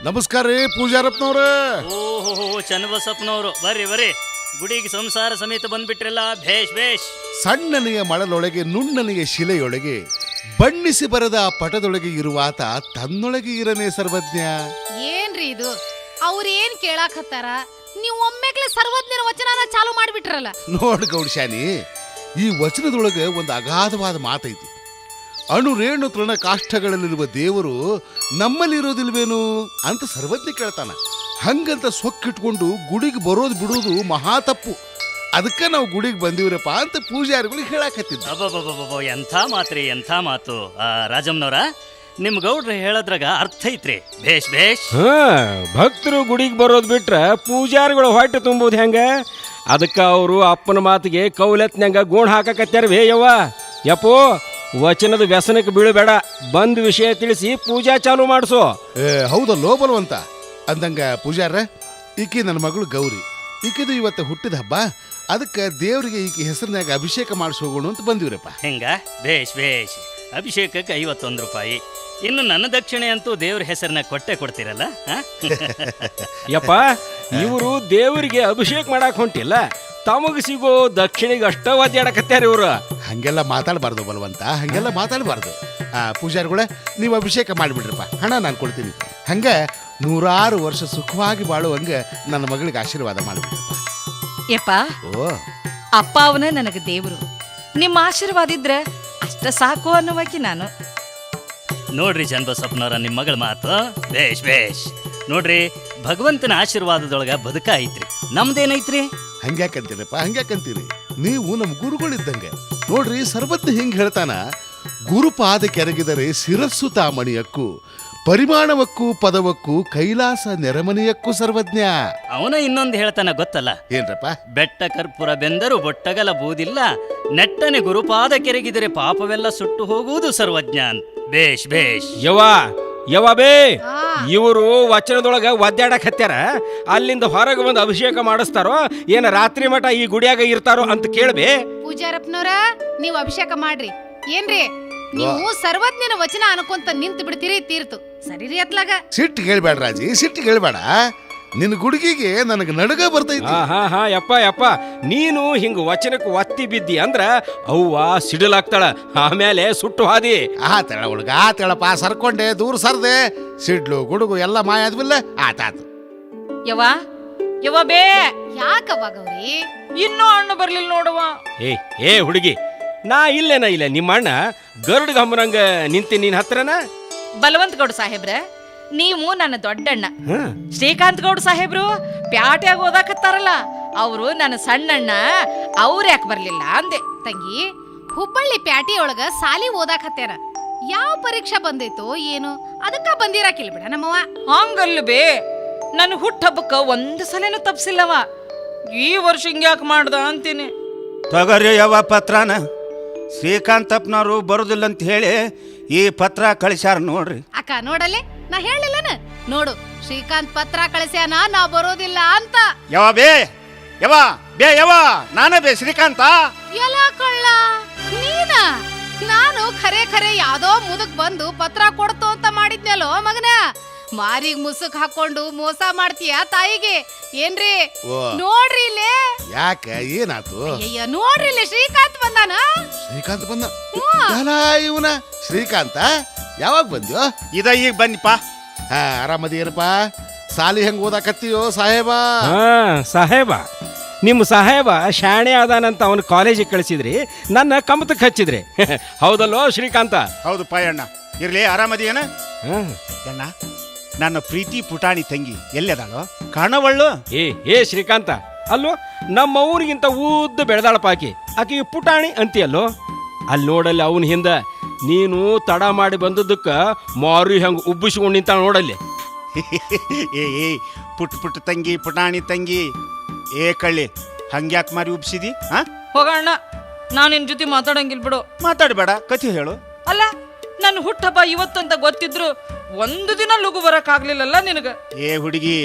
ನಮಸ್ಕಾರ ರೀ ಪೂಜಾರಪ್ಪನವ್ರ. ಓಹೋ ಚನ್ನಬಸಪ್ಪನವರು, ಬರ್ರಿ ಗುಡಿಗೆ ಸಂಸಾರ ಸಮೇತ ಬಂದ್ಬಿಟ್ರಲ್ಲ. ಭೇಷ್ ಭೇಷ್. ಸಣ್ಣನೆಯ ಮಳಲೊಳಗೆ ನುಣ್ಣನೆಯ ಶಿಲೆಯೊಳಗೆ ಬಣ್ಣಿಸಿ ಬರದ ಆ ಪಟದೊಳಗೆ ಇರುವಾತ ತನ್ನೊಳಗೆ ಇರನೇ ಸರ್ವಜ್ಞ. ಏನ್ರಿ ಇದು? ಅವ್ರೇನ್ ಕೇಳಾಕತ್ತಾರ, ನೀವು ಒಮ್ಮೆಗ್ಲೆ ಸರ್ವಜ್ಞರ ವಚನನ ಚಾಲು ಮಾಡಿಬಿಟ್ರಲ್ಲ. ನೋಡ್ ಗೌಡ್ಶಾನಿ, ಈ ವಚನದೊಳಗೆ ಒಂದು ಅಗಾಧವಾದ ಮಾತೈತಿ. ಅಣು ರೇಣು ತೃಣ ಕಾಷ್ಠಗಳಲ್ಲಿರುವ ದೇವರು ನಮ್ಮಲ್ಲಿರೋದಿಲ್ವೇನು ಅಂತ ಸರ್ವಜ್ಞ ಕೇಳ್ತಾನ. ಹಂಗಂತ ಸೊಕ್ಕಿಟ್ಕೊಂಡು ಗುಡಿಗೆ ಬರೋದು ಬಿಡೋದು ಮಹಾ ತಪ್ಪು. ಅದಕ್ಕೆ ನಾವು ಗುಡಿಗೆ ಬಂದಿವ್ರಪ್ಪ ಅಂತ ಪೂಜಾರಿಗಳಿಗೆ ಹೇಳಾಕತ್ತಿದ್ದ. ಅಬ್ಬಬ್ಬಬ್ಬ, ಎಂಥ ಮಾತ್ರಿ, ಎಂಥ ಮಾತು. ರಾಜಮ್ಮನವ್ರ, ನಿಮ್ ಗೌಡ್ರ ಹೇಳದ್ರಾಗ ಅರ್ಥ ಐತ್ರಿ. ಭೇಷ್ ಭೇಷ್. ಭಕ್ತರು ಗುಡಿಗೆ ಬರೋದು ಬಿಟ್ರೆ ಪೂಜಾರಿಗಳು ಹೊಟ್ಟೆ ತುಂಬೋದು ಹೆಂಗ? ಅದಕ್ಕೆ ಅವರು ಅಪ್ಪನ ಮಾತಿಗೆ ಕೌಲತ್ನಂಗ ಗೋಣ್ ಹಾಕಕತ್ಯಾರವೇ ಯವ್ವ. ಯಪ್ಪೋ, ವಚನದ ವ್ಯಸನಕ್ಕೆ ಬೀಳಬೇಡ, ಬಂದ್ ವಿಷಯ ತಿಳಿಸಿ ಪೂಜಾ ಚಾಲು ಮಾಡಿಸು. ಹೌದಲ್ಲೋ ಬಲವಂತ. ಅಂದಂಗ ಪೂಜಾರ, ಈಕಿ ನನ್ನ ಮಗಳು ಗೌರಿ, ಈಕಿದು ಇವತ್ತು ಹುಟ್ಟಿದ ಹಬ್ಬ. ಅದಕ್ಕೆ ದೇವರಿಗೆ ಈಕಿ ಹೆಸರಿನಾಗ ಅಭಿಷೇಕ ಮಾಡಿಸೋಗೋಣ ಅಂತ ಬಂದಿವ್ರಪ್ಪ. ಹೆಂಗ? ಭೇಷ್ ಭೇಷ್. ಅಭಿಷೇಕಕ್ಕೆ 51 ರೂಪಾಯಿ. ಇನ್ನು ನನ್ನ ದಕ್ಷಿಣೆ ಅಂತೂ ದೇವ್ರ ಹೆಸರನ್ನ ಕೊಡ್ತೀರಲ್ಲ. ಯಪ್ಪ, ಇವರು ದೇವರಿಗೆ ಅಭಿಷೇಕ ಮಾಡಕ್ ಹೊಂಟಿಲ್ಲ, ತಮಗ ಸಿಗೋ ದಕ್ಷಿಣಿಗೆ ಅಷ್ಟ ಒದ್ದಾಡಕತ್ಯಾರ ಇವ್ರು. ಹಂಗೆಲ್ಲ ಮಾತಾಡಬಾರ್ದು ಬಲವಂತ, ಹಂಗೆಲ್ಲ ಮಾತಾಡಬಾರ್ದು. ಪೂಜಾರಿಗಳ, ನೀವು ಅಭಿಷೇಕ ಮಾಡಿಬಿಡ್ರಪ್ಪ, ಹಣ ನಾನು ಕೊಡ್ತೀನಿ. ಹಂಗ 100 ವರ್ಷ ಸುಖವಾಗಿ ಬಾಳುವಂಗ ನನ್ನ ಮಗಳಿಗೆ ಆಶೀರ್ವಾದ ಮಾಡಿಬಿಡ್ರಪ್ಪ. ಯಪ್ಪ, ಓ ಅಪ್ಪ ಅವನ ನನಗೆ ದೇವರು, ನಿಮ್ಮ ಆಶೀರ್ವಾದ ಇದ್ರೆ ಅಷ್ಟ ಸಾಕು ಅನ್ನುವಾಕಿ ನಾನು. ನೋಡ್ರಿ ಚನ್ನಬಸಪ್ಪನವರ, ನಿಮ್ಮ ಮಗಳ ಮಾತು ಭೇಷ್ ಭೇಷ್. ನೋಡ್ರಿ, ಭಗವಂತನ ಆಶೀರ್ವಾದದೊಳಗ ಬದುಕ ಐತ್ರಿ, ನಮ್ದೇನೈತ್ರಿ? ಹಂಗ್ಯಾಕಂತೀರಪ್ಪ, ಹಂಗ್ಯಾಕಂತೀರಿ? ನೀವು ನಮ್ಮ ಗುರುಗಳಿದ್ದಂಗೆ. ನೋಡ್ರಿ, ಸರ್ವಜ್ಞ ಹಿಂಗೆ ಹೇಳ್ತಾನ, ಗುರುಪಾದ ಕೆರಗಿದರೆ ಶಿರಸ್ಸು ತಾಮಣಿಯಕ್ಕೂ, ಪರಿಮಾಣವಕ್ಕೂ ಪದವಕ್ಕೂ ಕೈಲಾಸ ನೆರಮನೆಯಕ್ಕೂ ಸರ್ವಜ್ಞ. ಅವನ ಇನ್ನೊಂದು ಹೇಳ್ತಾನ ಗೊತ್ತಲ್ಲ, ಏನ್ರಪ್ಪ? ಬೆಟ್ಟ ಕರ್ಪೂರ ಬೆಂದರು ಬೊಟ್ಟಗಲ ಬೂದಿಲ್ಲ, ನೆಟ್ಟನೆ ಗುರುಪಾದ ಕೆರಗಿದರೆ ಪಾಪವೆಲ್ಲ ಸುಟ್ಟು ಹೋಗುವುದು ಸರ್ವಜ್ಞ ಅಂತ. ಬೇಷ್ ಬೇಷ್. ಯವ ಬೇ, ಇವರು ವಚನದೊಳಗ ಒದ್ದಾಡಕ್ ಹತ್ಯಾರ, ಅಲ್ಲಿಂದ ಹೊರಗೆ ಬಂದು ಅಭಿಷೇಕ ಮಾಡಿಸ್ತಾರೋ ಏನ ರಾತ್ರಿ ಮಠ ಈ ಗುಡಿಯಾಗ ಇರ್ತಾರೋ ಅಂತ ಕೇಳ್ಬೇ. ಪೂಜಾರಪ್ಪನವ್ರ, ನೀವು ಅಭಿಷೇಕ ಮಾಡ್ರಿ. ಏನ್ರಿ ನೀವು ಸರ್ವಜ್ಞನ ವಚನ ಅನ್ಕೊಂತ ನಿಂತು ಬಿಡ್ತೀರಿ, ತೀರ್ತು ಸರಿ ರೀ. ಅತ್ಲಾಗ ಸಿಟ್ಟು ಹೇಳ್ಬೇಡ ರಾಜಿ, ಸಿಟ್ಟು ಹೇಳ್ಬೇಡ. ನಿನ್ನ ಗುಡುಗಿಗೆ ನನಗೆ ನಡುಗ ಬರ್ತೈತಿ. ಯಪ್ಪ, ನೀನು ಹಿಂಗ ವಚನಕ್ಕೆ ಒತ್ತಿ ಬಿದ್ದಿ ಅಂದ್ರ ಅವ್ವ ಸಿಡಿಲಾಗ್ತಾಳ, ಆಮೇಲೆ ಸುಟ್ಟು ಹಾದಿ. ಆತಳ ಹುಡುಗ, ಆತಳಪ್ಪ, ಸರ್ಕೊಂಡೆ, ದೂರ ಸರ್ದೆ, ಸಿಡ್ಲು ಗುಡುಗು ಎಲ್ಲ ಮಾಯ ಆದ್ಮೇಲೆ ಆತಾತು. ಯವ ಬೇ, ಯಾಕವ್ವ ಗೌರಿ? ಇನ್ನೂ ಅಣ್ಣ ಬರ್ಲಿಲ್ಲ ನೋಡುವ. ಏ ಹುಡುಗಿ, ನಾ ಇಲ್ಲ ನಿಮ್ಮ ಅಣ್ಣ ಗರುಡ್ ಗಮ್ಮರಂಗ ನಿಂತಿ ನಿನ್ ಹತ್ರನ. ಬಲವಂತ ಗೌಡ ಸಾಹೇಬ್ರ, ನೀವು ನನ್ನ ದೊಡ್ಡಣ್ಣ. ಶ್ರೀಕಾಂತ್ ಗೌಡ ಸಾಹೇಬ್ರು ಪ್ಯಾಟ್ಯಾಗ ಓದಾಕತ್ತಾರಲ್ಲ, ಅವರು ನನ್ನ ಸಣ್ಣಣ್ಣ, ಅವ್ರ ಯಾಕೆ ಬರ್ಲಿಲ್ಲ ಅಂದೆ. ತಂಗಿ, ಹುಬ್ಬಳ್ಳಿ ಪ್ಯಾಟಿಯೊಳಗ ಸಾಲಿ ಓದಾಕತ್ಯಾರ. ಯಾವ ಪರೀಕ್ಷಾ ಬಂದೈತೋ ಏನು, ಅದಕ್ಕ ಬಂದಿರಾಕಿಲ್ ಬಿಡ ನಮ್ಮವ್ವ. ಹಂಗಲ್ಲ ಬೇ, ನನ್ನ ಹುಟ್ಟ ಹಬ್ಬಕ್ಕ ಒಂದು ಸಲನೂ ತಪ್ಸಿಲ್ಲವ. ಈ ವರ್ಷ ಹಿಂಗ್ಯಾಕೆ ಮಾಡ್ದ ಅಂತೀನಿ. ತಗೋರಿ ಯಾವ ಪತ್ರನ, ಶ್ರೀಕಾಂತಪ್ಪನವರು ಬರುದಿಲ್ಲ ಅಂತ ಹೇಳಿ ಈ ಪತ್ರ ಕಳಿಸ್ಯಾರ ನೋಡ್ರಿ. ಅಕ್ಕ ನೋಡಲ್ಲೇ, ನಾ ಹೇಳಿಲ್ಲನ ನೋಡು, ಶ್ರೀಕಾಂತ್ ಪತ್ರ ಕಳಿಸ್ಯಾನ, ನಾ ಬರೋದಿಲ್ಲ ಅಂತ. ಯಾವ ನಾನೇ ಬೇ ಶ್ರೀಕಾಂತ. ಎಲ್ಲ ಕೊಳ್ಳ ನೀನ? ನಾನು ಖರೆ ಯಾವ್ದೋ ಮುದಕ್ ಬಂದು ಪತ್ರ ಕೊಡ್ತು ಅಂತ ಮಾಡಿದ್ನಲ್ಲೋ ಮಗನ. ಮಾರಿಗ್ ಮುಸುಕ್ ಹಾಕೊಂಡು ಮೋಸ ಮಾಡ್ತೀಯ ತಾಯಿಗೆ. ಏನ್ರಿ ನೋಡ್ರಿ ಇಲ್ಲೇ. ಯಾಕ, ಏನಾತು? ಅಯ್ಯ ನೋಡ್ರಿ ಇಲ್ಲೇ, ಶ್ರೀಕಾಂತ್ ಬಂದಾನ. ಶ್ರೀಕಾಂತ್ ಬಂದ? ಇವನ ಶ್ರೀಕಾಂತ ಯಾವಾಗ ಬಂದ್ಯೋ? ಈಗ ಬನ್ನಿಪ್ಪ. ಆರಾಮದೇನಪ್ಪ? ಸಾಲಿ ಹೆಂಗ್ ಓದಾಕತ್ತೀಯೋ ಸಾಹೇಬ? ಸಾಹೇಬ, ನಿಮ್ಮ ಸಾಹೇಬ ಶಾಣೆ ಅದಾನಂತ ಅವನು ಕಾಲೇಜಿಗೆ ಕಳಿಸಿದ್ರಿ, ನನ್ನ ಕಮತಕ್ಕೆ ಹಚ್ಚಿದ್ರಿ. ಹೌದಲ್ಲೋ ಶ್ರೀಕಾಂತ? ಹೌದು ಪಾಯಣ್ಣ. ಇರ್ಲಿ, ಆರಾಮದೇನ ಅಣ್ಣ? ನನ್ನ ಪ್ರೀತಿ ಪುಟಾಣಿ ತಂಗಿ ಎಲ್ಲದಾಳೋ ಕಾಣವಳ್ಳು? ಏ ಶ್ರೀಕಾಂತ, ಅಲ್ಲೋ ನಮ್ಮ ಊರಿಗಿಂತ ಉದ್ದ ಬೆಳೆದಾಳಪ್ಪ ಆಕಿ, ಆಕೆಗೆ ಪುಟಾಣಿ ಅಂತೀಯಲ್ಲೋ. ಅಲ್ಲಿ ನೋಡಲ್ಲಿ ಅವನ ಹಿಂದ ನೀನು ತಡ ಮಾಡಿ ಬಂದದ್ದಕ್ಕೆ ಮಾರಿ ಹಂಗೆ ಉಬ್ಬಿಸ್ಕೊಂಡು ನಿಂತ ನೋಡಲ್ಲಿ. ಏ ಪುಟ್ ತಂಗಿ, ಪುಟಾಣಿ ತಂಗಿ. ಏ ಕಳ್ಳಿ, ಹಂಗ್ಯಾಕೆ ಮಾರಿ ಉಬ್ಸಿದಿ? ಹೋಗಣ್ಣ, ನಾನು ನಿನ್ ಜೊತೆ ಮಾತಾಡಂಗಿಲ್ ಬಿಡು. ಮಾತಾಡಬೇಡ, ಕಥೆ ಹೇಳು. ಅಲ್ಲ, ನನ್ನ ಹುಟ್ಟಹಬ್ಬ ಇವತ್ತಂತ ಗೊತ್ತಿದ್ರು ಒಂದು ದಿನ ಲಘು ಬರಕ್ಕಾಗ್ಲಿಲ್ಲಲ್ಲ ನಿನಗ. ಏ ಹುಡುಗಿ,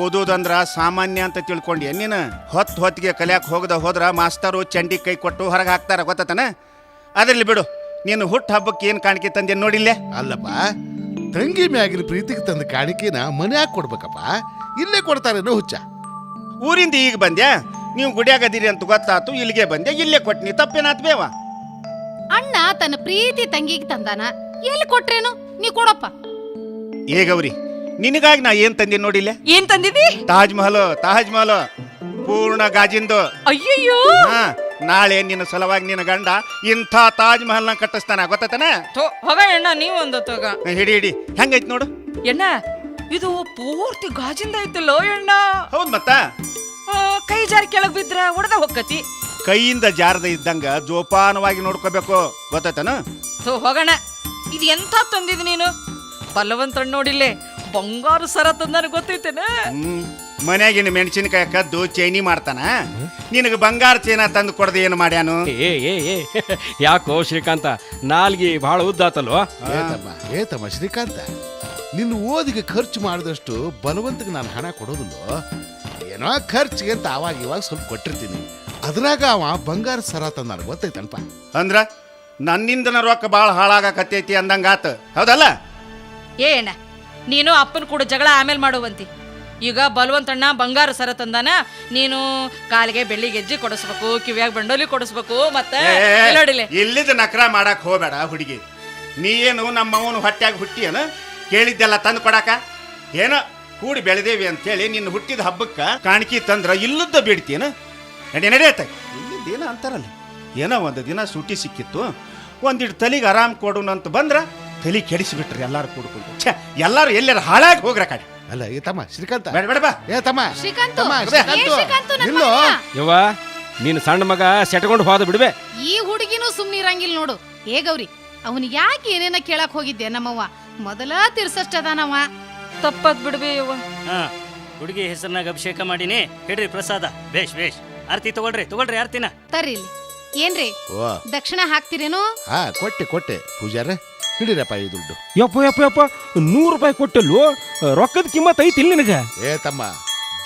ಓದೋದಂದ್ರ ಸಾಮಾನ್ಯ ಅಂತ ತಿಳ್ಕೊಂಡಿ ನೀನು? ಹೊತ್ತಿಗೆ ಕಲಿಯಾಕ ಹೋದ್ರ ಮಾಸ್ತರು ಚಂಡಿ ಕೈ ಕೊಟ್ಟು ಹೊರಗೆ ಹಾಕ್ತಾರ, ಗೊತ್ತಾತನ? ಅದರಲ್ಲಿ ಬಿಡು. ನೀನು ಹುಟ್ಟು ಹಬ್ಬಕ್ಕೆ ಏನು ಕಾಣಿಕೆ ತಂದೆ ನೋಡಿಲ್ಲೇ? ಅಲ್ಲಪ್ಪ, ತಂಗಿ ಮ್ಯಾಗಿನ ಪ್ರೀತಿಗೆ ತಂದ ಕಾಣಿಕೆನ ಮನ್ಯಾಗ ಕೊಡ್ಬೇಕಪ್ಪ, ಇಲ್ಲೇ ಕೊಡ್ತಾರೇನೋ ಹುಚ್ಚ. ಊರಿಂದ ಈಗ ಬಂದ್ಯಾ, ನೀವು ಗುಡಿಯಾಗದಿರಿ ಅಂತ ಗೊತ್ತಾತು, ಇಲ್ಲಿಗೆ ಬಂದೆ, ಇಲ್ಲೇ ಕೊಟ್ನಿ, ತಪ್ಪೇನಾತ್ ಬೇವ? ಅಣ್ಣ ತನ್ನ ಪ್ರೀತಿ ತಂಗಿಗೆ ತಂದಾನ, ಎಲ್ಲಿ ಕೊಟ್ರೇನು? ನೀ ಕೊಡಪ್ಪ. ಏ ಗೌರಿ, ನಿನಗಾಗಿ ನಾ ಏನ್ ತಂದೆ ನೋಡಿಲ್ಲ? ಏನ್ ತಂದಿದಿ? ತಾಜ್ ಮಹಲ್ ಪೂರ್ಣ ಗಾಜಿಂದು. ಅಯ್ಯಯ್ಯೋ, ಹಾ, ನಾಳೆ ನಿನ್ನ ಸಲುವಾಗಿ ನಿನ್ನ ಗಂಡ ಇಂಥ ತಾಜ್ ಮಹಲ್ನ ಕಟ್ಟಿಸ್ತಾನ, ಗೊತ್ತಾತನ? ಹೋಗ ಎಣ್ಣ, ನೀವು ಒಂದು ತಗ. ಹಿಡಿ ಹೆಂಗೈತ್ ನೋಡು. ಎಣ್ಣ, ಇದು ಪೂರ್ತಿ ಗಾಜಿಂದ ಐತಲ್ಲೋ ಎಣ್ಣ. ಹೌದ್ ಮತ್ತ ಕೈ ಜಾರಿ ಕೆಳಗ್ ಬಿದ್ರ ಹೊಡೆದ ಹೊಕ್ಕತಿ. ಕೈಯಿಂದ ಜಾರದ ಇದ್ದಂಗ ಜೋಪಾನವಾಗಿ ನೋಡ್ಕೋಬೇಕು, ಗೊತ್ತಾತನ? ಹೋಗೋಣ. ಇದು ಎಂಥ ತಂದಿದ್ ನೀನು? ಬಲವಂತ ನೋಡಿಲ್ಲೇ ಬಂಗಾರು ಸರ ತಂದ ಗೊತ್ತೈತೇನ? ಮನ್ಯಾಗಿನ ಮೆಣಸಿನಕಾಯಿ ಕದ್ದು ಚೈನಿ ಮಾಡ್ತಾನ, ನಿನಗೆ ಬಂಗಾರ ಚೈನ ತಂದು ಕೊಡದೆ ಏನು ಮಾಡ್ಯಾನು? ಏ ಯಾಕೋ ಶ್ರೀಕಾಂತ, ನಾಲ್ಗಿ ಬಹಳ ಉದ್ದಾತಲ್ವಾ? ಏತಮ್ಮ ಶ್ರೀಕಾಂತ, ನಿನ್ನ ಓದಿಗೆ ಖರ್ಚು ಮಾಡಿದಷ್ಟು ಬಲವಂತಕ್ಕೆ ನಾನು ಹಣ ಕೊಡೋದಿಲ್ಲ. ಏನೋ ಖರ್ಚಿಗೆ ಅಂತ ಅವಾಗ ಇವಾಗ ಸ್ವಲ್ಪ ಕೊಟ್ಟಿರ್ತೀನಿ, ಅದ್ರಾಗ ಅವ ಬಂಗಾರ ಸರ ತಂದ ನನಗೆ ಗೊತ್ತೈತನಪ್ಪ. ಅಂದ್ರ ನನ್ನಿಂದನ ರೊಕ್ಕ ಭಾಳ ಹಾಳಾಗಕತ್ತೈತಿ ಅಂದಂಗಾತ, ಹೌದಲ್ಲ? ಏನ ನೀನು ಅಪ್ಪನ ಕೂಡ ಜಗಳ ಆಮೇಲೆ ಮಾಡುವಂತಿ. ಈಗ ಬಲವಂತಣ್ಣ ಬಂಗಾರ ಸರ ತಂದಾನ, ನೀನು ಕಾಲಿಗೆ ಬೆಳ್ಳಿ ಗೆಜ್ಜೆ ಕೊಡಿಸ್ಬೇಕು, ಕಿವಿಯಾಗ ಬಂಡೋಲಿ ಕೊಡಿಸ್ಬೇಕು, ಮತ್ತೆ ನೋಡಿಲೆ ಇಲ್ಲಿದ ನಕ್ರ ಮಾಡಕ್ ಹೋಗ್ಬೇಡ ಹುಡುಗಿ. ನೀ ಏನು ನಮ್ಮವನು ಹೊಟ್ಯಾಗ ಹುಟ್ಟಿಯನ ಕೇಳಿದ್ದೆಲ್ಲ ತಂದು ಕೊಡಾಕ? ಏನೋ ಕೂಡಿ ಬೆಳೆದೇವಿ ಅಂತೇಳಿ ನಿನ್ನ ಹುಟ್ಟಿದ ಹಬ್ಬಕ್ಕ ಕಾಣಿಕೆ ತಂದ್ರ ಇಲ್ಲದ ಬೇಡ್ತೀಯನ? ನಡೆಯತ್ತ ಇಲ್ಲಿದ್ದೇನ ಅಂತಾರಲ್ಲ, ಏನೋ ಒಂದು ದಿನ ಸೂಟಿ ಸಿಕ್ಕಿತ್ತು, ಒಂದಿಟ್ಟು ತಲೆಗೆ ಆರಾಮ್ ಕೊಡೋಣ ಅಂತ ಬಂದ್ರ ತಲೆ ಕೆಡಿಸಿಬಿಟ್ರಿ ಎಲ್ಲಾರು ಕೂಡ್ಕೊಂಡು. ಛೇ, ಎಲ್ಲಾರು ಎಲ್ಲಾರು ಹಾಳಾಗಿ ಹೋಗ್ರ ಕಡೆ. ಅಲ್ಲ ಏ ತಮ್ಮ ಶ್ರೀಕಾಂತ, ಬೇಡ ಬೇಡ ಬಾ. ಏ ತಮ್ಮ ಶ್ರೀಕಾಂತು, ತಮ್ಮ, ಏ ಶ್ರೀಕಾಂತು, ಶ್ರೀಕಾಂತು, ನನ್ನ ನಿಲ್ಲು. ಮಗನ. ಯವ್ವ, ನೀನು ಸಣ್ಣ ಮಗ ಸೆಟ್ಕೊಂಡು ಹೋದ ಬಿಡ್ಬೆ. ಈ ಹುಡುಗಿನೂ ಸುಮ್ನಿರಂಗಿಲ್ಲ ನೋಡು. ಏ ಗೌರಿ, ಅವನಿಗೆ ಯಾಕೆ ಏನೇನ ಕೇಳಕ್ ಹೋಗಿದ್ದೆ? ನಮ್ಮವ್ವ ಮೊದಲ ತಿರ್ಸಷ್ಟದಾನವ. ತಪ್ಪದ್ ಬಿಡ್ಬೇ ಯವ್ವ. ಹಾ, ಹುಡುಗಿ ಹೆಸರಿನಾಗ ಅಭಿಷೇಕ ಮಾಡೀನಿ, ಹಿಡ್ರಿ ಪ್ರಸಾದ. ಬೇಷ್ ಆರ್ತಿ ತಗೊಳ್ರಿ ಆರ್ತಿನ. ತರ್ರಿ ಇಲ್ಲಿ. ಏನ್ರಿ ಓ ದಕ್ಷಿಣ ಹಾಕ್ತಿರೇನು? ಹಾ, ಕೊಟ್ಟೆ ಪೂಜಾರ, ಹಿಡಿರಪ್ಪ ಈ ದುಡ್ಡು. ಯಪ್ಪ 100 ರೂಪಾಯಿ ಕೊಟ್ಟಲ್ವೋ, ರೊಕ್ಕದ ಕಿಮ್ಮತ್ ಐತಿ ಇಲ್ಲಿ ನಿನಗ? ಏ ತಮ್ಮ,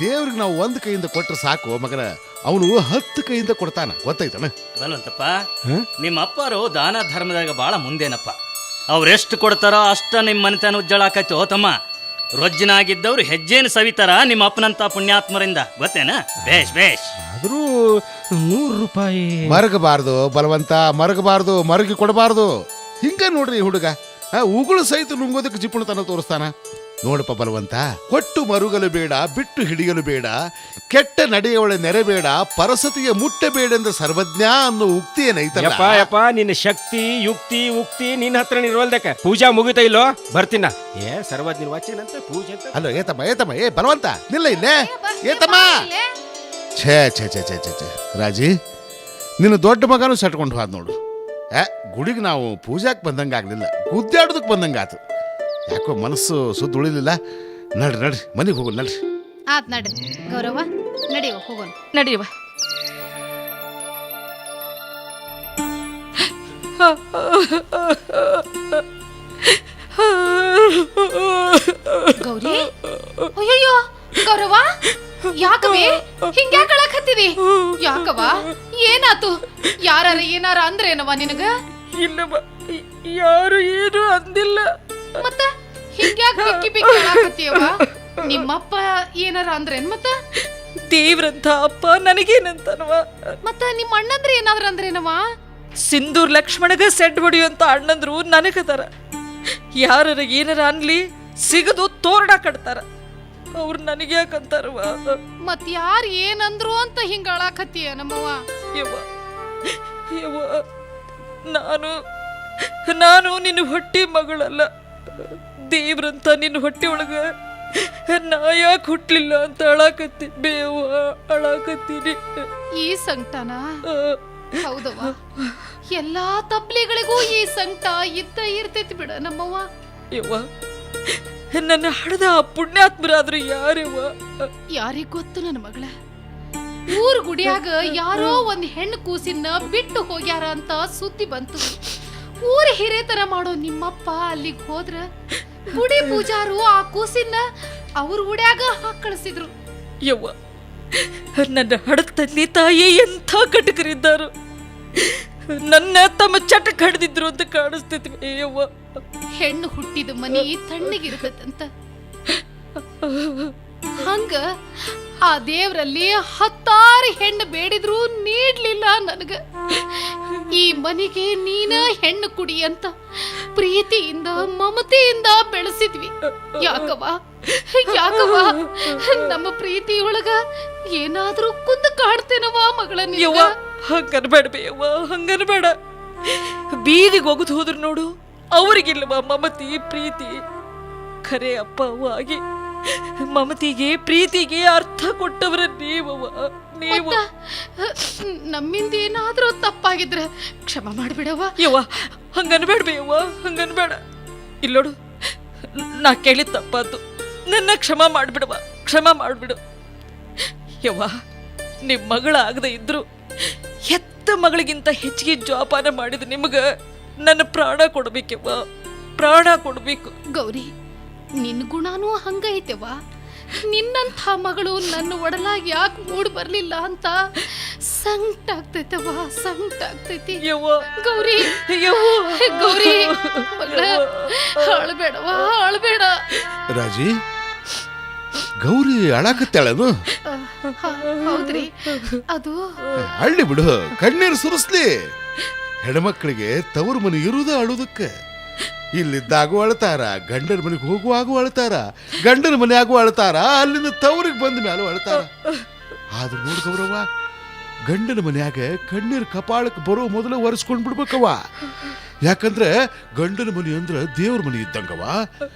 ದೇವ್ರಿಗೆ ನಾವು ಒಂದು ಕೈಯಿಂದ ಕೊಟ್ರೆ ಸಾಕು ಮಗನ, ಅವನು 10 ಕೈಯಿಂದ ಕೊಡ್ತಾನ, ಗೊತ್ತೈತನ? ಬಲವಂತಪ್ಪ, ನಿಮ್ಮ ಅಪ್ಪರು ದಾನ ಧರ್ಮದಾಗ ಬಾಳ ಮುಂದೇನಪ್ಪ. ಅವ್ರೆಷ್ಟು ಕೊಡ್ತಾರೋ ಅಷ್ಟ ನಿಮ್ಮ ಮನೆತನ ಉಜ್ಜಳ ಆಕೈತಿ. ಓ ತಮ್ಮ, ರೊಜ್ಜನಾಗಿದ್ದವ್ರು ಹೆಜ್ಜೇನು ಸವಿತಾರ ನಿಮ್ಮ ಅಪ್ಪನಂತ ಪುಣ್ಯಾತ್ಮರಿಂದ, ಗೊತ್ತೇನ? ಬೇಷ್ ಆದ್ರೂ 100 ರೂಪಾಯಿ ಮರಗಬಾರ್ದು ಬಲವಂತ, ಮರಗಿ ಕೊಡಬಾರ್ದು. ಹಿಂಗ ನೋಡ್ರಿ ಹುಡುಗ, ಉಗುಳು ಸಹಿತ ನುಂಗೋದಕ್ಕೆ ಜಿಪುಣತನ ತೋರಿಸ್ತಾನ. ನೋಡಪ್ಪ ಬಲವಂತ, ಕೊಟ್ಟು ಮರುಗಲು ಬೇಡ, ಬಿಟ್ಟು ಹಿಡಿಯಲು ಬೇಡ, ಕೆಟ್ಟ ನಡೆಯವಳ ನೆರೆಬೇಡ, ಪರಸತಿಗೆ ಮುಟ್ಟಬೇಡೆಂದ ಸರ್ವಜ್ಞ ಅನ್ನೋ ಉಕ್ತಿ ಏನೈತಲ್ಲ. ಯಪ್ಪ ನಿನ್ನ ಶಕ್ತಿ ಯುಕ್ತಿ ಉಕ್ತಿ ನಿನ್ನ ಹತ್ರ ಇರುವಲ್ದಕ್ಕ. ಪೂಜಾ ಮುಗಿತ ಇಲ್ಲೋ, ಬರ್ತೀನ. ಸರ್ವಜ್ಞ ವಾಚನಂತ ಪೂಜೆ ಅಂತ. ಅಲ್ಲೋ ಏತಮ್ಮ, ಏ ಬಲವಂತ ನಿಲ್ಲ ಇಲ್ಲೇ. ಏತಮ್ಮ, ಛೇ ರಾಜಿ, ನಿನ್ನ ದೊಡ್ಡ ಮಗನೂ ಸಟ್ಕೊಂಡು ಹೋದ್ ನೋಡು. ಗುಡಿಗೆ ನಾವು ಪೂಜಾಕ್ ಬಂದಂಗ ಆಗ್ಲಿಲ್ಲ, ಗುದ್ದಾಡೋದಕ್ಕೆ ಬಂದಂಗಾತು. ಯಾಕೋ ಮನಸ್ಸು ಸುದ್ದ ಉಳಿಲಿಲ್ಲ. ನಡ್ರಿ ಮನೆಗೆ ಹೋಗೋಣ, ನಡ್ರಿ. ಆತ್ ನಡ್ರಿ ಗೌರವ, ನಡಿಯೋ ಹೋಗೋಣ. ನಡಿಯವ. ಗೌರಿ, ಅಯ್ಯಯ್ಯೋ ಗೌರವ, ಯಾಕವೇ ಹಿಂಗ್ಯಾಕ ಅಳಕತ್ತೀರಿ? ಯಾಕವ, ಏನಾತು? ಯಾರ ಏನಾರ ಅಂದ್ರೇನವ ನಿನಗ? ಇಲ್ಲವ, ಯಾರು ಏನು ಅಂದಿಲ್ಲ. ಮತ್ತ ಹಿಂಗ್ಯಾಕ ಬಿಕ್ಕಿ ಅಳಕತ್ತೀಯವ? ನಿಮ್ಮಪ್ಪ ಏನಾರ ಅಂದ್ರೇನ್? ಮತ್ತ ದೇವ್ರಂತ ಅಪ್ಪ ನನಗೇನಂತನವ? ಮತ್ತ ನಿಮ್ಮ ಅಣ್ಣಂದ್ರ ಏನಾದ್ರ ಅಂದ್ರೇನವ? ಸಿಂಧೂರ್ ಲಕ್ಷ್ಮಣಗ ಸೆಡ್ ಹೊಡಿಯುವಂತ ಅಣ್ಣಂದ್ರು ನನಗದಾರ. ಯಾರ ಏನಾರ ಅನ್ಲಿ ಸಿಗದು ತೋರಣ ಕಟ್ತಾರ. ಅವ್ರು ನನಗೆ ಯಾಕಂತಾರವ? ಮತ್ ಯಾರು ಏನಂದ್ರು ಅಂತ ಹಿಂಗ ಅಳಕತ್ತೀಯ ನಮ್ಮವ್ವ? ಯವ್ವ, ನಾನು ನಿನ್ನ ಹೊಟ್ಟಿ ಮಗಳಲ್ಲ. ದೇವ್ರಂತ ನಿನ್ನ ಹೊಟ್ಟೆ ಒಳಗ ನಾ ಯಾಕೆ ಹುಟ್ಲಿಲ್ಲ ಅಂತ ಅಳಾಕತ್ತೀನಿ. ಈ ಸಂಕಟನ? ಹೌದವ್ವ, ಎಲ್ಲಾ ತಪ್ಲಿಗಳಿಗೂ ಈ ಸಂಕಟ ಇರ್ತೈತಿ ಬಿಡ ನಮ್ಮವ್ವ. ಯವ್ವ, ನನ್ನ ಹಡದ ಪುಣ್ಯಾತ್ಮರಾದ್ರು ಯಾರವ್ವ? ಯಾರಿಗ್ ಗೊತ್ತು ನನ್ನ ಮಗಳ. ಊರ್ ಗುಡಿಯಾಗ ಯಾರೋ ಒಂದ್ ಹೆಣ್ಣು ಕೂಸಿನ ಬಿಟ್ಟು ಹೋಗ್ಯಾರ ಅಂತ ಸುದ್ದಿ ಬಂತು. ಊರ ಹಿರೇತನ ಮಾಡೋ ನಿಮ್ಮಪ್ಪ ಅಲ್ಲಿಗೆ ಹೋದ್ರ ಗುಡಿ ಪೂಜಾರು ಆ ಕೂಸಿನ ಅವ್ರ ಗುಡಿಯಾಗ ಹಾಕ್ ಕಳಿಸಿದ್ರು. ಯವ್ವ, ನನ್ನ ಹಡದ ತಂದೆ ತಾಯಿ ಎಂಥ ಕಟಕರಿದ್ದಾರು. ನನ್ನ ತಮ್ಮ ಚಟಕ್ ಹಡ್ದಿದ್ರು ಅಂತ ಕಾಣಿಸ್ತೈತಿ. ಯವ್ವ, ಹೆಣ್ಣು ಹುಟ್ಟಿದ ಮನಿ ತಣ್ಣಗಿರ್ತದಂತ. ಹಂಗ ಆ ದೇವ್ರಲ್ಲಿ 10 ಹೆಣ್ಣು ಬೇಡಿದ್ರು ನೀಡ್ಲಿಲ್ಲ ನನಗ. ಈ ಮನೆಗೆ ನೀನ ಹೆಣ್ಣು ಕುಡಿ ಅಂತ ಪ್ರೀತಿಯಿಂದ ಮಮತೆಯಿಂದ ಬೆಳೆಸಿದ್ವಿ. ಯಾಕವ್ವ ನಮ್ಮ ಪ್ರೀತಿಯೊಳಗ ಏನಾದ್ರೂ ಕುಂದು ಕಾಡ್ತೇನವ ಮಗಳ ಯವ್ವ, ಹಂಗನ್ಬೇಡ ಬೇಯವ್ವ, ಹಂಗನ್ಬೇಡ. ಬೀದಿಗೆ ಹೋಗುದು ಹೋದ್ರು ನೋಡು, ಅವ್ರಿಗಿಲ್ವ ಮಮತಿ ಪ್ರೀತಿ? ಖರೆ ಅಪ್ಪ ಅವ್ವ ಆಗಿ ಮಮತಿಗೆ ಪ್ರೀತಿಗೆ ಅರ್ಥ ಕೊಟ್ಟವ್ರ ನೀವವ್ವ, ನೀವು. ನಮ್ಮಿಂದ ಏನಾದ್ರೂ ತಪ್ಪಾಗಿದ್ರೆ ಕ್ಷಮ ಮಾಡ್ಬಿಡವ. ಯವ್ವ, ಹಂಗನ್ಬೇಡ ಬೇಯವ್ವ, ಹಂಗನ್ಬೇಡ. ಇಲ್ಲೋಡು, ನಾ ಕೇಳಿದ ತಪ್ಪಾತು, ನನ್ನ ಕ್ಷಮ ಮಾಡ್ಬಿಡವ, ಕ್ಷಮ ಮಾಡ್ಬಿಡು. ಯವ್ವ, ನಿಮ್ ಮಗಳಾಗದೆ ಇದ್ರು ಹೆತ್ತ ಮಗಳಿಗಿಂತ ಹೆಚ್ಚಿಗೆ ಜೋಪಾನ ಮಾಡಿದ ನಿಮಗ ನನ್ನ ಪ್ರಾಣ ಕೊಡ್ಬೇಕವ್ವ, ಪ್ರಾಣ ಕೊಡ್ಬೇಕು. ಗೌರಿ, ನಿನ್ ಗುಣನೂ ಹಂಗ ಐತೆವ. ನಿನ್ನಂಥ ಮಗಳು ನನ್ನ ಒಡಲಾಗಿ ಯಾಕೆ ಮೂಡ್ ಬರ್ಲಿಲ್ಲ ಅಂತ ಸಂಕಟ ಆಗ್ತೈತವ, ಸಂಕಟ ಆಗ್ತೈತಿ. ಯವ್ವ, ಗೌರಿ, ಗೌರಿ ಮಗಳ, ಅಳ್ಬೇಡವ, ಅಳ್ಬೇಡ. ರಾಜಿ, ಗೌರಿ ಅಳಾಕತ್ತಾಳನು? ಹೌದ್ರಿ, ಅದು ಅಳ್ಳಿ ಬಿಡು, ಕಣ್ಣೀರು ಸುರಿಸ್ಲಿ. ಹೆಣ್ಮಕ್ಳಿಗೆ ತವರು ಮನೆ ಇರುವುದ ಅಳುದಕ್ಕೆ. ಇಲ್ಲಿದ್ದಾಗೂ ಅಳ್ತಾರ, ಗಂಡನ ಮನೆಗೆ ಹೋಗುವಾಗೂ ಅಳ್ತಾರ, ಗಂಡನ ಮನೆಯಾಗೂ ಅಳ್ತಾರ, ಅಲ್ಲಿಂದ ತವರಿಗೆ ಬಂದ ಮ್ಯಾಲೂ ಅಳ್ತಾರ. ಆದ್ರೂ ನೋಡ್ ಗೌರವ, ಗಂಡನ ಮನ್ಯಾಗ ಕಣ್ಣೀರು ಕಪಾಳಕ್ಕೆ ಬರೋ ಮೊದಲು ಒರೆಸ್ಕೊಂಡ್ ಬಿಡ್ಬೇಕವ. ಯಾಕಂದ್ರೆ ಗಂಡನ ಮನೆ ಅಂದ್ರ ದೇವ್ರ ಮನೆ ಇದ್ದಂಗವ.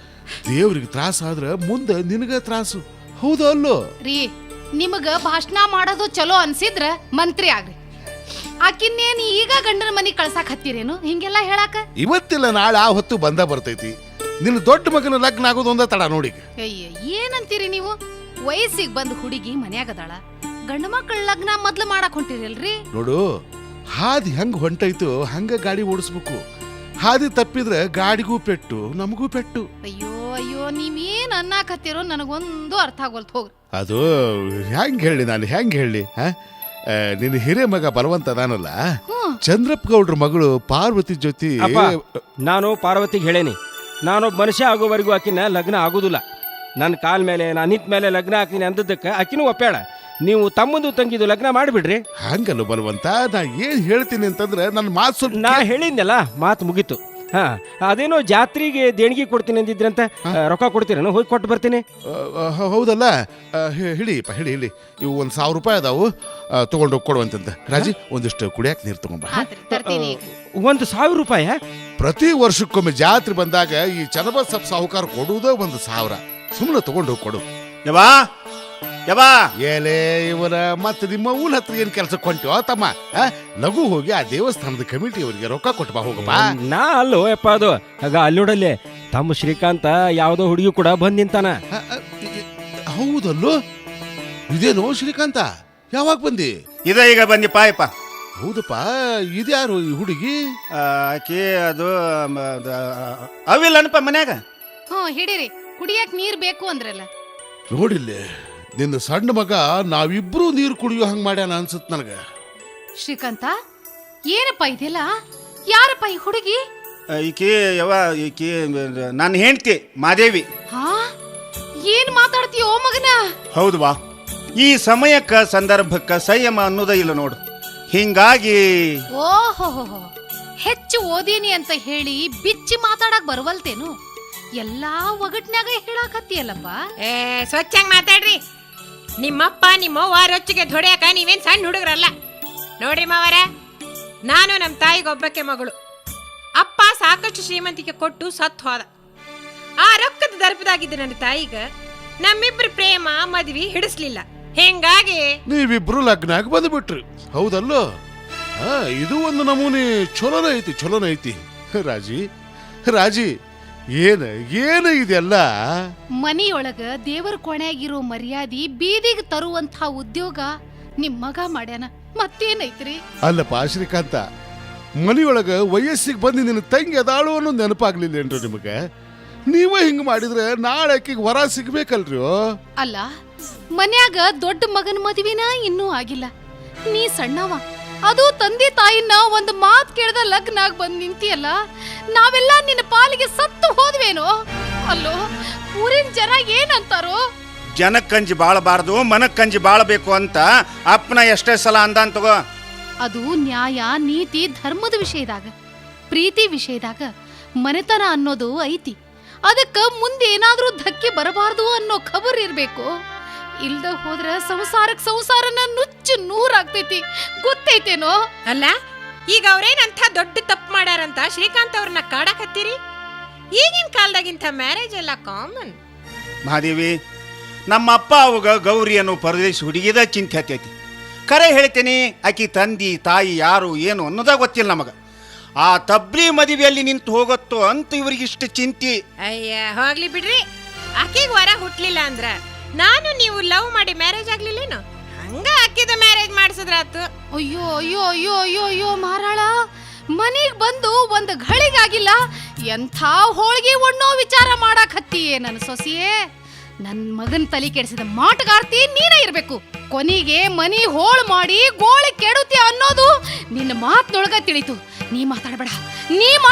ದೇವ್ರಿಗೆ ತ್ರಾಸ ಆದ್ರ ಮುಂದೆ ನಿನಗ ತ್ರಾಸು. ಹೌದು ಅಲ್ಲೋ ರೀ? ನಿಮಗ ಭಾಷಣ ಮಾಡೋದು ಚಲೋ ಅನ್ಸಿದ್ರ ಮಂತ್ರಿ ಆಗ್ರಿ. ಆಕಿನ್ನೇನು ಈಗ ಗಂಡನ ಮನಿ ಕಳ್ಸಾಕ್ ಹತ್ತೀರೇನು ಹಿಂಗೆಲ್ಲ ಹೇಳಾಕ? ಇವತ್ತಿಲ್ಲ ನಾಳೆ ಆ ಹೊತ್ತು ಬಂದ ಬರ್ತೈತಿ. ನಿನ್ನ ದೊಡ್ಡ ಮಗನ ಲಗ್ನ ಆಗೋದು ಒಂದ ತಡ ನೋಡಿ. ಅಯ್ಯ, ಏನಂತೀರಿ ನೀವು? ವಯಸ್ಸಿಗೆ ಬಂದ್ ಹುಡುಗಿ ಮನ್ಯಾಗದಾಳ, ಗಂಡ ಮಕ್ಕಳ ಲಗ್ನ ಮೊದ್ಲು ಮಾಡಕ್ ಹೊಂಟಿರಲ್ರಿ? ನೋಡು, ಹಾದಿ ಹೆಂಗ್ ಹೊಂಟೈತು ಹಂಗ ಗಾಡಿ ಓಡಿಸ್ಬೇಕು. ಹಾದಿ ತಪ್ಪಿದ್ರೆ ಗಾಡಿಗೂ ಪೆಟ್ಟು, ನಮಗೂ ಪೆಟ್ಟು. ಅಯ್ಯೋ ಅಯ್ಯೋ, ನೀವೇನ್ ಅನ್ನಕತ್ತೀರೋ ನನಗೊಂದು ಅರ್ಥ ಆಗೋಲ್ತು. ಹೋಗ್ರಿ. ಅದು ಹೆಂಗ್ ಹೇಳಿ, ನಾನು ಹೆಂಗ್ ಹೇಳಿ? ನಿನ್ನ ಹಿರಿಯ ಮಗ ಬಲವಂತ ಅದಾನಲ್ಲ, ಚಂದ್ರಪ್ಪ ಗೌಡ್ರ ಮಗಳು ಪಾರ್ವತಿ ಜೊತೆ. ಅಪ್ಪ, ನಾನು ಪಾರ್ವತಿಗೆ ಹೇಳೇನಿ, ನಾನೊಬ್ಬ ಮನುಷ್ಯ ಆಗೋವರೆಗೂ ಆಕಿನ ಲಗ್ನ ಆಗೋದಿಲ್ಲ. ನನ್ನ ಕಾಲ್ ಮೇಲೆ ನಾನು ನಿಂತ ಮೇಲೆ ಲಗ್ನ ಹಾಕ್ತೀನಿ ಅಂದದ್ದಕ್ಕೆ ಆಕಿನೂ ಒಪ್ಪ್ಯಾಳ. ನೀವು ತಮ್ಮದು ತಂಗಿದು ಲಗ್ನ ಮಾಡಿಬಿಡ್ರಿ. ಹಂಗಲ್ಲ ಬಲವಂತ, ನಾ ಏನ್ ಹೇಳ್ತೀನಿ ಅಂತಂದ್ರೆ ನನ್ನ ಮಾತು ಸ್ವಲ್ಪ ನಾ ಹೇಳಿದ್ನಲ್ಲ, ಮಾತು ಮುಗೀತು. ಹಾ, ಅದೇನೋ ಜಾತ್ರೆಗೆ ದೇಣಿಗೆ ಕೊಡ್ತೀನಿ ಅಂದಿದ್ರಂತ, ರೊಕ್ಕ ಕೊಡ್ತೀರೇನೋ? ಹೋಗಿ ಕೊಟ್ಟು ಬರ್ತೀನಿ. ಹೌದಲ್ಲ, ಹಿಡಿಯಪ್ಪ, ಹಿಡಿ. ಇವು 1,000 ರೂಪಾಯಿ ಅದಾವು, ತಗೊಂಡೋಗಿ ಕೊಡುವಂತಂತ. ರಾಜಿ, ಒಂದಿಷ್ಟು ಕುಡಿಯಾಕ ನೀರು ತಗೊಂಬ. ತರ್ತೀನಿ. 1,000 ರೂಪಾಯಿ? ಪ್ರತಿ ವರ್ಷಕ್ಕೊಮ್ಮೆ ಜಾತ್ರೆ ಬಂದಾಗ ಈ ಚನ್ನಬಸಪ್ಪ ಸಾಹುಕಾರ ಕೊಡುವುದೇ 1,000. ಸುಮ್ಮನೆ ತಗೊಂಡೋಗಿ ಕೊಡು. ಯವಾ ಏಲೇ ಇವರ ಮತ್ತೆ ನಿಮ್ಮ ಊನ ಹತ್ರ ಏನ್ ಕೆಲ್ಸಕ್ಕೆ ಹೊಂಟಿವ ತಮ್ಮ? ಲಘು ಹೋಗಿ ಆ ದೇವಸ್ಥಾನದ ಕಮಿಟಿ ಅವರಿಗೆ ರೊಕ್ಕ ಕೊಟ್ಟು ಬಾ, ಹೋಗಪ್ಪ. ನಾ ಅಲ್ಲೋ ಯಪ್ಪ, ಅದು ಆಗ ಅಲ್ಲಿ ನೋಡಲ್ಲಿ ತಮ್ಮ ಶ್ರೀಕಾಂತ ಯಾವ್ದೋ ಹುಡುಗಿ ಕೂಡ ಬಂದ್ ನಿಂತಾನ. ಹೌದಲ್ಲೋ, ಇದೇನೋ ಶ್ರೀಕಾಂತ, ಯಾವಾಗ ಬಂದಿ? ಈಗ ಬಂದಿಪ್ಪ ಯಪ್ಪ. ಹೌದಪ್ಪ, ಇದ್ಯಾರು ಈ ಹುಡುಗಿ? ಆಕಿ ಅದು ಅವಿಲ್ಲನಪ್ಪ ಮನ್ಯಾಗ. ಹಿಡೀರಿ, ಕುಡಿಯಕ್ ನೀರ್ ಬೇಕು ಅಂದ್ರಲ್ಲ. ನೋಡಿಲ್ಲೇ, ನಿನ್ನ ಸಣ್ಣ ಮಗ ನಾವಿಬ್ರು ನೀರು ಕುಡಿಯೋ ಹಂಗ ಮಾಡ್ಯಾನ ಅನ್ಸುತ್ತ ನನಗ. ಶ್ರೀಕಾಂತ, ಏನಪ್ಪ ಇದೆಲ್ಲ? ಯಾರಪ್ಪ ಈ ಹುಡುಗಿ? ಈಕಿ ನನ್ನ ಹೆಂಡತಿ ಮಾದೇವಿ. ಹಾ, ಏನ್ ಮಾತಾಡ್ತೀಯೋ ಮಗನ? ಹೌದವಾ, ಈ ಸಮಯಕ್ಕ ಸಂದರ್ಭಕ್ಕ ಸಂಯಮ ಅನ್ನೋದ ಇಲ್ಲ ನೋಡು. ಹಿಂಗಾಗಿ ಓಹೋ, ಹೆಚ್ಚು ಓದೀನಿ ಅಂತ ಹೇಳಿ ಬಿಚ್ಚಿ ಮಾತಾಡಕ್ ಬರವಲ್ತೇನು? ಎಲ್ಲಾ ಒಗಟ್ನ್ಯಾಗ ಹೇಳಾಕತ್ತೀಯಲ್ಲಪ್ಪ. ಸ್ವಚ್ಛಂಗ್ ಮಾತಾಡ್ರಿ. ನಿಮ್ಮಪ್ಪ ನಿಮ್ಮವ್ವ ರೊಚ್ಚಿಗೆ ಧೊಡ್ಯಾಕ ನೀವೇನ್ ಸಣ್ಣ ಹುಡುಗರಲ್ಲ. ನೋಡ್ರಿ ಮಾವರ, ನಾನು ನಮ್ಮ ತಾಯಿಗೊಬ್ಬಕ್ಕೆ ಮಗಳು. ಅಪ್ಪ ಸಾಕಷ್ಟು ಶ್ರೀಮಂತಿಕೆ ಕೊಟ್ಟು ಸತ್ತು ಹೋದ. ಆ ರೊಕ್ಕದ ದರ್ಪದಾಗಿದ್ದ ನನ್ನ ತಾಯಿಗ ನಮ್ಮಿಬ್ರು ಪ್ರೇಮ ಮದ್ವಿ ಹಿಡಿಸ್ಲಿಲ್ಲ. ಹಿಂಗಾಗಿ ನೀವಿಬ್ರು ಲಗ್ನಾಗ ಬಂದ್ಬಿಟ್ರಿ. ಹೌದಲ್ಲೋ? ಇದು ಒಂದು ನಮೂನಿ ಚಲೋನ ಐತಿ. ರಾಜಿ, ಏನ ಇದೆಲ್ಲ? ಮನಿಯೊಳಗ ದೇವರ ಕೊನೆಯಾಗಿರೋ ಮರ್ಯಾದಿ ಬೀದಿಗೆ ತರುವಂತ ಉದ್ಯೋಗ ನಿಮ್ ಮಗ ಮಾಡ್ಯಾನ, ಮತ್ತೇನೈತ್ರಿ? ಅಲ್ಲಪ್ಪ ಶ್ರೀಕಾಂತ, ಮನಿಯೊಳಗ ವಯಸ್ಸಿಗೆ ಬಂದು ನಿನ್ನ ತಂಗಿ ಅದಾಳು ಅನ್ನೋ ನೆನಪಾಗ್ಲಿಲ್ಲೇನ್ರಿ ನಿಮಗ? ನೀವೇ ಹಿಂಗ್ ಮಾಡಿದ್ರೆ ನಾಳೆ ಆಕಿಗೆ ವರ ಸಿಗ್ಬೇಕಲ್ರಿ? ಅಲ್ಲ, ಮನ್ಯಾಗ ದೊಡ್ಡ ಮಗನ ಮದುವಿನ ಇನ್ನೂ ಆಗಿಲ್ಲ. ನೀ ಸಣ್ಣವ, ಅದು ತಂದೆ ತಾಯಿನ ಒಂದು ಮಾತು ಕೇಳದ ಲಗ್ನ ಆಗಿ ಬಂದ್ ನಿಂತಿಯಲ್ಲ, ನಾವೆಲ್ಲ ನಿನ್ನ ಪಾಲಿಗೆ ಸತ್ತು ಹೋದ್ವೇನೋ? ಅಲ್ಲೋ, ಊರಿನ ಜನ ಏನಂತಾರೋ? ಜನಕ್ಕಂಜಿ ಬಾಳಬಾರ್ದು, ಮನಕ್ಕಂಜಿ ಬಾಳಬೇಕು ಅಂತ ಅಪ್ಪನ ಎಷ್ಟೇ ಸಲ ಅಂದಾನ್ ತಗೋ. ಅದು ನ್ಯಾಯ, ನೀತಿ, ಧರ್ಮದ ವಿಷಯದಾಗ, ಪ್ರೀತಿ ವಿಷಯದಾಗ ಮನೆತನ ಅನ್ನೋದು ಐತಿ. ಅದಕ್ಕ ಮುಂದೆ ಏನಾದ್ರೂ ಧಕ್ಕೆ ಬರಬಾರ್ದು ಅನ್ನೋ ಖಬರ್ ಇರ್ಬೇಕು. ಇಲ್ದ ಹೋದ್ರ ಸಂಸಾರನ ನುಚ್ಚು ನೂರಾಗ್ತೈತಿ, ಗೊತ್ತೈತೇನೋ? ಅಲ್ಲ, ಈಗ ಅವ್ರೇನಂತ ದೊಡ್ಡ ತಪ್ಪು ಮಾಡ್ಯಾರಂತ ಶ್ರೀಕಾಂತ್ ಅವ್ರನ್ನ ಕಾಡಕತ್ತೀರಿ? ಈಗಿನ ಕಾಲದಾಗಿಂತ ಮ್ಯಾರೇಜ್ ಎಲ್ಲ ಕಾಮನ್. ಮಹಾದೇವಿ, ನಮ್ಮ ಅಪ್ಪ ಅವಾಗ ಗೌರಿ ಅನ್ನೋ ಪರದೇಶ ಹುಡುಗಿದ ಚಿಂತೆ ಹತ್ತೈತಿ. ಕರೆ ಹೇಳ್ತೇನೆ, ಆಕಿ ತಂದಿ ತಾಯಿ ಯಾರು ಏನು ಅನ್ನೋದಾಗ ಗೊತ್ತಿಲ್ಲ ನಮಗ. ಆ ತಬ್ಲಿ ಮದುವೆಯಲ್ಲಿ ನಿಂತು ಹೋಗತ್ತೋ ಅಂತ ಇವ್ರಿಗಿಷ್ಟು ಚಿಂತಿ. ಅಯ್ಯ ಹೋಗ್ಲಿ ಬಿಡ್ರಿ, ಆಕೆಗೆ ವರ ಹುಟ್ಲಿಲ್ಲ ಅಂದ್ರ ನಾನು ನೀವು ಲವ್ ಮಾಡಿ ಮ್ಯಾರೇಜ್ ಆಗ್ಲಿಲ್ಲೇನು? ಹಂಗ ಆಕಿದ ಮ್ಯಾರೇಜ್ ಮಾಡಿಸಿದ್ರಾತು. ಅಯ್ಯೋ ಅಯ್ಯೋ ಅಯ್ಯೋ ಅಯ್ಯೋ ಅಯ್ಯೋ ಮಾರಾಳ, ಮನೆಗ್ ಬಂದು ಒಂದು ಘಳಿಗಾಗಿಲ್ಲ ಎಂಥ ಹೋಳಿಗೆ ಒಣ್ಣೋ ವಿಚಾರ ಮಾಡಕ್ ಹತ್ತಿಯೇ ನನ್ನ ಸೊಸೆಯೇ. ನನ್ ಮಗನ್ ತಲೆ ಕೆಡಿಸಿದ ಮಾಟಗಾರ್ತಿ ನೀನೇ ಇರ್ಬೇಕು. ಕೊನೆಗೆ ಮನಿ ಹೋಳು ಮಾಡಿ ಗೋಳಿ ಕೆಡುತ್ತೆ ಅನ್ನೋದು ನಿನ್ನ ಮಾತಿನೊಳಗ ತಿಳಿತು. ನೀ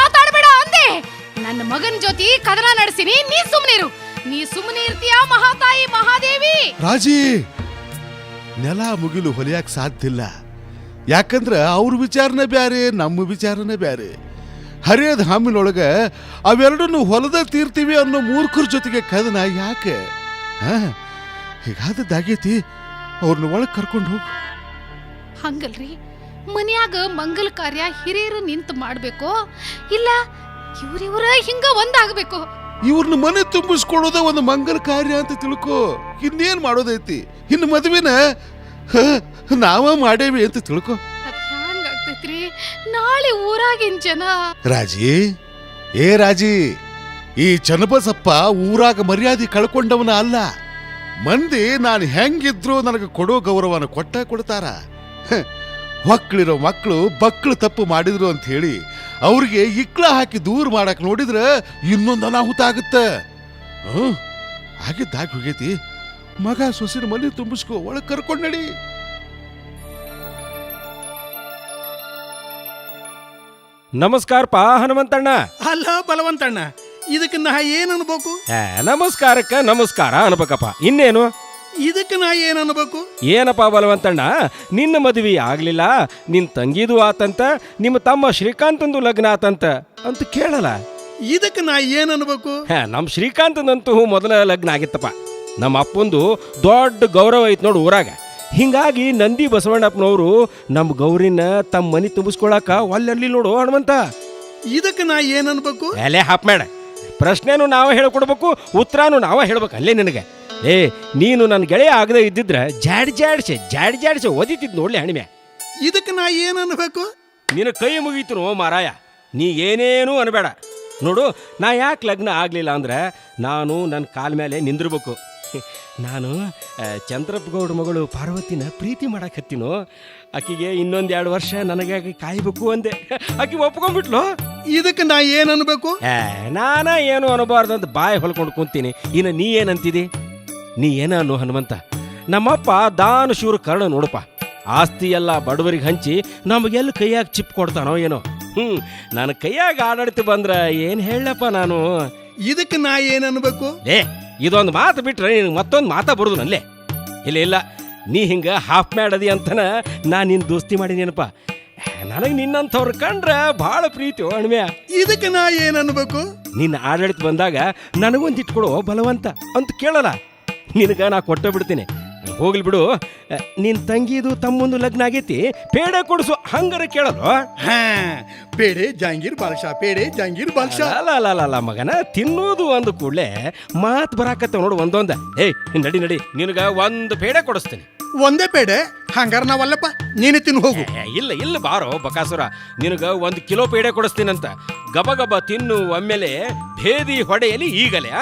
ಮಾತಾಡಬೇಡ ಅಂದೆ. ನನ್ನ ಮಗನ ಜೊತೆ ಕದನ ನಡೆಸಿನಿ, ನೀ ಸುಮ್ಮನೆ ಇರ್ತೀಯ ಮಹಾತಾಯಿ ಮಹಾದೇವಿ? ರಾಜಿ, ನೆಲ ಮುಗಿಲು ಹೊಲಿಯಕ್ ಸಾಧ್ಯ ಇಲ್ಲ. ಯಾಕಂದ್ರ ಅವ್ರ ವಿಚಾರನೇ ಬ್ಯಾರೆ, ನಮ್ಮ ವಿಚಾರನೇ ಬ್ಯಾರೆ. ಹರಿಯದ ಹಾಮಿನೊಳಗ ಅವೆರಡನ್ನು ಹೊಲದ ತೀರ್ತೀವಿ ಅನ್ನೋ ಮೂರ್ಖರ ಜೊತೆಗೆ ಕದನ ಯಾಕೆ? ಹೀಗಾದದ್ದಾಗೈತಿ, ಅವ್ರನ್ನ ಒಳಗೆ ಕರ್ಕೊಂಡು ಹೋಗು. ಹಂಗಲ್ರಿ, ಮನ್ಯಾಗ ಮಂಗಲ ಕಾರ್ಯ ಹಿರಿಯರು ನಿಂತು ಮಾಡ್ಬೇಕು, ಇಲ್ಲ ಇವ್ರಿವ್ರ ಹಿಂಗ ಒಂದಾಗಬೇಕು. ಇವ್ರನ್ನ ಮನೆ ತುಂಬಿಸ್ಕೊಳ್ಳೋದೇ ಒಂದು ಮಂಗಲ ಕಾರ್ಯ ಅಂತ ತಿಳ್ಕೊ. ಇನ್ನೇನ್ ಮಾಡೋದೈತಿ? ಇನ್ನು ಮದುವೆನ ನಾವ ಮಾಡೇವಿ ಅಂತ ತಿಳ್ಕೊ. ಅದ್ ಹ್ಯಾಂಗಾಗ್ತೈತ್ರಿ? ನಾಳೆ ಊರಾಗಿನ ಜನ. ರಾಜಿ, ಈ ಚನ್ನಬಸಪ್ಪ ಊರಾಗ ಮರ್ಯಾದೆ ಕಳ್ಕೊಂಡವನ ಅಲ್ಲ. ಮಂದಿ ನಾನು ಹೆಂಗಿದ್ರು ನನಗೆ ಕೊಡೋ ಗೌರವನ ಕೊಡ್ತಾರ. ಹೊಕ್ಕಳಿರೋ ಮಕ್ಕಳು ಬಕ್ಕಳು ತಪ್ಪು ಮಾಡಿದ್ರು ಅಂತ ಹೇಳಿ ಅವ್ರಿಗೆ ಇಕ್ಳ ಹಾಕಿ ದೂರ ಮಾಡಕ್ ನೋಡಿದ್ರೆ ಇನ್ನೊಂದು ಅನಾಹುತ ಆಗುತ್ತೆ. ಆಗಿದ್ದಾಗಿ ಹೋಗೈತಿ. ಮಗ ಸೊಸಿನ ಮನೆ ತುಂಬಿಸ್ಕೊ, ಒಳಗೆ ಕರ್ಕೊಂಡ್ ನಡಿ. ನಮಸ್ಕಾರಪ್ಪ ಹನುಮಂತಣ್ಣ. ಅಲ್ಲ ಬಲವಂತಣ್ಣ, ಇದಕ್ಕೆ ನಾ ಏನು ಅನ್ಬೇಕು? ನಮಸ್ಕಾರಕ್ಕ ನಮಸ್ಕಾರ ಅನ್ಬೇಕಪ್ಪ, ಇನ್ನೇನು? ಇದಕ್ಕೆ ನಾ ಏನು ಅನ್ಬೇಕು? ಏನಪ್ಪ ಬಲವಂತಣ್ಣ, ನಿನ್ನ ಮದುವೆ ಆಗ್ಲಿಲ್ಲ, ನಿನ್ ತಂಗಿದು ಆತಂತ, ನಿಮ್ಮ ತಮ್ಮ ಶ್ರೀಕಾಂತಂದು ಲಗ್ನ ಆತಂತ ಅಂತ ಕೇಳಲ್ಲ. ಇದಕ್ಕೆ ನಾ ಏನು ಅನ್ಬೇಕು? ನಮ್ಮ ಶ್ರೀಕಾಂತಂದಂತೂ ಮೊದಲ ಲಗ್ನ ಆಗಿತ್ತಪ್ಪ. ನಮ್ಮ ಅಪ್ಪಂದು ದೊಡ್ಡ ಗೌರವ ಐತ್ ನೋಡು ಊರಾಗ. ಹಿಂಗಾಗಿ ನಂದಿ ಬಸವಣ್ಣಪ್ಪನವರು ನಮ್ಮ ಗೌರಿನ ತಮ್ಮ ಮನೆ ತುಂಬಿಸ್ಕೊಳಕ ಒಲ್ಲೆಲ್ಲಿ ನೋಡು ಹನುಮಂತ. ಇದಕ್ಕೆ ನಾ ಏನು ಅನ್ಬೇಕು? ಅಲ್ಲೇ ಹಾಪ್ ಮಾಡ, ಪ್ರಶ್ನೆನೂ ನಾವೇ ಹೇಳ್ಕೊಡ್ಬೇಕು, ಉತ್ತರನೂ ನಾವೇ ಹೇಳ್ಬೇಕು. ಅಲ್ಲೇ ನಿನಗೆ ನೀನು ನನ್ನ ಗೆಳೆಯ ಆಗದೆ ಇದ್ದಿದ್ರೆ ಜಾಡ್ಸಿ ಓದಿತಿದ್ ನೋಡ್ಲಿ ಹಣಿಮೆ. ಇದಕ್ಕೆ ನಾ ಏನು ಅನ್ಬೇಕು? ನಿನ್ನ ಕೈ ಮುಗೀತು ನೋ ಮಾರಾಯ, ನೀ ಏನೇನೂ ಅನ್ಬೇಡ. ನೋಡು, ನಾ ಯಾಕೆ ಲಗ್ನ ಆಗಲಿಲ್ಲ ಅಂದ್ರೆ ನಾನು ನನ್ನ ಕಾಲ ಮೇಲೆ ನಿಂದಿರ್ಬೇಕು. ನಾನು ಚಂದ್ರಪ್ಪ ಗೌಡ ಮಗಳು ಪಾರ್ವತಿನ ಪ್ರೀತಿ ಮಾಡಕತ್ತೀನೋ, ಆಕಿಗೆ ಇನ್ನೊಂದು 2 ವರ್ಷ ನನಗೆ ಕಾಯ್ಬೇಕು ಅಂದೆ. ಆಕಿ ಒಪ್ಕೊಂಡ್ಬಿಟ್ಲು. ಇದಕ್ಕೆ ನಾ ಏನು ಅನ್ಬೇಕು? ನಾನ ಏನು ಅನ್ನಬಾರ್ದು ಅಂತ ಬಾಯಿ ಹೊಲ್ಕೊಂಡು ಕುಂತೀನಿ. ಇನ್ನು ನೀ ಏನಂತಿದಿ? ನೀ ಏನ ಅನ್ನು ಹನುಮಂತ. ನಮ್ಮಪ್ಪ ದಾನ ಶೂರ ಕರ್ಣ ನೋಡಪ್ಪ. ಆಸ್ತಿ ಎಲ್ಲ ಬಡವರಿಗೆ ಹಂಚಿ ನಮಗೆಲ್ಲ ಕೈಯಾಗ ಚಿಪ್ ಕೊಡ್ತಾನೋ ಏನೋ. ನನ್ನ ಕೈಯಾಗ ಆಡಳಿತ ಬಂದ್ರ ಏನ್ ಹೇಳಪ್ಪ ನಾನು. ಇದಕ್ಕೆ ನಾ ಏನು ಅನ್ಬೇಕು? ಇದೊಂದು ಮಾತು ಬಿಟ್ರೆ ನಿನಗೆ ಮತ್ತೊಂದು ಮಾತಾ ಬರುದು ನಲ್ಲೇ. ಇಲ್ಲ, ನೀ ಹಿಂಗ ಹಾಫ್ ಮಾಡದಿ ಅಂತನ ನಾ ನಿನ್ನ ದೋಸ್ತಿ ಮಾಡಿನೇನಪ್ಪ. ನನಗೆ ನಿನ್ನಂಥವ್ರು ಕಂಡ್ರ ಭಾಳ ಪ್ರೀತಿ ಅಣ್ಮ್ಯಾ. ಇದಕ್ಕೆ ನಾ ಏನು ಅನ್ಬೇಕು? ನಿನ್ನ ಆಡಳಿತ ಬಂದಾಗ ನನಗೊಂದು ಇಟ್ಕೊಡೋ ಬಲವಂತ ಅಂತ ಕೇಳಲ್ಲ. ನಿನಗ ನಾ ಕೊಟ್ಟ ಬಿಡ್ತೀನಿ. ಹೋಗ್ಲಿ ಬಿಡು, ನಿನ್ ತಂಗಿದು ತಮ್ಮಂದು ಲಗ್ನ ಆಗೈತಿ, ಪೇಡ ಕೊಡಿಸು ಹಂಗಾರ ಕೇಳಲು. ಪೇಡೆ ಜಾಂಗೀರ್ ಬಾಲ್ಶಾ. ಅಲ್ಲ ಮಗನ, ತಿನ್ನೋದು ಒಂದು ಕೂಡಲೇ ಮಾತು ಬರಾಕತ್ತ ನೋಡು ಒಂದೊಂದ. ನಡಿ ನಿನಗ ಒಂದು ಪೇಡ ಕೊಡಿಸ್ತೀನಿ. ಒಂದೇ ಪೇಡೆ? ಹಂಗಾರ ನಾವಲ್ಲಪ್ಪ, ನೀನು ತಿನ್ನು ಹೋಗು. ಇಲ್ಲ ಬಾರೋ ಬಕಾಸುರ, ನಿನಗ 1 ಕಿಲೋ ಪೇಡೆ ಕೊಡಿಸ್ತೀನಂತ. ಗಬ ತಿನ್ನು, ಒಮ್ಮೆಲೆ ಭೇದಿ ಹೊಡೆಯಲಿ ಈಗಲೇ.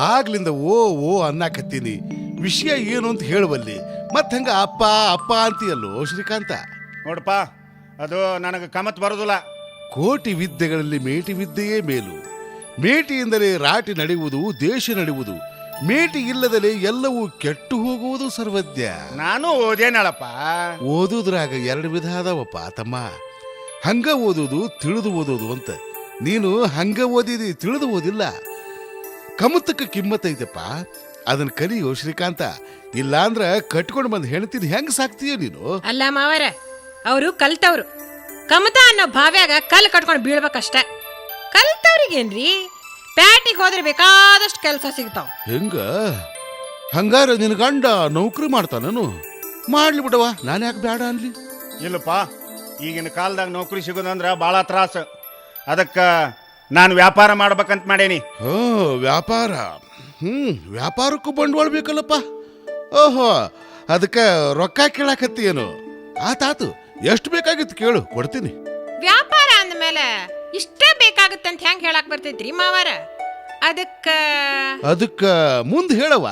ಆಗ್ಲಿಂದ ಓ ಅನ್ನಕತ್ತೀನಿ. ವಿಷಯ ಏನು ಅಂತ ಹೇಳುವಲ್ಲಿ ಮತ್ ಹಂಗ ಅಪ್ಪ ಅಂತೀಯಲ್ಲೋ ಶ್ರೀಕಾಂತ. ನೋಡಪ್ಪ, ಅದು ನನಗೆ ಕಮತ್ ಬರೋದಿಲ್ಲ. ಕೋಟಿ ವಿದ್ಯೆಗಳಲ್ಲಿ ಮೇಟಿ ವಿದ್ಯೆಯೇ ಮೇಲು. ಮೇಟಿಯಿಂದಲೇ ರಾಟಿ ನಡೆಯುವುದು, ದೇಶ ನಡೆಯುವುದು. ಮೇಟಿ ಇಲ್ಲದಲೇ ಎಲ್ಲವೂ ಕೆಟ್ಟು ಹೋಗುವುದು ಸರ್ವಜ್ಞ. ನಾನು ಓದೇನಳಪ್ಪ. ಓದುದ್ರಾಗ 2 ವಿಧ ಅದಾವಪ್ಪ ತಮ್ಮ. ಹಂಗ ಓದೋದು, ತಿಳಿದು ಓದೋದು ಅಂತ. ನೀನು ಹಂಗ ಓದಿದಿ, ತಿಳಿದು ಓದಿಲ್ಲ. ಕಮತಕ್ಕೆ ಕಿಮ್ಮತ್ತೈತಪ್ಪ, ಅದನ್ನ ಕಲಿಯೋ ಶ್ರೀಕಾಂತ. ಇಲ್ಲಾಂದ್ರ ಕಟ್ಕೊಂಡು ಬಂದು ಹೆಣ್ತೀನಿ ಹೆಂಗ್ ಸಾಕ್ತೀಯ ನೀನು? ಅಲ್ಲ ಮಾವರ, ಅವರು ಕಲ್ತವ್ರು. ಕಮತ ಅನ್ನೋ ಭಾವ್ಯಾಗ ಕಲ್ ಕಟ್ಕೊಂಡು ಬೀಳ್ಬೇಕಷ್ಟ. ಕಲ್ತವ್ರಿಗೇನ್ರಿ, ಪ್ಯಾಟಿಗೆ ಹೋದ್ರೆ ಬೇಕಾದಷ್ಟು ಕೆಲಸ ಸಿಗ್ತಾವ. ಹೆಂಗ? ಹಂಗಾರ ನಿನ್ ಗಂಡ ನೌಕರಿ ಮಾಡ್ತಾನನು? ಮಾಡ್ಲಿ ಬಿಡವ, ನಾನು ಯಾಕೆ ಬೇಡ ಅನ್ಲಿ? ಇಲ್ಲಪ್ಪ, ಈಗಿನ ಕಾಲದಾಗ ನೌಕರಿ ಸಿಗೋದಂದ್ರ ಭಾಳ ತ್ರಾಸ. ಅದಕ್ಕೆ ನಾನು ವ್ಯಾಪಾರ ಮಾಡ್ಬೇಕಂತ ಮಾಡೇನಿ. ವ್ಯಾಪಾರ? ವ್ಯಾಪಾರಕ್ಕೂ ಬಂಡವಾಳ ಬೇಕಲ್ಲಪ್ಪ. ಓಹೋ, ಅದಕ್ಕೆ ರೊಕ್ಕ ಕೇಳಾಕತ್ತಿ ಏನು? ಆತಾತು, ಎಷ್ಟು ಬೇಕಾಗಿತ್ತು ಕೇಳು, ಕೊಡ್ತೀನಿ. ವ್ಯಾಪಾರ ಅಂದ್ಮೇಲೆ ಇಷ್ಟೇ ಬೇಕಾಗುತ್ತಂತ ಹೆಂಗ್ ಹೇಳಕ್ ಬರ್ತೈತ್ರಿ ಮಾವಾರ? ಅದಕ್ಕ ಮುಂದೆ ಹೇಳವ.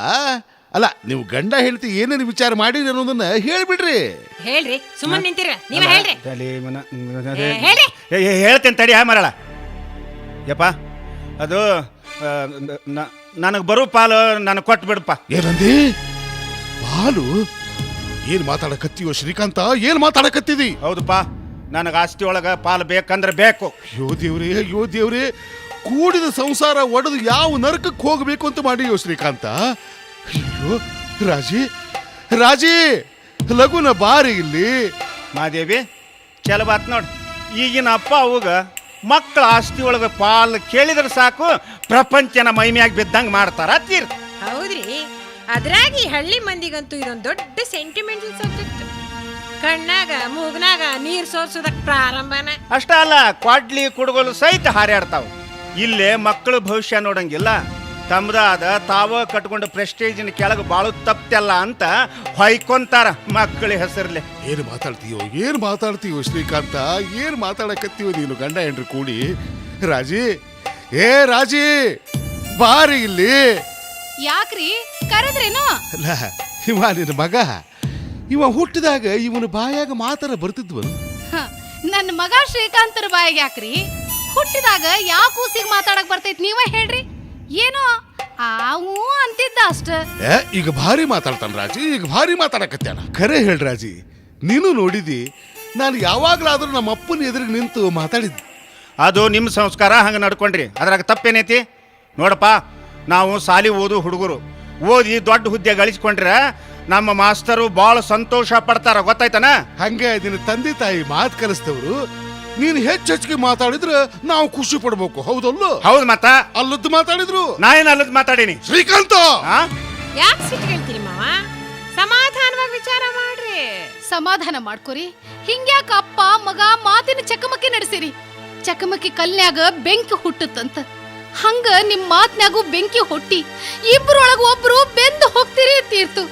ಅಲ್ಲ, ನೀವು ಗಂಡ ಹೇಳ್ತಿ ಏನೇನು ವಿಚಾರ ಮಾಡಿರಿ ಅನ್ನೋದನ್ನ ಹೇಳ್ಬಿಡ್ರಿ. ಹೇಳ್ರಿ, ಸುಮ್ಮನೆ ನಿಂತಿರ ನೀವ ಹೇಳ್ರಿ. ಹೇಳ್ರಿ. ಹೇಳ್ತೇನೆ ತಡಿ ಮರಳ. ಯಪ್ಪ, ಅದು ನನಗೆ ಬರೋ ಪಾಲು ನನಗೆ ಕೊಟ್ಟು ಬಿಡಪ್ಪ. ಏನಂದಿ? ಪಾಲು? ಏನ್ ಮಾತಾಡಕತ್ತೀವೋ ಶ್ರೀಕಾಂತ, ಏನ್ ಮಾತಾಡಕತ್ತಿದಿ? ಹೌದಪ್ಪ, ನನಗೆ ಆಸ್ತಿ ಒಳಗ ಪಾಲು ಬೇಕಂದ್ರೆ ಬೇಕು. ಅಯ್ಯೋ ದೇವ್ರೇ, ಕೂಡಿದ ಸಂಸಾರ ಒಡೆದು ಯಾವ ನರಕಕ್ಕೆ ಹೋಗಬೇಕು ಅಂತ ಮಾಡಿಯೋ ಶ್ರೀಕಾಂತ. ಅಯ್ಯೋ ರಾಜಿ, ಲಗುನ ಬಾರಿ ಇಲ್ಲಿ. ಮಾದೇವಿ, ಚಲವಾತ್ ನೋಡ್. ಈಗಿನ ಅಪ್ಪ ಅವಾಗ ಮಕ್ಕಳ ಆಸ್ತಿ ಒಳಗ ಪಾಲು ಕೇಳಿದ್ರೆ ಸಾಕು, ಪ್ರಪಂಚನ ಮೈಮ್ಯಾಗ ಬಿದ್ದಂಗೆ ಮಾಡ್ತಾರ ತೀರ್. ಹೌದ್ರಿ, ಅದ್ರಾಗಿ ಹಳ್ಳಿ ಮಂದಿಗಂತೂ ಇದೊಂದು ದೊಡ್ಡ ಸೆಂಟಿಮೆಂಟಲ್ ಸಬ್ಜೆಕ್ಟ್. ಕಣ್ಣಾಗ ಮೂಗ್ನಾಗ ನೀರ್ ಸೋರ್ಸೋದಕ್ ಪ್ರಾರಂಭನ. ಅಷ್ಟ ಅಲ್ಲ, ಕ್ವಾಡ್ಲಿ ಕುಡುಗೋಲು ಸಹಿತ ಹಾರಾಡ್ತಾವ. ಇಲ್ಲೇ ಮಕ್ಕಳು ಭವಿಷ್ಯ ನೋಡಂಗಿಲ್ಲ. ತಮ್ಮದಾದ ತಾವ ಕಟ್ಕೊಂಡು ಪ್ರೆಸ್ಟೇಜಿನ ಕೆಳಗೆ ಬಾಳು ತಪ್ಪಲ್ಲ ಅಂತ ಹೊಯ್ಕೊಂತಾರ ಮಕ್ಕಳ ಹೆಸರ್ಲೆ. ಏನ್ ಮಾತಾಡ್ತೀಯೋ ಶ್ರೀಕಾಂತ, ಏನ್ ಮಾತಾಡಕತ್ತೀವೋ ನೀನು ಗಂಡ ಹೆಂಡ್ರಿ ಕೂಡಿ? ರಾಜಿ ಬಾರಿ ಇಲ್ಲಿ. ಯಾಕ್ರಿ ಕರೆದ್ರೇನು? ಅಲ್ಲ, ಇವ ನಿನ್ನ ಮಗ, ಇವ ಹುಟ್ಟಿದಾಗ ಇವನ ಬಾಯಾಗ ಮಾತಾಡ ಬರ್ತಿದ್ವ? ನನ್ನ ಮಗ ಶ್ರೀಕಾಂತರ ಬಾಯಿಗೆ ಯಾಕ್ರಿ? ಹುಟ್ಟಿದಾಗ ಯಾವ ಕೂಸಿಗೆ ಮಾತಾಡಕ್ ಬರ್ತೈತಿ ನೀವ ಹೇಳ್ರಿ. ಏನೋ ಆವು ಅಂತಿದ್ದ ಅಷ್ಟ. ಈಗ ಭಾರಿ ಮಾತಾಡ್ತಾನ ರಾಜಿ, ಈಗ ಭಾರಿ ಮಾತಾಡಕತ್ಯಾನ. ಖರೆ ಹೇಳ್ ರಾಜಿ, ನೀನು ನೋಡಿದಿ, ನಾನು ಯಾವಾಗ್ಲಾದ್ರೂ ನಮ್ಮ ಅಪ್ಪನ ಎದುರಿಗೆ ನಿಂತು ಮಾತಾಡಿದ್ದೆ. ಅದು ನಿಮ್ಮ ಸಂಸ್ಕಾರ, ಹಂಗೆ ನಡ್ಕೊಂಡ್ರಿ, ಅದ್ರಾಗ ತಪ್ಪೇನೈತಿ? ನೋಡಪ್ಪ, ನಾವು ಸಾಲಿ ಓದು ಹುಡುಗರು, ಓದಿ ದೊಡ್ಡ ಹುದ್ದೆ ಗಳಿಸ್ಕೊಂಡ್ರೆ ನಮ್ಮ ಮಾಸ್ತರು ಭಾಳ ಸಂತೋಷ ಪಡ್ತಾರ, ಗೊತ್ತಾಯ್ತಾನ? ಹಂಗೆ ನಿನ್ನ ತಂದೆ ತಾಯಿ ಮಾತು ಕಲಿಸ್ತವ್ರು. ನೀನು ಹೆಚ್ಚಿಗೆ ಮಾತಾಡಿದ್ರೆ ನಾವು ಖುಷಿ ಪಡ್ಬೇಕು, ಹೌದಲ್ಲೋ? ಹೌದು. ಮತ್ತ ಅಲ್ಲದ್ದು ಮಾತಾಡಿದ್ರು, ನಾ ಏನ್ ಅಲ್ಲದ್ ಮಾತಾಡೀನಿ? ಶ್ರೀಕಾಂತ, ಯಾಕೆ ಸಿಟ್ಕೊಳ್ತೀರಿ ಮಾವ? ಸಮಾಧಾನವಾಗಿ ವಿಚಾರ ಮಾಡ್ರಿ. ಸಮಾಧಾನ ಮಾಡ್ಕೊರಿ. ಹಿಂಗ್ಯಾಕ ಅಪ್ಪ ಮಗ ಮಾತಿನ ಚಕಮಕಿ ನಡೆಸಿರಿ? ಚಕಮಕಿ ಕಲ್ನ್ಯಾಗ ಬೆಂಕಿ ಹುಟ್ಟುತ್ತಂತ, ಹಂಗ ನಿಮ್ ಮಾತ್ನ್ಯಾಗೂ ಬೆಂಕಿ ಹೊಟ್ಟಿ ಇಬ್ರೊಳಗ ಒಬ್ರು ಬೆಂದು ಹೋಗ್ತಿರಿ ತೀರ್ತು.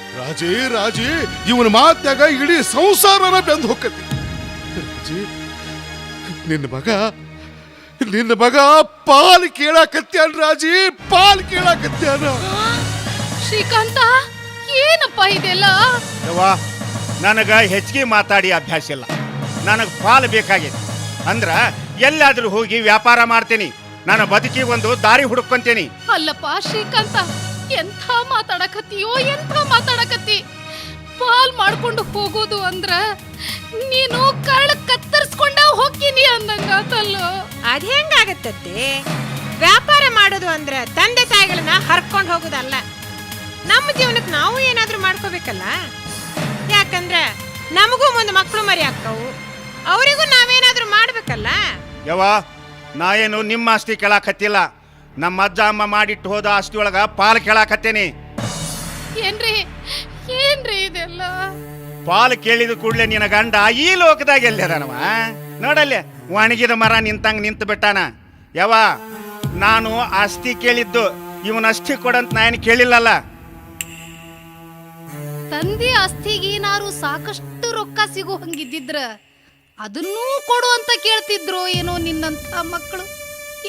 ರಾಜಿ, ಇವನ ಮಾತ್ಯಾಗ ಇಡೀ ಸಂಸಾರನ ಬೆಂದು ಹೋಗತಿ. ನಿನ್ನ ಮಗ ಪಾಲ್ ಕೇಳಾಕತ್ಯಾನ ರಾಜಿ, ಪಾಲ್ ಕೇಳಾಕತ್ಯಾನ. ಶ್ರೀಕಾಂತ, ಏನಪ್ಪ ಇದೆಲ್ಲ? ನನಗ ಹೆಚ್ಚಿಗೆ ಮಾತಾಡಿ ಅಭ್ಯಾಸ ಇಲ್ಲ. ನನಗೆ ಪಾಲು ಬೇಕಾಗಿದೆ ಅಂದ್ರ ಎಲ್ಲಾದ್ರೂ ಹೋಗಿ ವ್ಯಾಪಾರ ಮಾಡ್ತೀನಿ. ನಾನು ಬದುಕಿ ಒಂದು ದಾರಿ ಹುಡುಕೊಂತೀನಿ. ಅಲ್ಲಪ್ಪ ಶ್ರೀಕಾಂತ, ಎಂಥ ಮಾತಾಡಕತ್ತಿ. ಪಾಲ್ ಮಾಡ್ಕೊಂಡು ಹೋಗೋದು ಅಂದ್ರ ನೀನು ಕಳ್ಳ ಕತ್ತರಿಸ್ಕೊಂಡ ಹೋಗ್ತೀನಿ ಅಂದಂಗಾತಲ್ಲೋ. ಅದ್ ಹೆಂಗಾಗತ್ತೆ? ವ್ಯಾಪಾರ ಮಾಡೋದು ಅಂದ್ರೆ ತಂದೆ ತಾಯಿಗಳನ್ನ ಹರ್ಕೊಂಡು ಹೋಗೋದಲ್ಲ. ನಮ್ಮ ಜೀವನಕ್ಕೆ ನಾವು ಏನಾದ್ರೂ ಮಾಡ್ಕೋಬೇಕಲ್ಲ. ಯಾಕಂದ್ರೆ ನಮಗೂ ಮುಂದೆ ಮಕ್ಕಳು ಮರಿ ಆಗ್ತಾವು, ಅವರಿಗೂ ನಾವೇನಾದ್ರೂ ಮಾಡ್ಬೇಕಲ್ಲ. ನಾ ಏನು ನಿಮ್ಮ ಆಸ್ತಿ ಕೇಳಾಕತ್ತಿಲ್ಲ, ನಮ್ಮ ಅಜ್ಜ ಅಮ್ಮ ಮಾಡಿಟ್ಟು ಹೋದ ಆಸ್ತಿ ಒಳಗ ಪಾಲು ಕೇಳಾಕತ್ತೇನಿ. ಏನ್ರಿ ಇದೆಲ್ಲ? ಪಾಲು ಕೇಳಿದ ಕೂಡ್ಲೆ ನಿನ್ನ ಗಂಡ ಈ ಲೋಕದಾಗ ಎಲ್ಲದನವ? ನೋಡಲ್ಲೇ ಒಣಗಿದ ಮರ ನಿಂತಂಗ ನಿಂತು ಬಿಟ್ಟಾನ. ನಾನು ಆಸ್ತಿ ಕೇಳಿದ್ದು ಇವನ ಅಸ್ತಿ ಕೊಡಂತ ನಾನು ಕೇಳಿಲ್ಲಲ್ಲ. ತಂದೆ ಆಸ್ತಿಗೇನಾರು ಸಾಕಷ್ಟು ರೊಕ್ಕ ಸಿಗೋ ಹಂಗಿದ್ದಿದ್ರ ಅದನ್ನೂ ಕೊಡು ಅಂತ ಕೇಳ್ತಿದ್ರು ಏನೋ ನಿನ್ನಂತ ಮಕ್ಕಳು.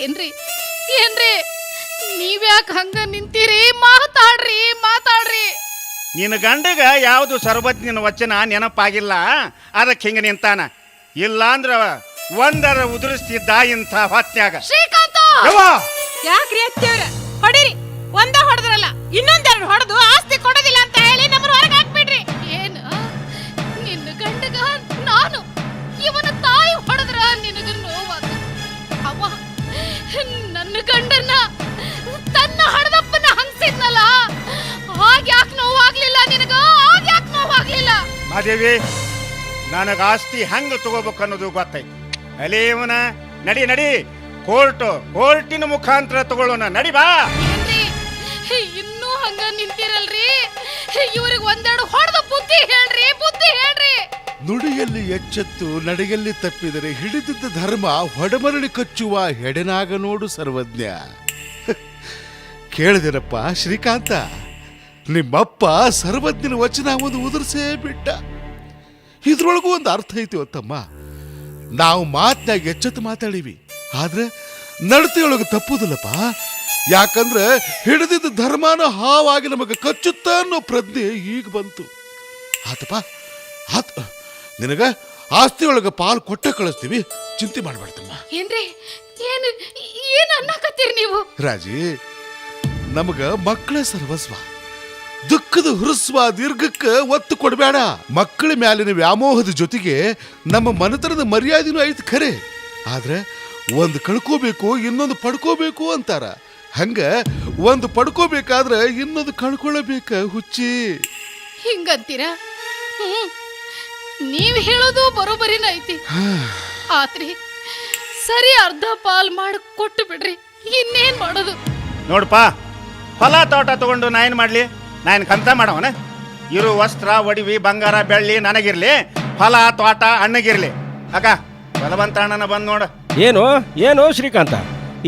ಏನ್ರಿ ನೀವ್ಯಾಕೆ ಹಂಗ ನಿಂತೀರಿ? ಮಾತಾಡ್ರಿ. ನಿನ್ನ ಗಂಡಗ ಯಾವುದು ಸರ್ವಜ್ಞನ ವಚನ ನೆನಪಾಗಿಲ್ಲ, ಅದಕ್ಕೆ ಹಿಂಗ ನಿಂತಾನ. ಇಲ್ಲ ಅಂದ್ರ ಒಂದರ ಉದುರಿಸ್ತಿದ್ದ ಇಂಥ ಹೊತ್ಯಾಗ. ಶ್ರೀಕಾಂತ, ಯಾಕ್ರಿ ಅತ್ತಿಯವ್ರ ಹೊಡಿರಿ, ಒಂದ ಹೊಡೆದ್ರಲ್ಲ ಇನ್ನೊಂದೆರಡು ಹೊಡೆದು ಆಸ್ತಿ ಕೊಡೋದಿಲ್ಲ ಅಂತ ಹೇಳಿ ನಮ್ಮನ್ನ ಹೊರಗೆ ಹಾಕ್ಬಿಡ್ರಿ. ಏನು ನಿನ್ನ ಗಂಡಗ ನಾನು ಇವನ ತಾಯಿ ಹೊಡೆದ್ರ ನಿನಗ ನೋವಾದ? ಅವ್ವ ನನ್ನ ಗಂಡನ್ನ ತನ್ನ ಹಡದಪ್ಪನ ಹಂಗ್ಸಿದ್ನಲ್ಲ, ಯಾಕೆ ನೋವಾಗ್ಲಿಲ್ಲ ನಿನಗ? ಯಾಕೆ ನೋವಾಗ್ಲಿಲ್ಲ? ಮಾದೇವಿ, ನನಗ ಆಸ್ತಿ ಹೆಂಗ ತಗೋಬೇಕು ಅನ್ನೋದು ಗೊತ್ತಾಯ್ತು. ಅಲೇವನ ನಡಿ ನಡಿ, ಕೋರ್ಟಿನ ಮುಖಾಂತರ ತಗೊಳ್ಳೋಣ, ನಡಿ ಬಾ. ಏನ್ರಿ ಇನ್ನೂ ಹಂಗ ನಿಂತಿರಲ್ರಿ? ಇವ್ರಿಗೆ ಒಂದೆರಡು ಹೊಡೆದ ಬುದ್ಧಿ ಹೇಳ್ರಿ, ಬುದ್ಧಿ ಹೇಳ್ರಿ. ನುಡಿಯಲ್ಲಿ ಎಚ್ಚೆತ್ತು ನಡೆಯಲ್ಲಿ ತಪ್ಪಿದರೆ ಹಿಡಿದಿದ್ದ ಧರ್ಮ ಹೊಡಮರಳಿ ಕಚ್ಚುವ ಹೆಡೆನಾಗ ನೋಡು ಸರ್ವಜ್ಞ. ಕೇಳಿದಿರಪ್ಪ ಶ್ರೀಕಾಂತ, ನಿಮ್ಮಪ್ಪ ಸರ್ವಜ್ಞನ ವಚನ ಒಂದು ಉದುರ್ಸೇ ಬಿಟ್ಟ. ಇದ್ರೊಳಗೂ ಒಂದು ಅರ್ಥ ಐತಿ ತಮ್ಮ. ನಾವು ಮಾತನಾಗ ಎಚ್ಚೆತ್ತು ಮಾತಾಡೀವಿ, ಆದ್ರೆ ನಡತೆಯೊಳಗೆ ತಪ್ಪುದಿಲ್ಲಪ್ಪ. ಯಾಕಂದ್ರೆ ಹಿಡಿದಿದ್ದ ಧರ್ಮನ ಹಾವಾಗಿ ನಮಗೆ ಕಚ್ಚುತ್ತ ಅನ್ನೋ ಪ್ರಜ್ಞೆ ಈಗ ಬಂತು. ಆತಪ್ಪ ಆತ, ನಿನಗ ಆಸ್ತಿಯೊಳಗೆ ಪಾಲು ಕೊಟ್ಟ ಕಳಿಸ್ತೀವಿ, ಚಿಂತೆ ಮಾಡ್ಬೇಡ್ತಮ್ಮ. ಏನ್ರಿ ಏನ್ ಅನ್ನಕತ್ತೀರಿ ನೀವು? ರಾಜಿ, ನಮಗ ಮಕ್ಕಳೇ ಸರ್ವಸ್ವ. ದುಃಖದ ಹುರುಸ್ವ ದೀರ್ಘಕ್ಕೆ ಒತ್ತು ಕೊಡಬೇಡ. ಮಕ್ಕಳ ಮ್ಯಾಲಿನ ವ್ಯಾಮೋಹದ ಜೊತೆಗೆ ನಮ್ಮ ಮನೆತನದ ಮರ್ಯಾದೆನೂ ಐತಿ ಖರೆ. ಆದ್ರೆ ಒಂದು ಕಳ್ಕೋಬೇಕು ಇನ್ನೊಂದು ಪಡ್ಕೋಬೇಕು ಅಂತಾರ. ಹಂಗ ಒಂದು ಪಡ್ಕೋಬೇಕಾದ್ರೆ ಇನ್ನೊಂದು ಕಳ್ಕೊಳ್ಳಬೇಕ ಹುಚ್ಚಿ. ಹಿಂಗಂತೀರ? ನೀವ್ ಹೇಳೋದು ಬರೋಬರಿನ ಐತಿ. ಆತ್ರಿ, ಸರಿ ಅರ್ಧ ಪಾಲ್ ಮಾಡಿ ಕೊಟ್ಟು ಬಿಡ್ರಿ, ಇನ್ನೇನ್ ಮಾಡೋದು? ನೋಡಪ್ಪ, ಹೊಲ ತೋಟ ತಗೊಂಡು ನಾ ಏನ್ ಮಾಡ್ಲಿ? ನಾನು ಕಂತ ಮಾಡವನ? ಇರು ವಸ್ತ್ರ ಒಡವಿ ಬಂಗಾರ ಬೆಳ್ಳಿ ನನಗಿರ್ಲಿ, ಹೊಲ ತೋಟ ಅಣ್ಣಗಿರ್ಲಿ. ಅಕ್ಕ ಬಲವಂತ ಅಣ್ಣನ ಬಂದ್ ನೋಡ. ಏನು ಏನು ಶ್ರೀಕಾಂತ,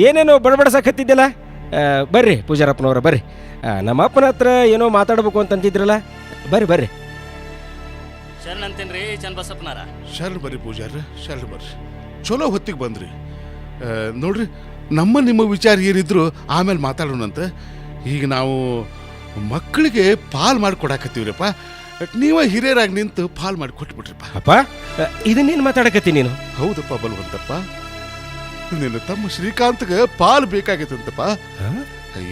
ಏನೇನೋ ಬಡಬಡಸಕತ್ತಿದ್ದಿಲ್ಲ? ಬರ್ರಿ ಪೂಜಾರಪ್ಪನವ್ರ ಬರ್ರಿ. ನಮ್ಮ ಅಪ್ಪನ ಹತ್ರ ಏನೋ ಮಾತಾಡ್ಬೇಕು ಅಂತಂತಿದ್ರಲ್ಲ, ಬರ್ರಿ ಬರ್ರಿ. ಶರಣ್ ಅಂತೇನ್ರಿ ಚನ್ನಬಸಪ್ಪನಾರ? ಶರಣ್ ಬರ್ರಿ ಪೂಜಾರ, ಶರಣ್ ಬರ್ರಿ. ಚಲೋ ಹೊತ್ತಿಗೆ ಬಂದ್ರಿ. ನೋಡ್ರಿ, ನಿಮ್ಮ ವಿಚಾರ ಏನಿದ್ರು ಆಮೇಲೆ ಮಾತಾಡೋಣಂತ. ಈಗ ನಾವು ಮಕ್ಕಳಿಗೆ ಪಾಲ್ ಮಾಡಿ ಕೊಡಾಕತ್ತೀವ್ರಪ್ಪ. ನೀವ ಹಿರಿಯರಾಗಿ ನಿಂತು ಪಾಲ್ ಮಾಡಿ ಕೊಟ್ಬಿಟ್ರಿಪ್ಪ. ಅಪ್ಪ, ಇದನ್ನೇನು ಮಾತಾಡಕತ್ತಿ ನೀನು? ಹೌದಪ್ಪ ಬಲವಂತಪ್ಪ, ನಿನ್ನ ತಮ್ಮ ಶ್ರೀಕಾಂತ್ಗೆ ಪಾಲ್ ಬೇಕಾಗೈತಂತಪ್ಪ.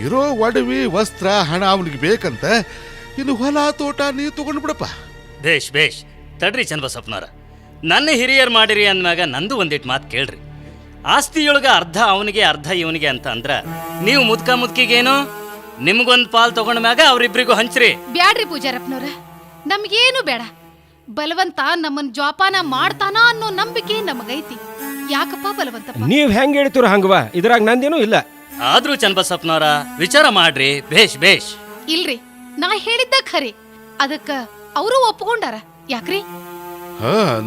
ಇರೋ ಒಡವಿ ವಸ್ತ್ರ ಹಣ ಅವನಿಗೆ ಬೇಕಂತ. ಇನ್ನು ಹೊಲ ತೋಟ ನೀವು ತಗೊಂಡು ಬಿಡಪ್ಪ. ಬೇಷ್ ಬೇಷ್, ತಡ್ರಿ ಚನ್ನಬಸಪ್ಪನಾರ. ನನ್ನ ಹಿರಿಯರ್ ಮಾಡಿರಿ ಅಂದ್ಮ್ಯಾಗ ನಂದು ಒಂದಿಟ್ಟು ಮಾತು ಕೇಳ್ರಿ. ಆಸ್ತಿಯೊಳಗ ಅರ್ಧ ಅವನಿಗೆ ಅರ್ಧ ಇವನಿಗೆ ಅಂತ ಅಂದ್ರ ನೀವು ಮುದ್ಕಿಗೇನು ನಿಮ್ಗೊಂದು ಪಾಲ್ ತಗೊಂಡ ಮ್ಯಾಗ ಅವ್ರಿಬ್ರಿಗೂ ಹಂಚ್ರಿ. ಬ್ಯಾಡ್ರಿ ಪೂಜಾರಪ್ಪನವ್ರ, ನಮ್ಗೇನು ಬೇಡ. ಬಲವಂತ ನಮ್ಮನ್ ಜೋಪಾನ ಮಾಡ್ತಾನ ಅನ್ನೋ ನಂಬಿಕೆ ನಮಗೈತಿ. ಯಾಕಪ್ಪ ಬಲವಂತಪ್ಪ? ನೀವ್ ಹೆಂಗ್ ಹೇಳ್ತೀರ ಹಂಗವಾ, ಇದ್ರಾಗ ನಂದೇನೂ ಇಲ್ಲ. ಆದ್ರೂ ಚನ್ನಬಸಪ್ಪನವರ ವಿಚಾರ ಮಾಡ್ರಿ. ಬೇಷ್ ಬೇಷ್. ಇಲ್ರಿ, ನಾ ಹೇಳಿದ್ದ ಖರೆ, ಅದಕ್ಕ ಅವರು ಒಪ್ಕೊಂಡಾರ. ಯಾಕ್ರಿ?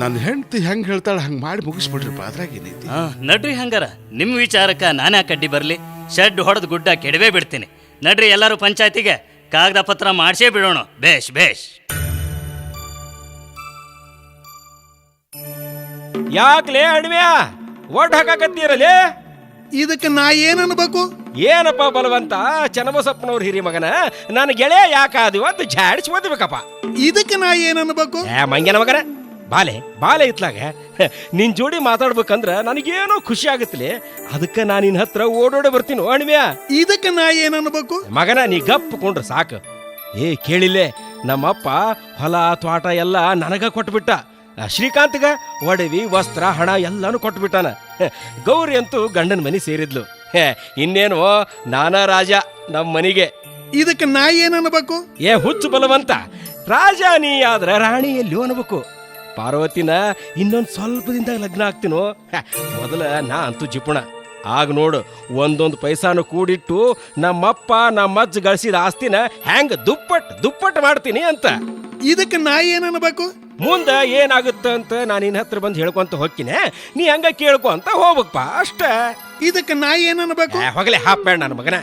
ನನ್ನ ಹೆಂಡತಿ ಹೆಂಗ್ ಹೇಳ್ತಾಳ ಹಂಗ್ ಮಾಡಿ ಮುಗಿಸ್ಬಿಡ್ರಿಪ್ಪ, ಅದ್ರಾಗ ಏನೈತಿ? ನಡ್ರಿ ಹಂಗಾರ. ನಿಮ್ ವಿಚಾರಕ್ಕ ನಾನೇ ಕಡ್ಡಿ ಬರ್ಲಿ? ಶೆಡ್ ಹೊಡೆದ್ ಗುಡ್ಡ ಕೆಡವೇ ಬಿಡ್ತೀನಿ. ನಡ್ರಿ ಎಲ್ಲರೂ ಪಂಚಾಯತಿಗೆ ಕಾಗದ ಪತ್ರ ಮಾಡ್ಸೇ ಬಿಡೋಣ. ಬೇಷ್ ಬೇಷ್. ಯಾಕ್ಲೇ ಅಣ್ಮ್ಯಾ ಒಡ್ ಹಾಕಾಕತ್ತೀರಲೇ? ಇದಕ್ಕೆ ನಾ ಏನ್ ಅನ್ಬೇಕು? ಏನಪ್ಪ ಬಲವಂತ, ಚನ್ನಬಸಪ್ಪನವ್ರ ಹಿರಿ ಮಗನ ನನ್ನ ಗೆಳೆಯ ಯಾಕಾದಿವ ಅಂತ ಜಾಡಿಸಿ ಓದ್ಬೇಕಪ್ಪ. ಇದಕ್ಕೆ ನಾ ಏನ್ ಅನ್ಬೇಕು? ಮಂಗ್ಯನ ಮಗನ ಬಾಲೆ ಬಾಲೆ ಇತ್ಲಾಗ ನಿನ್ ಜೋಡಿ ಮಾತಾಡ್ಬೇಕಂದ್ರ ನನಗೇನೋ ಖುಷಿ ಆಗತ್ತಲೇ. ಅದಕ್ಕೆ ನಾನು ನಿನ್ನ ಹತ್ರ ಓಡೋಡೆ ಬರ್ತೀನೋ ಅಣ್ಮ್ಯಾ. ಇದಕ್ಕೆ ನಾ ಏನ್ ಅನ್ಬೇಕು? ಮಗನ ನೀ ಗಪ್ಕೊಂಡ್ರೆ ಸಾಕು. ಕೇಳಿಲ್ಲೇ, ನಮ್ಮಪ್ಪ ಹೊಲ ತ್ವಾಟ ಎಲ್ಲ ನನಗ ಕೊಟ್ಬಿಟ್ಟ. ಶ್ರೀಕಾಂತ್ಗ ಒಡವಿ ವಸ್ತ್ರ ಹಣ ಎಲ್ಲಾನು ಕೊಟ್ಬಿಟ್ಟಾನ. ಗೌರಿ ಅಂತೂ ಗಂಡನ ಮನೆ ಸೇರಿದ್ಲು. ಇನ್ನೇನು ನಾನಾ ರಾಜ ನಮ್ಮ ಮನೆಗೆ. ಇದಕ್ಕೆ ನಾ ಏನ್ ಅನ್ಬೇಕು? ಹುಚ್ಚು ಬಲವಂತ, ರಾಜ ನೀ ಆದ್ರ ರಾಣಿ ಎಲ್ಲಿ ಅನ್ಬೇಕು. ಪಾರ್ವತಿನ ಇನ್ನೊಂದು ಸ್ವಲ್ಪ ದಿನದಾಗ ಲಗ್ನ ಆಗ್ತೀನೋ. ಮೊದಲ ನಾ ಅಂತೂ ಜಿಪುಣ. ಆಗ ನೋಡು, ಒಂದೊಂದು ಪೈಸಾನು ಕೂಡಿಟ್ಟು ನಮ್ಮಪ್ಪ ನಮ್ಮಜ್ಜ ಗಳಿಸಿದ ಆಸ್ತಿನ ಹೆಂಗ ದುಪ್ಪಟ್ಟು ಮಾಡ್ತೀನಿ ಅಂತ. ಇದಕ್ಕೆ ನಾ ಏನ್ ಅನ್ಬೇಕು? ಮುಂದೆ ಏನಾಗುತ್ತ ಅಂತ ನಾನು ನಿನ್ನ ಹತ್ರ ಬಂದು ಹೇಳ್ಕೊಂತ ಹೋಗ್ತೀನಿ, ನೀ ಹಂಗ ಕೇಳ್ಕೊ ಅಂತ ಹೋಗ್ಬೇಕಪ್ಪ ಅಷ್ಟ. ಇದಕ್ಕೆ ನಾ ಏನ್ ಅನ್ಬೇಕು? ಹೋಗಲೇ ಹಾಕ್ಬೇಡ ನನ್ನ ಮಗನ,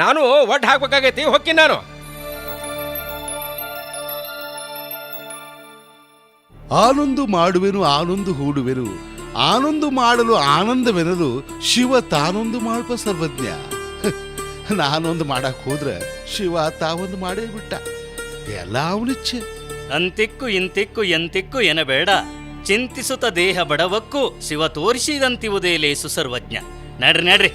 ನಾನು ಒಟ್ಟು ಹಾಕ್ಬೇಕಾಗೈತಿ, ಹೋಗ್ತೀನಿ ನಾನು. ಆನೊಂದು ಮಾಡುವೆನು ಆನೊಂದು ಹೂಡುವೆನು, ಆನೊಂದು ಮಾಡಲು ಆನಂದವೆನಲು ಶಿವ ತಾನೊಂದು ಮಾಡ್ಪ ಸರ್ವಜ್ಞ. ನಾನೊಂದು ಮಾಡಕ್ ಹೋದ್ರೆ ಶಿವ ತಾವೊಂದು ಮಾಡೇ ಬಿಟ್ಟ. ಎಲ್ಲ ಅವನಿಚ್ಛೆ. ಅಂತಿಕ್ಕು ಇಂತಿಕ್ಕು ಎಂತಿಕ್ಕು ಎನಬೇಡ, ಚಿಂತಿಸುತ್ತ ದೇಹ ಬಡವಕ್ಕೂ ಶಿವ ತೋರಿಸಿದಂತಿವುದೇ ಲೇಸು ಸರ್ವಜ್ಞ. ನಡ್ರಿ ನಡ್ರಿ,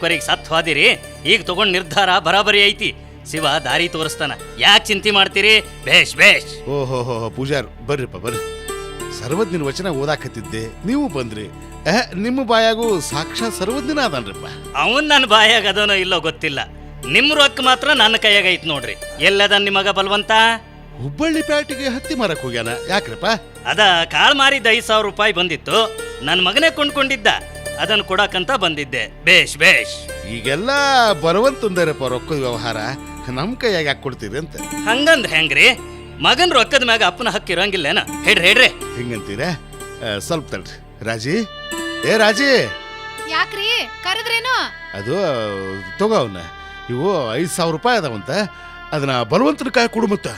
ಕೊರಿಗ್ ಸತ್ತ ಮತ್ ಹೋದಿರಿ. ಈಗ ತಗೊಂಡ್ ನಿರ್ಧಾರ ಬರಾಬರಿ ಐತಿ. ಶಿವ ದಾರಿ ತೋರಿಸ್ತಾನ, ಯಾಕೆ ಚಿಂತೆ ಮಾಡ್ತೀರಿ? ಬೇಷ್ ಬೇಷ್. ಓಹೋ ಪೂಜಾರ್ ಬರ್ರಿಪ್ಪ ಬರ್ರಿ. ಸರ್ವಜ್ಞನ ವಚನ ಓದಾಕತ್ತಿದ್ದೆ, ನೀವು ಬಂದ್ರಿ. ನಿಮ್ಮ ಬಾಯಾಗೂ ಸಾಕ್ಷಾತ್ ಸರ್ವಜ್ಞನ ಅದಾನ್ರಿಪ್ಪ. ಅವನ್ ನನ್ನ ಬಾಯಾಗ ಅದನೋ ಇಲ್ಲೋ ಗೊತ್ತಿಲ್ಲ, ನಿಮ್ ರೊಕ್ಕ ಮಾತ್ರ ನನ್ನ ಕೈಯಾಗ ಐತ್ ನೋಡ್ರಿ. ಎಲ್ಲದ ನಿಮಗ ಬಲ್ವಂತ? ಹುಬ್ಬಳ್ಳಿ ಪ್ಯಾಟಿಗೆ ಹತ್ತಿ ಮಾರಕ್ ಹೋಗ್ಯಾನ. ಯಾಕ್ರಪ್ಪ? ಅದ ಕಾಳು ಮಾರಿದ 5,000 ರೂಪಾಯಿ ಬಂದಿತ್ತು, ನನ್ನ ಮಗನೇ ಕೊಂಡ್ಕೊಂಡಿದ್ದ, ಅದನ್ನು ಕೊಡಕಂತ ಬಂದಿದ್ದೆ. ಬೇಷ್ ಬೇಷ್. ಈಗೆಲ್ಲ ಬರುವಂತಂದರಪ್ಪ ರೊಕ್ಕದ ವ್ಯವಹಾರ, ನಮ್ ಕೈಯಾಗ ಯಾಕೆ ಕೊಡ್ತೀರಿ ಅಂತ. ಹಂಗಂದ್ರೆ ಹೆಂಗ್ರಿ? ಮಗನ್ ರೊಕ್ಕದ ಮ್ಯಾಗ ಅಪ್ಪನ ಹಕ್ಕಿರಂಗಿಲ್ಲೇನ? ಹೇಳ್ರಿ. ಹಿಂಗಂತೀರ? ಸ್ವಲ್ಪ ತಡ್ರಿ. ರಾಜಿ, ಏ ರಾಜಿ, ಯಾಕ್ರಿ ಕರೆದ್ರೇನು? ಅದು ತಗೋ ಅವನ್ನ. ಇವು 5,000 ರೂಪಾಯಿ ಅದಾವಂತ, ಅದನ್ನ ಬಲವಂತನ ಕೈ ಕೊಡು. ಮತ್ತ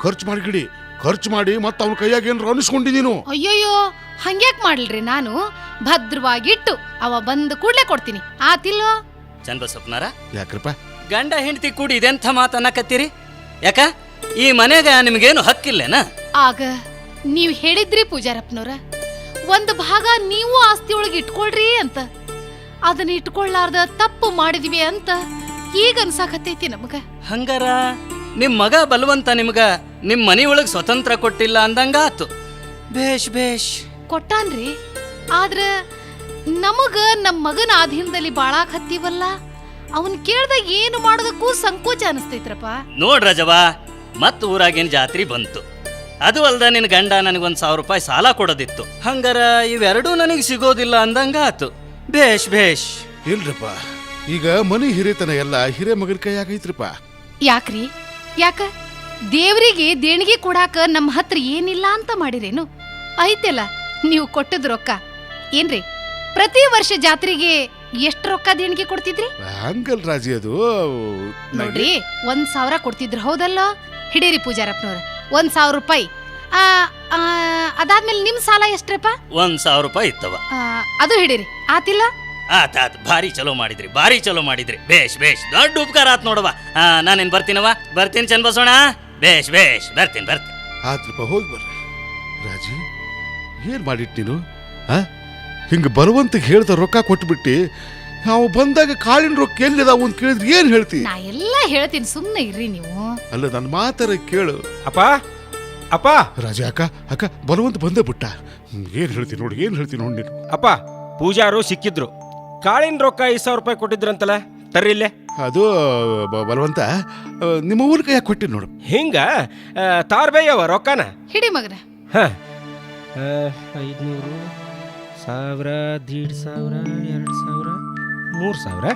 ಖರ್ಚು ಮಾಡಿಗಿಡಿ, ಖರ್ಚು ಮಾಡಿ ಮತ್ತೆ ಅವನ ಕೈಯಾಗ ಏನಾರ ಅನಿಸ್ಕೊಂಡಿ ನೀನು. ಅಯ್ಯೋಯ್ಯೋ, ಹಂಗ್ಯಾಕ್ ಮಾಡ್ಲ್ರಿ? ನಾನು ಭದ್ರವಾಗಿಟ್ಟು ಅವ ಬಂದ ಕೂಡ್ಲೆ ಕೊಡ್ತೀನಿ, ಆತಿಲ್ಲೋ? ಚನ್ನಬಸಪ್ಪನಾರ, ಯಾಕ್ರಪ್ಪ? ಗಂಡ ಹೆಂಡತಿ ಕೂಡಿ ಇದೆಂಥ ಮಾತು ಅನ್ನಕತ್ತೀರಿ? ಯಾಕ ಈ ಮನೆಗ ನಿಮ್ಗೇನು ಹಕ್ಕಿಲ್ಲೇನ? ಆಗ ನೀವ್ ಹೇಳಿದ್ರಿ ಪೂಜಾರಪ್ಪನವ್ರ, ಒಂದು ಭಾಗ ನೀವು ಆಸ್ತಿ ಒಳಗೆ ಇಟ್ಕೊಳ್ರಿ ಅಂತ. ಅದನ್ನ ಇಟ್ಕೊಳ್ಳಾರ್ದ ತಪ್ಪು ಮಾಡಿದ್ವಿ ಅಂತ ಈಗ ಅನ್ಸಾಕತ್ತೈತಿ ನಮಗ. ಹಂಗಾರ ನಿಮ್ ಮಗ ಬಲವಂತ ನಿಮ್ಗ ನಿಮ್ ಮನಿಯೊಳಗ್ ಸ್ವತಂತ್ರ ಕೊಟ್ಟಿಲ್ಲ ಅಂದಂಗ ಆತು. ಬೇಷ್ ಬೇಷ್. ಕೊಟ್ಟಾನ್ರಿ, ಆದ್ರ ನಮಗ ನಮ್ಮ ಮಗನ ಆಧೀನದಲ್ಲಿ ಬಾಳಾಕ್ ಹತ್ತೀವಲ್ಲ, ಅವನ್ ಕೇಳ್ದಾಗ ಏನು ಮಾಡೋದಕ್ಕೂ ಸಂಕೋಚ ಅನಿಸ್ತೈತ್ರಪ್ಪ. ನೋಡ್ರಜವ, ಮತ್ ಊರಾಗೇನ್ ಜಾತ್ರಿ ಬಂತು. ಅದು ಅಲ್ದ ನಿನ್ ಗಂಡ ನನಗೊಂದ್ 1,000 ರೂಪಾಯಿ ಸಾಲ ಕೊಡೋದಿತ್ತು. ಹಂಗಾರ ಇವೆರಡೂ ನನಗೆ ಸಿಗೋದಿಲ್ಲ ಅಂದಂಗ ಆತು. ಬೇಷ್ ಬೇಷ್. ಇಲ್ರಪ್ಪ, ಈಗ ಮನಿ ಹಿರೇತನ ಎಲ್ಲ ಹಿರೇ ಮಗನ ಕೈಯಾಗೈತ್ರಿಪ್ಪ. ಯಾಕ್ರಿ? ಯಾಕ ದೇವ್ರಿಗೆ ದೇಣಿಗೆ ಕೊಡಾಕ ನಮ್ಮ ಹತ್ರ ಏನಿಲ್ಲ ಅಂತ ಮಾಡಿರೇನು? ಐತೆಲ್ಲ ನೀವು ಕೊಟ್ಟದ ರೊಕ್ಕ. ಏನ್ರಿ ಪ್ರತಿ ವರ್ಷ ಜಾತ್ರೆಗೆ ಎಷ್ಟು ರೊಕ್ಕ ದೇಣಿಗೆ ಕೊಡ್ತಿದ್ರಿ? ಹಂಗಲ್ ರಾಜಿ, ಅದು ನೋಡ್ರಿ 1,000 ಕೊಡ್ತಿದ್ರು, ಹೌದಲ್ಲ? ಹಿಡೀರಿ ಪೂಜಾರಪ್ಪನವ್ರ, 1,000 ರೂಪಾಯಿ. ಅದಾದ್ಮೇಲೆ ನಿಮ್ ಸಾಲ ಎಷ್ಟ್ರಪ್ಪ? 1,000 ರೂಪಾಯಿ ಇತ್ತವ. ಅದು ಹಿಡೀರಿ, ಆತಿಲ್ಲ? ಆತ್ ಭಾರಿ ಚಲೋ ಮಾಡಿದ್ರಿ, ಭಾರಿ ಚಲೋ ಮಾಡಿದ್ರಿ. ಬೇಷ್ ಬೇಷ್, ದೊಡ್ಡ ಉಪಕಾರ ಆತ್ ನೋಡವ. ನಾನೇನ್ ಬರ್ತೀನವ? ಬರ್ತೀನಿ ಚನ್ನಬಸೋಣ. ಬೇಷ್ ಬೇಷ್, ಬರ್ತೀನಿ. ಆತ್ರಪ್ಪ, ಹೋಗಿ ಬರ್ರಿ. ರಾಜಿ, ಏನ್ ಮಾಡಿಟ್ ನೀನು? ಹಿಂಗ ಬರುವಂತ ಹೇಳ್ದ ರೊಕ್ಕ ಕೊಟ್ಬಿಟ್ಟಿ, ನಾವು ಬಂದಾಗ ಕಾಳಿನ ರೊಕ್ಕ ಎಲ್ಲಿದಾವು ಅಂತ ಕೇಳಿದ್ರೆ ಏನ್ ಹೇಳ್ತಿ? ನಾ ಎಲ್ಲ ಹೇಳ್ತೀನಿ, ಸುಮ್ಮನೆ ಇರ್ರಿ ನೀವು. ಅಲ್ಲ, ನನ್ನ ಮಾತಾರ ಕೇಳು. ಅಪ್ಪ ಅಪ್ಪ. ರಾಜ, ಅಕ್ಕ ಬರುವಂತ ಬಂದೇ ಬಿಟ್ಟ. ಏನ್ ಹೇಳ್ತೀನಿ ನೋಡಿ, ಏನ್ ಹೇಳ್ತೀನಿ ನೋಡಿ ನೀನು. ಅಪ್ಪ, ಪೂಜಾರು ಸಿಕ್ಕಿದ್ರು, ಕಾಳಿನ ರೊಕ್ಕ 5,000 ರೂಪಾಯಿ ಕೊಟ್ಟಿದ್ರಂತಲ್ಲ, ತರ್ರಿಲ್ಲೇ. ಅದು ಬಲವಂತ ನಿಮ್ಮ ಊರ ಕೈಯಾಗ ಕೊಟ್ಟಿನಿ ನೋಡು. ಹಿಂಗ ತಾರ್ಬೇಯವ ರೊಕ್ಕನ. ಹಿಡಿ ಮಗನ. 500, 1,000, 1,500, 2,000, 3,000.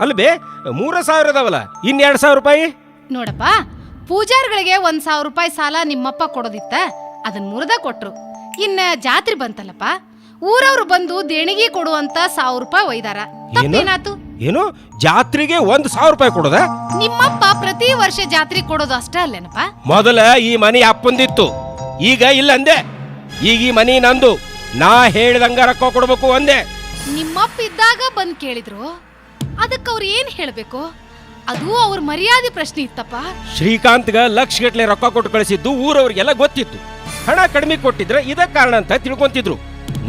ಅಲ್ಬೇ 3,000 ಅದಾವಲ್ಲ, ಇನ್ 2,000 ರೂಪಾಯಿ. ನೋಡಪ್ಪ, ಪೂಜಾರಿಗಳಿಗೆ 1,000 ರೂಪಾಯಿ ಸಾಲ ನಿಮ್ಮಪ್ಪ ಕೊಡೋದಿತ್ತ, ಅದನ್ನ ಮುರಿದ ಕೊಟ್ರು. ಇನ್ನ ಜಾತ್ರೆ ಬಂತಲ್ಲಪ್ಪ, ಊರವ್ರು ಬಂದು ದೇಣಿಗೆ ಕೊಡುವಂತ 1,000 ರೂಪಾಯಿ ಒಯ್ದಾರ. ತಪ್ಪೇನಾತು? ಏನು ಜಾತ್ರೆಗೆ 1,000 ರೂಪಾಯಿ ಕೊಡೋದ? ನಿಮ್ಮಪ್ಪ ಪ್ರತಿ ವರ್ಷ ಜಾತ್ರೆ ಕೊಡೋದು ಅಷ್ಟೇ ಅಲ್ಲೇನಪ್ಪ? ಮೊದಲ ಈ ಮನಿ ಅಪ್ಪಂದಿತ್ತು, ಈಗ ಇಲ್ಲ ಅಂದೆ. ಈಗ ಈ ಮನಿ ನಂದು, ನಾ ಹೇಳಿದಂಗ ರೊಕ್ಕ ಕೊಡ್ಬೇಕು ಅಂದೆ. ನಿಮ್ಮಪ್ಪ ಇದ್ದಾಗ ಬಂದ್ ಕೇಳಿದ್ರು, ಅದಕ್ಕೆ ಅವ್ರು ಏನ್ ಹೇಳ್ಬೇಕು? ಅದು ಅವ್ರ ಮರ್ಯಾದೆ ಪ್ರಶ್ನೆ ಇತ್ತಪ್ಪ. ಶ್ರೀಕಾಂತ್ಗ ಲಕ್ಷಗಟ್ಲೆ ರೊಕ್ಕ ಕೊಟ್ಟು ಕಳಿಸಿದ್ದು ಊರವ್ರಿಗೆಲ್ಲ ಗೊತ್ತಿತ್ತು. ಹಣ ಕಡಿಮೆ ಕೊಟ್ಟಿದ್ರೆ ಇದ ಕಾರಣ ಅಂತ ತಿಳ್ಕೊಂತಿದ್ರು.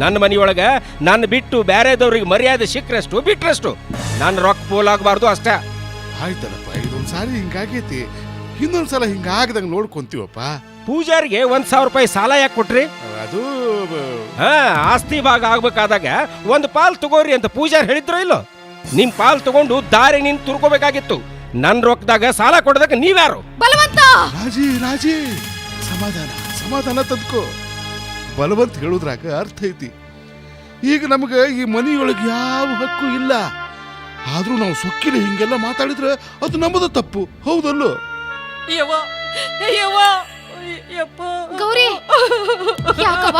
ನನ್ನ ಮನಿಯೊಳಗ ನನ್ನ ಬಿಟ್ಟು ಬ್ಯಾರೆದವ್ರಿಗೆ ಮರ್ಯಾದೆ ಸಿಕ್ಕರಷ್ಟು ಬಿಟ್ರಷ್ಟು ನನ್ನ ರೊಕ್ಕ ಪೋಲಾಗಬಾರ್ದು ಅಷ್ಟೇ. ಆಯ್ತಲ್ಲಪ್ಪ, ಇದೊಂದ್ ಸಾರಿ ಹಿಂಗಾಗೈತಿ, ಇನ್ನೊಂದ್ಸಲ ಹಿಂಗಾಗದಂಗ ನೋಡ್ಕೊಂತೀವಪ್ಪ. ಪೂಜಾರಿಗೆ 1,000 ರೂಪಾಯಿ ಸಾಲ ಯಾಕೆ ಕೊಟ್ರಿ? ಅದು ಆಸ್ತಿ ಭಾಗ ಆಗ್ಬೇಕಾದಾಗ ಒಂದು ಪಾಲ್ ತಗೋರಿ ಅಂತ ಪೂಜಾರ್ ಹೇಳಿದ್ರೋ ಇಲ್ಲೋ? ನಿಮ್ ಪಾಲ್ ತಗೊಂಡು ದಾರಿ ನಿನ್ ತುರ್ಕೋಬೇಕಾಗಿತ್ತು. ನನ್ ರೊಕ್ಕದಾಗ ಸಾಲ ಕೊಡೋದಕ್ಕೆ ನೀವ್ಯಾರು? ಬಲವಂತ. ರಾಜಿ, ಸಮಾಧಾನ ತಂದ್ಕೋ. ಬಲವಂತ ಹೇಳುದ್ರಾಗ ಅರ್ಥ ಐತಿ. ಈಗ ನಮಗ ಈ ಮನಿಯೊಳಗೆ ಯಾವ ಹಕ್ಕು ಇಲ್ಲ. ಆದ್ರೂ ನಾವು ಸೊಕ್ಕಿನ ಹಿಂಗೆಲ್ಲ ಮಾತಾಡಿದ್ರೆ ಅದು ನಮ್ಮದು ತಪ್ಪು, ಹೌದಲ್ಲೋ? ಗೌರಿ, ಯಾಕವ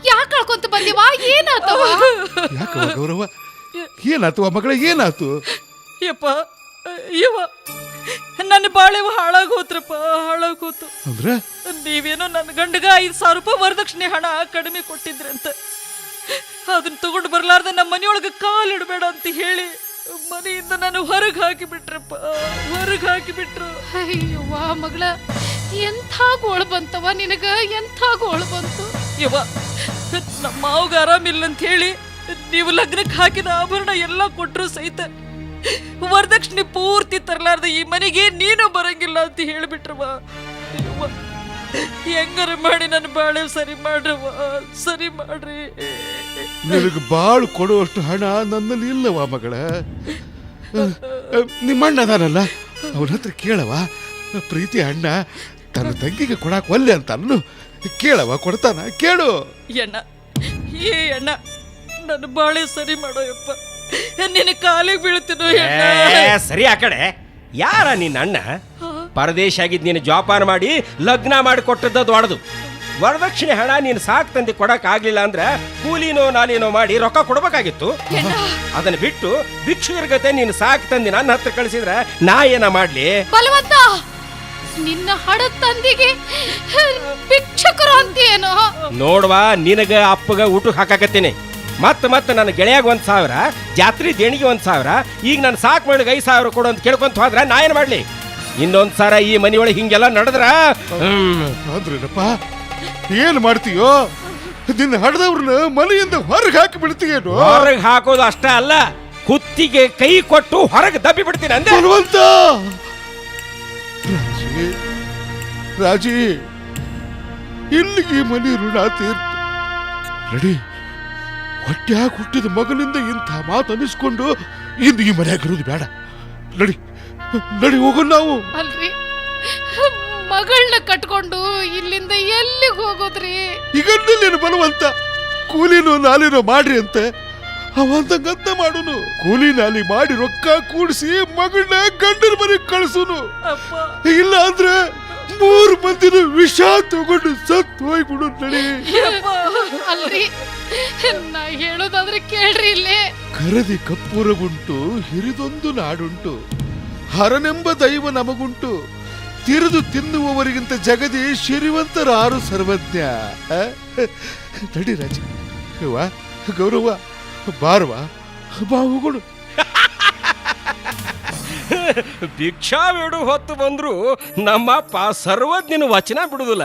ಯಾಕೆ ಕಳ್ಕೊಂತ ಬಂದಿವ? ಏನಾತವ? ಯಾಕವ ಗೌರವ, ಏನಾತು ಮಗಳ, ಏನಾತು? ನನ್ನ ಬಾಳೆವ ಹಾಳಾಗೋತ್ರಪ್ಪ, ಹಾಳಾಗೋತು. ಅಂದ್ರೆ ನೀವೇನೋ ನನ್ನ ಗಂಡಗ 5,000 ರೂಪಾಯಿ ವರದಕ್ಷಿಣೆ ಹಣ ಕಡಿಮೆ ಕೊಟ್ಟಿದ್ರಂತ, ಅದನ್ನ ತಗೊಂಡು ಬರ್ಲಾರ್ದ ನಮ್ಮ ಮನೆಯೊಳಗೆ ಕಾಲಿಡಬೇಡ ಅಂತ ಹೇಳಿ ಮನೆಯಿಂದ ನಾನು ಹೊರಗೆ ಹಾಕಿಬಿಟ್ರಪ್ಪ, ಹೊರಗೆ ಹಾಕಿಬಿಟ್ರು. ಅಯ್ಯವ್ವ ಮಗಳ, ಎಂಥ ಗೋಳು ಬಂತವ ನಿನಗ, ಎಂಥ ಗೋಳು ಬಂತು. ಯವ್ವ, ನಮ್ಮ ಮಾವಗ ಆರಾಮಿಲ್ಲ ಅಂತ ಹೇಳಿ ನೀವು ಲಗ್ನಕ್ಕೆ ಹಾಕಿದ ಆಭರಣ ಎಲ್ಲ ಕೊಟ್ಟರು ಸಹಿತ ವರದಕ್ಷಿಣೆ ಪೂರ್ತಿ ತರಲಾರ್ದ ಈ ಮನೆಗೆ ನೀನು ಬರಂಗಿಲ್ಲ ಅಂತ ಹೇಳಿಬಿಟ್ರವ. ಹೆಂಗಾರ ಮಾಡಿ ನನ್ನ ಬಾಳೆ ಸರಿ ಮಾಡ್ರವ, ಸರಿ ಮಾಡ್ರಿ. ನಿನಗೆ ಬಾಳು ಕೊಡುವಷ್ಟು ಹಣ ನನ್ನಲ್ಲಿ ಇಲ್ಲವ ಮಗಳ. ನಿಮ್ಮ ಅಣ್ಣ ಅದಾನಲ್ಲ, ಅವನ ಹತ್ರ ಕೇಳವ. ಪ್ರೀತಿ ಅಣ್ಣ ತನ್ನ ತಂಗಿಗೆ ಕೊಡಾಕ್ ಒಲ್ಲೆ ಅಂತ ಅನ್ನು ಕೇಳವ, ಕೊಡ್ತಾನ, ಕೇಳು. ಅಣ್ಣ, ಏ ಅಣ್ಣ, ನನ್ನ ಬಾಳೆ ಸರಿ ಮಾಡೋ ಯಪ್ಪ, ನಿನ್ನ ಕಾಲಿಗೆ ಬೀಳ್ತೀನೋ. ಸರಿ ಆ ಕಡೆ. ಯಾರ ನಿನ್ನ ಅಣ್ಣ? ಪರದೇಶ ಆಗಿದ್ ನೀನು ಜೋಪಾನ ಮಾಡಿ ಲಗ್ನ ಮಾಡಿ ಕೊಟ್ಟದ್ದು ದೊಡ್ಡದು. ವರದಕ್ಷಿಣೆ ಹಣ ನೀನು ಸಾಕ್ ತಂದು ಕೊಡಕ್ ಆಗ್ಲಿಲ್ಲ ಅಂದ್ರೆ ಕೂಲಿನೋ ನಾಲಿನೋ ಮಾಡಿ ರೊಕ್ಕ ಕೊಡ್ಬೇಕಾಗಿತ್ತು. ಅದನ್ನ ಬಿಟ್ಟು ಭಿಕ್ಷುಕರ ಗತೆ ನೀನು ಸಾಕ್ ತಂದಿ ನನ್ನ ಹತ್ರ ಕಳಿಸಿದ್ರೆ ನಾ ಏನ ಮಾಡ್ಲಿ? ಬಲವಂತ, ನಿನ್ನ ಹಡದ ತಂದಿಗೆ ಭಿಕ್ಷಕರು ಅಂತೀಯೇನೋ? ನೋಡ್ವಾ, ನಿನಗ ಅಪ್ಪಗ ಊಟಕ್ಕೆ ಹಾಕಾಕತ್ತೀನಿ. ಮತ್ತೆ ನನ್ನ ಗೆಳೆಯಾಗ 1,000, ಜಾತ್ರೆ ದೇಣಿಗೆ 1,000, ಈಗ ನಾನು ಸಾಕ್ ಮಾಡಿಗೆ 5,000 ಕೊಡು ಅಂತ ಕೇಳ್ಕೊಂತ ಹೋದ್ರ ನಾ ಏನ್ ಮಾಡ್ಲಿ? ಇನ್ನೊಂದ್ಸಾರ ಈ ಮನೆಯೊಳಗೆ ಹಿಂಗೆಲ್ಲ ನಡೆದ್ರ ಅಂದ್ರೇನಪ್ಪ, ಏನ್ ಮಾಡ್ತೀಯೋ? ನಿನ್ನ ಹಡದವ್ರನ್ನ ಮನೆಯಿಂದ ಹೊರಗೆ ಹಾಕಿ ಬಿಡ್ತೀಯೇನು? ಹೊರಗೆ ಹಾಕೋದು ಅಷ್ಟೇ ಅಲ್ಲ, ಕುತ್ತಿಗೆ ಕೈ ಕೊಟ್ಟು ಹೊರಗೆ ದಬ್ಬಿ ಬಿಡ್ತೀನಿ ಅಂದೆ. ಬಲವಂತ, ರಾಜಿ, ಇಲ್ಲಿಗೆ ಮನೆ ಋಣ ತೀರ್ತು. ನಡಿ, ಹೊಟ್ಟೆಯಾಗ ಹುಟ್ಟಿದ ಮಗನಿಂದ ಇಂಥ ಮಾತು ಅನಿಸ್ಕೊಂಡು ಇಂದು ಈ ಮನೆಯಾಗಿರೋದು ಬೇಡ. ನಡಿ ನಡಿ, ಹೋಗೋಣ ನಾವು. ಅಲ್ರಿ, ಮಗಳನ್ನ ಕಟ್ಕೊಂಡು ಇಲ್ಲಿಂದ ಎಲ್ಲಿಗೆ ಹೋಗೋದ್ರಿ? ಈಗ ನೀನು ಬಲವಂತ ಕೂಲಿನೋ ನಾಲಿನೋ ಮಾಡ್ರಿ ಅಂತ ಅವಂತಂಗಂತ ಮಾಡುನು. ಕೂಲಿ ನಾಲಿ ಮಾಡಿ ರೊಕ್ಕ ಕೂಡಿಸಿ ಮಗಳನ್ನ ಗಂಡನ ಮನೆಗೆ ಕಳಿಸುನು. ಇಲ್ಲ ಅಂದ್ರೆ 3 ಮಂದಿನ ವಿಷ ತಗೊಂಡು ಸತ್ತು ಹೋಗ್ಬಿಡು. ನಡಿ. ಅಲ್ರಿ, ನಾ ಹೇಳೋದಾದ್ರೆ ಕೇಳ್ರಿ. ಇಲ್ಲೇ ಕರದಿ ಕಪ್ಪುರಗುಂಟು, ಹಿರಿದೊಂದು ನಾಡುಂಟು, ಹರನೆಂಬ ದೈವ ನಮಗುಂಟು, ತಿರಿದು ತಿನ್ನುವವರಿಗಿಂತ ಜಗದಿ ಶ್ರೀವಂತರಾರು ಸರ್ವಜ್ಞ. ನಡಿ ರಾಜ, ವಾ ಗೌರವ, ಬಾರ್ವಾ, ಬಾ ಹೋಗೋಣ. ಭಿಕ್ಷಾ ಬೇಡು ಹೊತ್ತು ಬಂದ್ರು ನಮ್ಮಪ್ಪ ಸರ್ವಜ್ಞನ ವಚನ ಬಿಡುದಿಲ್ಲ.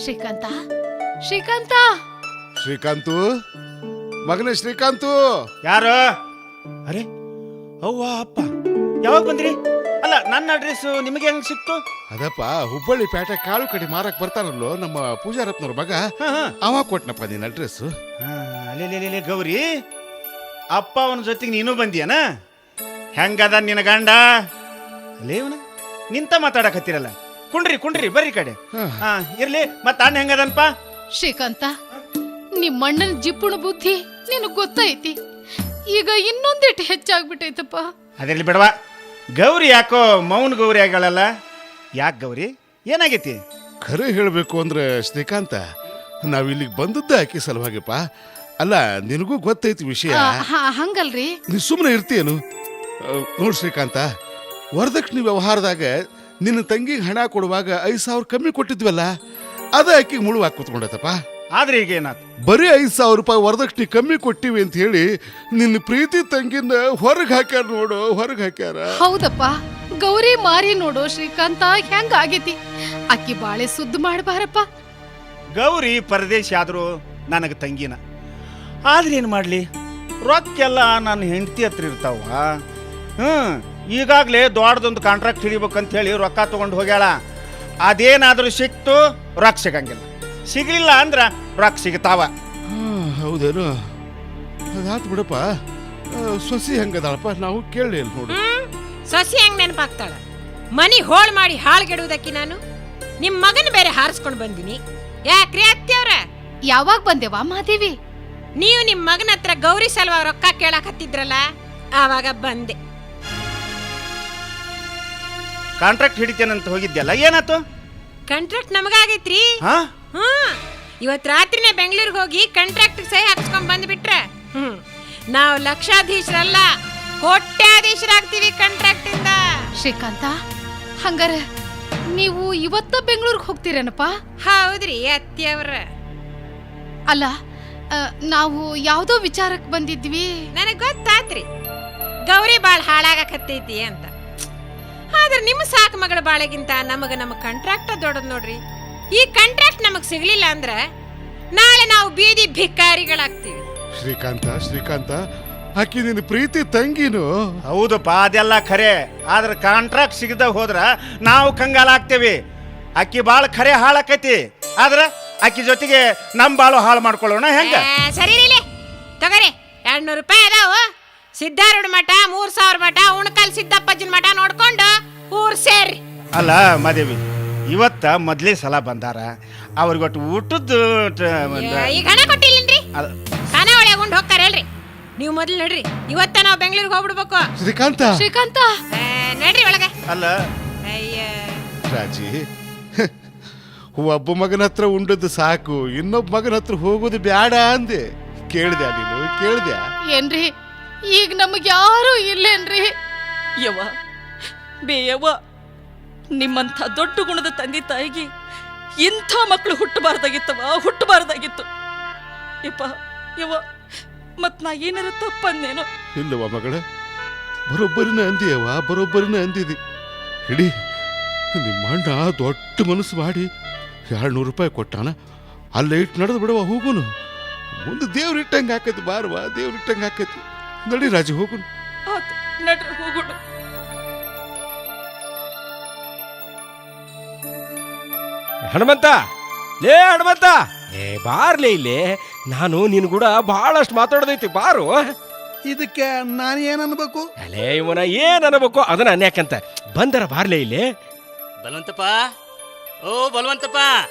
ಶ್ರೀಕಾಂತ, ಶ್ರೀಕಾಂತ, ಶ್ರೀಕಾಂತು, ಮಗನೇ ಶ್ರೀಕಾಂತು. ಯಾರು? ಅರೆ ಅವ್ವ ಅಪ್ಪ, ಯಾವಾಗ ಬಂದ್ರಿ? ಅಲ್ಲ, ನನ್ನ ಅಡ್ರೆಸ್ ನಿಮಗೆ ಹೆಂಗ್ ಸಿಕ್ತು? ಅದಪ್ಪ, ಹುಬ್ಬಳ್ಳಿ ಪೇಟೆ ಕಾಳು ಕಡಿ ಮಾರಕ್ ಬರ್ತಾನಲ್ಲೋ ನಮ್ಮ ಪೂಜಾರತ್ನವ್ರ ಮಗ, ಅವ ಕೊಟ್ನಪ್ಪ ನಿನ್ನ ಅಡ್ರೆಸ್. ಅಲ್ಲೇ ಗೌರಿ, ಅಪ್ಪ ಅವನ ಜೊತೆಗೆ ನೀನು ಬಂದಿಯನ? ಹೆಂಗದ ನಿನ್ನ ಗಂಡ? ಅಲ್ಲೇ ಇವನ ನಿಂತ ಮಾತಾಡಕತ್ತೀರಲ್ಲ. ಕುಂಡ್ರಿ ಬರ್ರಿ ಕಡೆ. ಇರ್ಲಿ, ಮತ್ತ ಅಣ್ಣ ಹೆಂಗದನ್ಪ? ಶ್ರೀಕಾಂತ, ನಿಮ್ಮಣ್ಣನ ಜಿಪ್ಪುಣ ಬುದ್ಧಿ ನಿನಗ್ ಗೊತ್ತೈತಿ. ಈಗ ಇನ್ನೊಂದಿಟ್ಟು ಹೆಚ್ಚಾಗ್ಬಿಟ್ಟೈತಪ್ಪ. ಅದಿರ್ಲಿ ಬಿಡವಾ. ಗೌರಿ ಯಾಕೋ ಮೌನ ಗೌರಿ ಆಗಲ್ಲ? ಯಾಕೆ ಗೌರಿ, ಏನಾಗೈತಿ? ಖರೆ ಹೇಳಬೇಕು ಅಂದ್ರೆ ಶ್ರೀಕಾಂತ, ನಾವಿಲ್ಲಿಗೆ ಬಂದದ್ದ ಆಕಿ ಸಲುವಾಗಿಪ್ಪ. ಅಲ್ಲ, ನಿನಗೂ ಗೊತ್ತೈತಿ ವಿಷಯ. ಹಂಗಲ್ರಿ, ನೀ ಸುಮ್ಮನೆ ಇರ್ತೀಯನು? ನೋಡ್ ಶ್ರೀಕಾಂತ, ವರದಕ್ಷಿಣೆ ವ್ಯವಹಾರದಾಗ ನಿನ್ನ ತಂಗಿಗೆ ಹಣ ಕೊಡುವಾಗ 5,000 ಕಮ್ಮಿ ಕೊಟ್ಟಿದ್ವಲ್ಲ, ಅದ ಆಕಿಗೆ ಮುಳುವಾಗಿ ಕೂತ್ಕೊಂಡೈತಪ್ಪ. ಆದ್ರೆ ಈಗ ಏನಾಯ್ತು? ಬರೀ 5,000 ರೂಪಾಯಿ ವರದಕ್ಷಿಣೆ ಕಮ್ಮಿ ಕೊಟ್ಟಿವಿ ಅಂತ ಹೇಳಿ ನಿನ್ನ ಪ್ರೀತಿ ತಂಗಿನ ಹೊರಗೆ ಹಾಕ್ಯಾರ ನೋಡು, ಹೊರಗೆ ಹಾಕ್ಯಾರ. ಹೌದಪ್ಪ, ಗೌರಿ ಮಾರಿ ನೋಡು ಶ್ರೀಕಾಂತ, ಹೆಂಗ ಆಗೈತಿ. ಅಕ್ಕಿ ಬಾಳೆ ಸುದ್ದು ಮಾಡಬಾರಪ್ಪ. ಗೌರಿ ಪರದೇಶಿ ಆದ್ರು ನನಗೆ ತಂಗಿನ. ಆದ್ರೆ ಏನು ಮಾಡ್ಲಿ, ರೊಕ್ಕೆಲ್ಲ ನನ್ನ ಹೆಂಡತಿ ಹತ್ರ ಇರ್ತಾವ. ಈಗಾಗಲೇ ದೊಡ್ಡದೊಂದು ಕಾಂಟ್ರಾಕ್ಟ್ ಹಿಡಿಬೇಕಂತ ಹೇಳಿ ರೊಕ್ಕ ತಗೊಂಡು ಹೋಗ್ಯಾಳ. ಅದೇನಾದ್ರೂ ಸಿಕ್ತು ರೊಕ್ಕ ಸಿಗಂಗಿಲ್ಲ, ಸಿಗಲಿಲ್ಲ ಅಂದ್ರ ರೊಕ್ಕ ಸಿಗ್ತಾವ. ಹೌದೇನು? ಅದಾತು ಬಿಡಪ್ಪ. ಸೊಸಿ ಹೆಂಗದಾಳಪ್ಪ, ನಾವು ಕೇಳಲಿ ನೋಡು. ಸೊಸಿ ಹೆಂಗ್ ನೆನಪಾಗ್ತಾಳ? ಮನಿ ಹೋಳ್ ಮಾಡಿ ಹಾಳ್ಗೆಡುವುದಕ್ಕೆ ನಾನು ನಿಮ್ ಮಗನ ಬೇರೆ ಹಾರಿಸ್ಕೊಂಡು ಬಂದಿನಿ. ಯಾಕ್ರಿ ಅತ್ತೆಯವ್ರ? ಯಾವಾಗ ಬಂದೆವಾ ಮಾದೇವಿ? ನೀವು ನಿಮ್ ಮಗನ ಹತ್ರ ಗೌರಿ ಸಲುವಾಗಿ ರೊಕ್ಕ ಕೇಳಕ್ ಹತ್ತಿದ್ರಲ್ಲ, ಆವಾಗ ಬಂದೆ. ಕಾಂಟ್ರಾಕ್ಟ್ ಹಿಡಿತೇನಂತ ಹೋಗಿದ್ಯಲ್ಲ, ಏನಾಯ್ತು? ಕಾಂಟ್ರಾಕ್ಟ್ ನಮಗಾಗೈತ್ರಿ. ಇವತ್ ರಾತ್ರಿನೇ ಬೆಂಗಳೂರಿಗೆ ಹೋಗಿ ಕಾಂಟ್ರಾಕ್ಟ್ ಸಹಿ ಹಾಕ್ಸ್ಕೊಂಡ್ ಬಂದ್ಬಿಟ್ರೆ ನಾವು ಲಕ್ಷಾಧೀಶರಲ್ಲ, ಕೋಟ್ಯಾಧೀಶರಾಗ್ತೀವಿ ಕಾಂಟ್ರಾಕ್ಟ್ ಇಂದ. ಶ್ರೀಕಾಂತ, ಹಂಗಾರ ನೀವು ಇವತ್ತ ಬೆಂಗಳೂರಿಗೆ ಹೋಗ್ತೀರೇನಪ್ಪ? ಹೌದ್ರಿ ಅತ್ತಿಯವ್ರ. ಅಲ್ಲ, ನಾವು ಯಾವ್ದೋ ವಿಚಾರಕ್ಕೆ ಬಂದಿದ್ವಿ. ನನಗ್ ಗೊತ್ತಾತ್ರಿ ಗೌರಿ ಬಾಳ್ ಹಾಳಾಗಕತ್ತೈತಿ ಅಂತ. ಆದ್ರೆ ನಿಮ್ಮ ಸಾಕು ಮಗಳ ಬಾಳೆಗಿಂತ ನಮ್ಮ ಕಾಂಟ್ರಾಕ್ಟ್ ದೊಡ್ಡದ್ ನೋಡ್ರಿ. ಈ ಕಾಂಟ್ರಾಕ್ಟ್ ನಮಗ್ ಸಿಗ್ಲಿಲ್ಲ ಅಂದ್ರ ನಾಳೆ ನಾವು ಬೀದಿ ಭಿಕಾರಿಗಳಾಗ್ತೀವಿ. ಶ್ರೀಕಾಂತ ಆಕಿ ನಿನ್ನ ಪ್ರೀತಿ ತಂಗಿನು. ಹೌದಪ್ಪ, ಅದೆಲ್ಲ ಖರೆ. ಆದ್ರೆ ಕಾಂಟ್ರಾಕ್ಟ್ ಸಿಗದ ಹೋದ್ರ ನಾವು ಕಂಗಾಲಾಗ್ತೇವಿ. ಅಕ್ಕಿ ಬಾಳ ಖರೆ ಹಾಳಾಕೈತಿ. ಆದ್ರ ಅಕ್ಕಿ ಜೊತೆಗೆ ನಮ್ ಬಾಳು ಹಾಳು ಮಾಡ್ಕೊಳ್ಳೋಣ ಹೆಂಗ? ಸರಿ ತಗೋರಿ, 200 ರೂಪಾಯಿ ಅದಾವ. ಸಿದ್ಧಾರೂಢ ಮಠ, 3000 ಮಠ, ಉಣಕಲ್ ಸಿದ್ದಪ್ಪಜ್ಜನ ಮಠ ನೋಡ್ಕೊಂಡು ಊರ್ ಸೇರಿ. ಅಲ್ಲ ಮಾದೇವಿ, ಇವತ್ತ ಮೊದ್ಲೇ ಸಲ ಬಂದಾರ, ಅವ್ರಿಗೊಟ್ಟು ಊಟದ್ದು ಈಗ ಹಣ ಕೊಟ್ಟಿಲ್ಲನ್ರಿ, ಹಣ ಒಳಗೊಂಡು ಹೋಗ್ತಾರ ಹೇಳ್ರಿ. ನೀವು ಮೊದ್ಲು ನಡ್ರಿ, ಇವತ್ತ ನಾವು ಬೆಂಗಳೂರಿಗೆ ಹೋಗ್ಬಿಡ್ಬೇಕು. ಶ್ರೀಕಾಂತ ನಡ್ರಿ ಒಳಗ. ಅಲ್ಲ ರಾಜಿ, ಒಬ್ಬ ಮಗನ ಹತ್ರ ಉಂಡದ್ದು ಸಾಕು, ಇನ್ನೊಬ್ಬ ಮಗನ ಹತ್ರ ಹೋಗೋದು ಬ್ಯಾಡ ಅಂದೆ. ಕೇಳ್ದ್ಯಾ ನೀನು? ಕೇಳ್ದ್ಯಾ ಏನ್ರಿ ಈಗ ನಮಗ್ ಯಾರು ಇಲ್ಲೇನ್ರಿ? ಯವ್ವ ಬೇಯವ್ವ, ನಿಮ್ಮಂಥ ದೊಡ್ಡ ಗುಣದ ತಂದೆ ತಾಯಿಗೆ ಇಂಥ ಮಕ್ಕಳು ಹುಟ್ಟಬಾರ್ದಾಗಿತ್ತು. ಯಪ್ಪ ಯವ್ವ, ಮತ್ ನಾ ಏನಾರ ತಪ್ಪಂದೇನು? ಇಲ್ಲವ ಮಗಳ, ಬರೋಬ್ಬರಿನ ಅಂದಿದಿ. ಹಿಡಿ, ನಿಮ್ಮ ಅಣ್ಣ ದೊಡ್ಡ ಮನಸ್ಸು ಮಾಡಿ 200 ರೂಪಾಯಿ ಕೊಟ್ಟಾನ. ಅಲ್ಲೇ ಇಟ್ಟು ನಡೆದು ಬಿಡವ, ಹೋಗುನು. ಮುಂದೆ ದೇವ್ರಿಟ್ಟಂಗೆ ಹಾಕೈತಿ. ಬಾರವಾ, ದೇವ್ರಿಟ್ಟಂಗೆ ಹಾಕೈತಿ. ನಡಿ ರಾಜಿ, ಹೋಗುನು. ನಡ್ರಿ ಹೋಗೋಣ. ಹನುಮಂತ, ಬಾರ್ಲೇ ಇಲ್ಲೇ. ನಾನು ನಿನ್ ಕೂಡ ಬಹಳಷ್ಟು ಮಾತಾಡೋದೈತಿ, ಬಾರು. ಇದಕ್ಕೆ ನಾನು ಏನ್ ಅನ್ಬೇಕು? ಅಲೇ ಇವನ ಏನ್ ಅನ್ಬೇಕು ಅದನ್ನ ಅನ್ಯಾಕಂತ ಬಂದರ, ಬಾರ್ಲೇ ಇಲ್ಲೇ. ಬಲವಂತಪ್ಪ, ಓ ಬಲವಂತಪ್ಪ,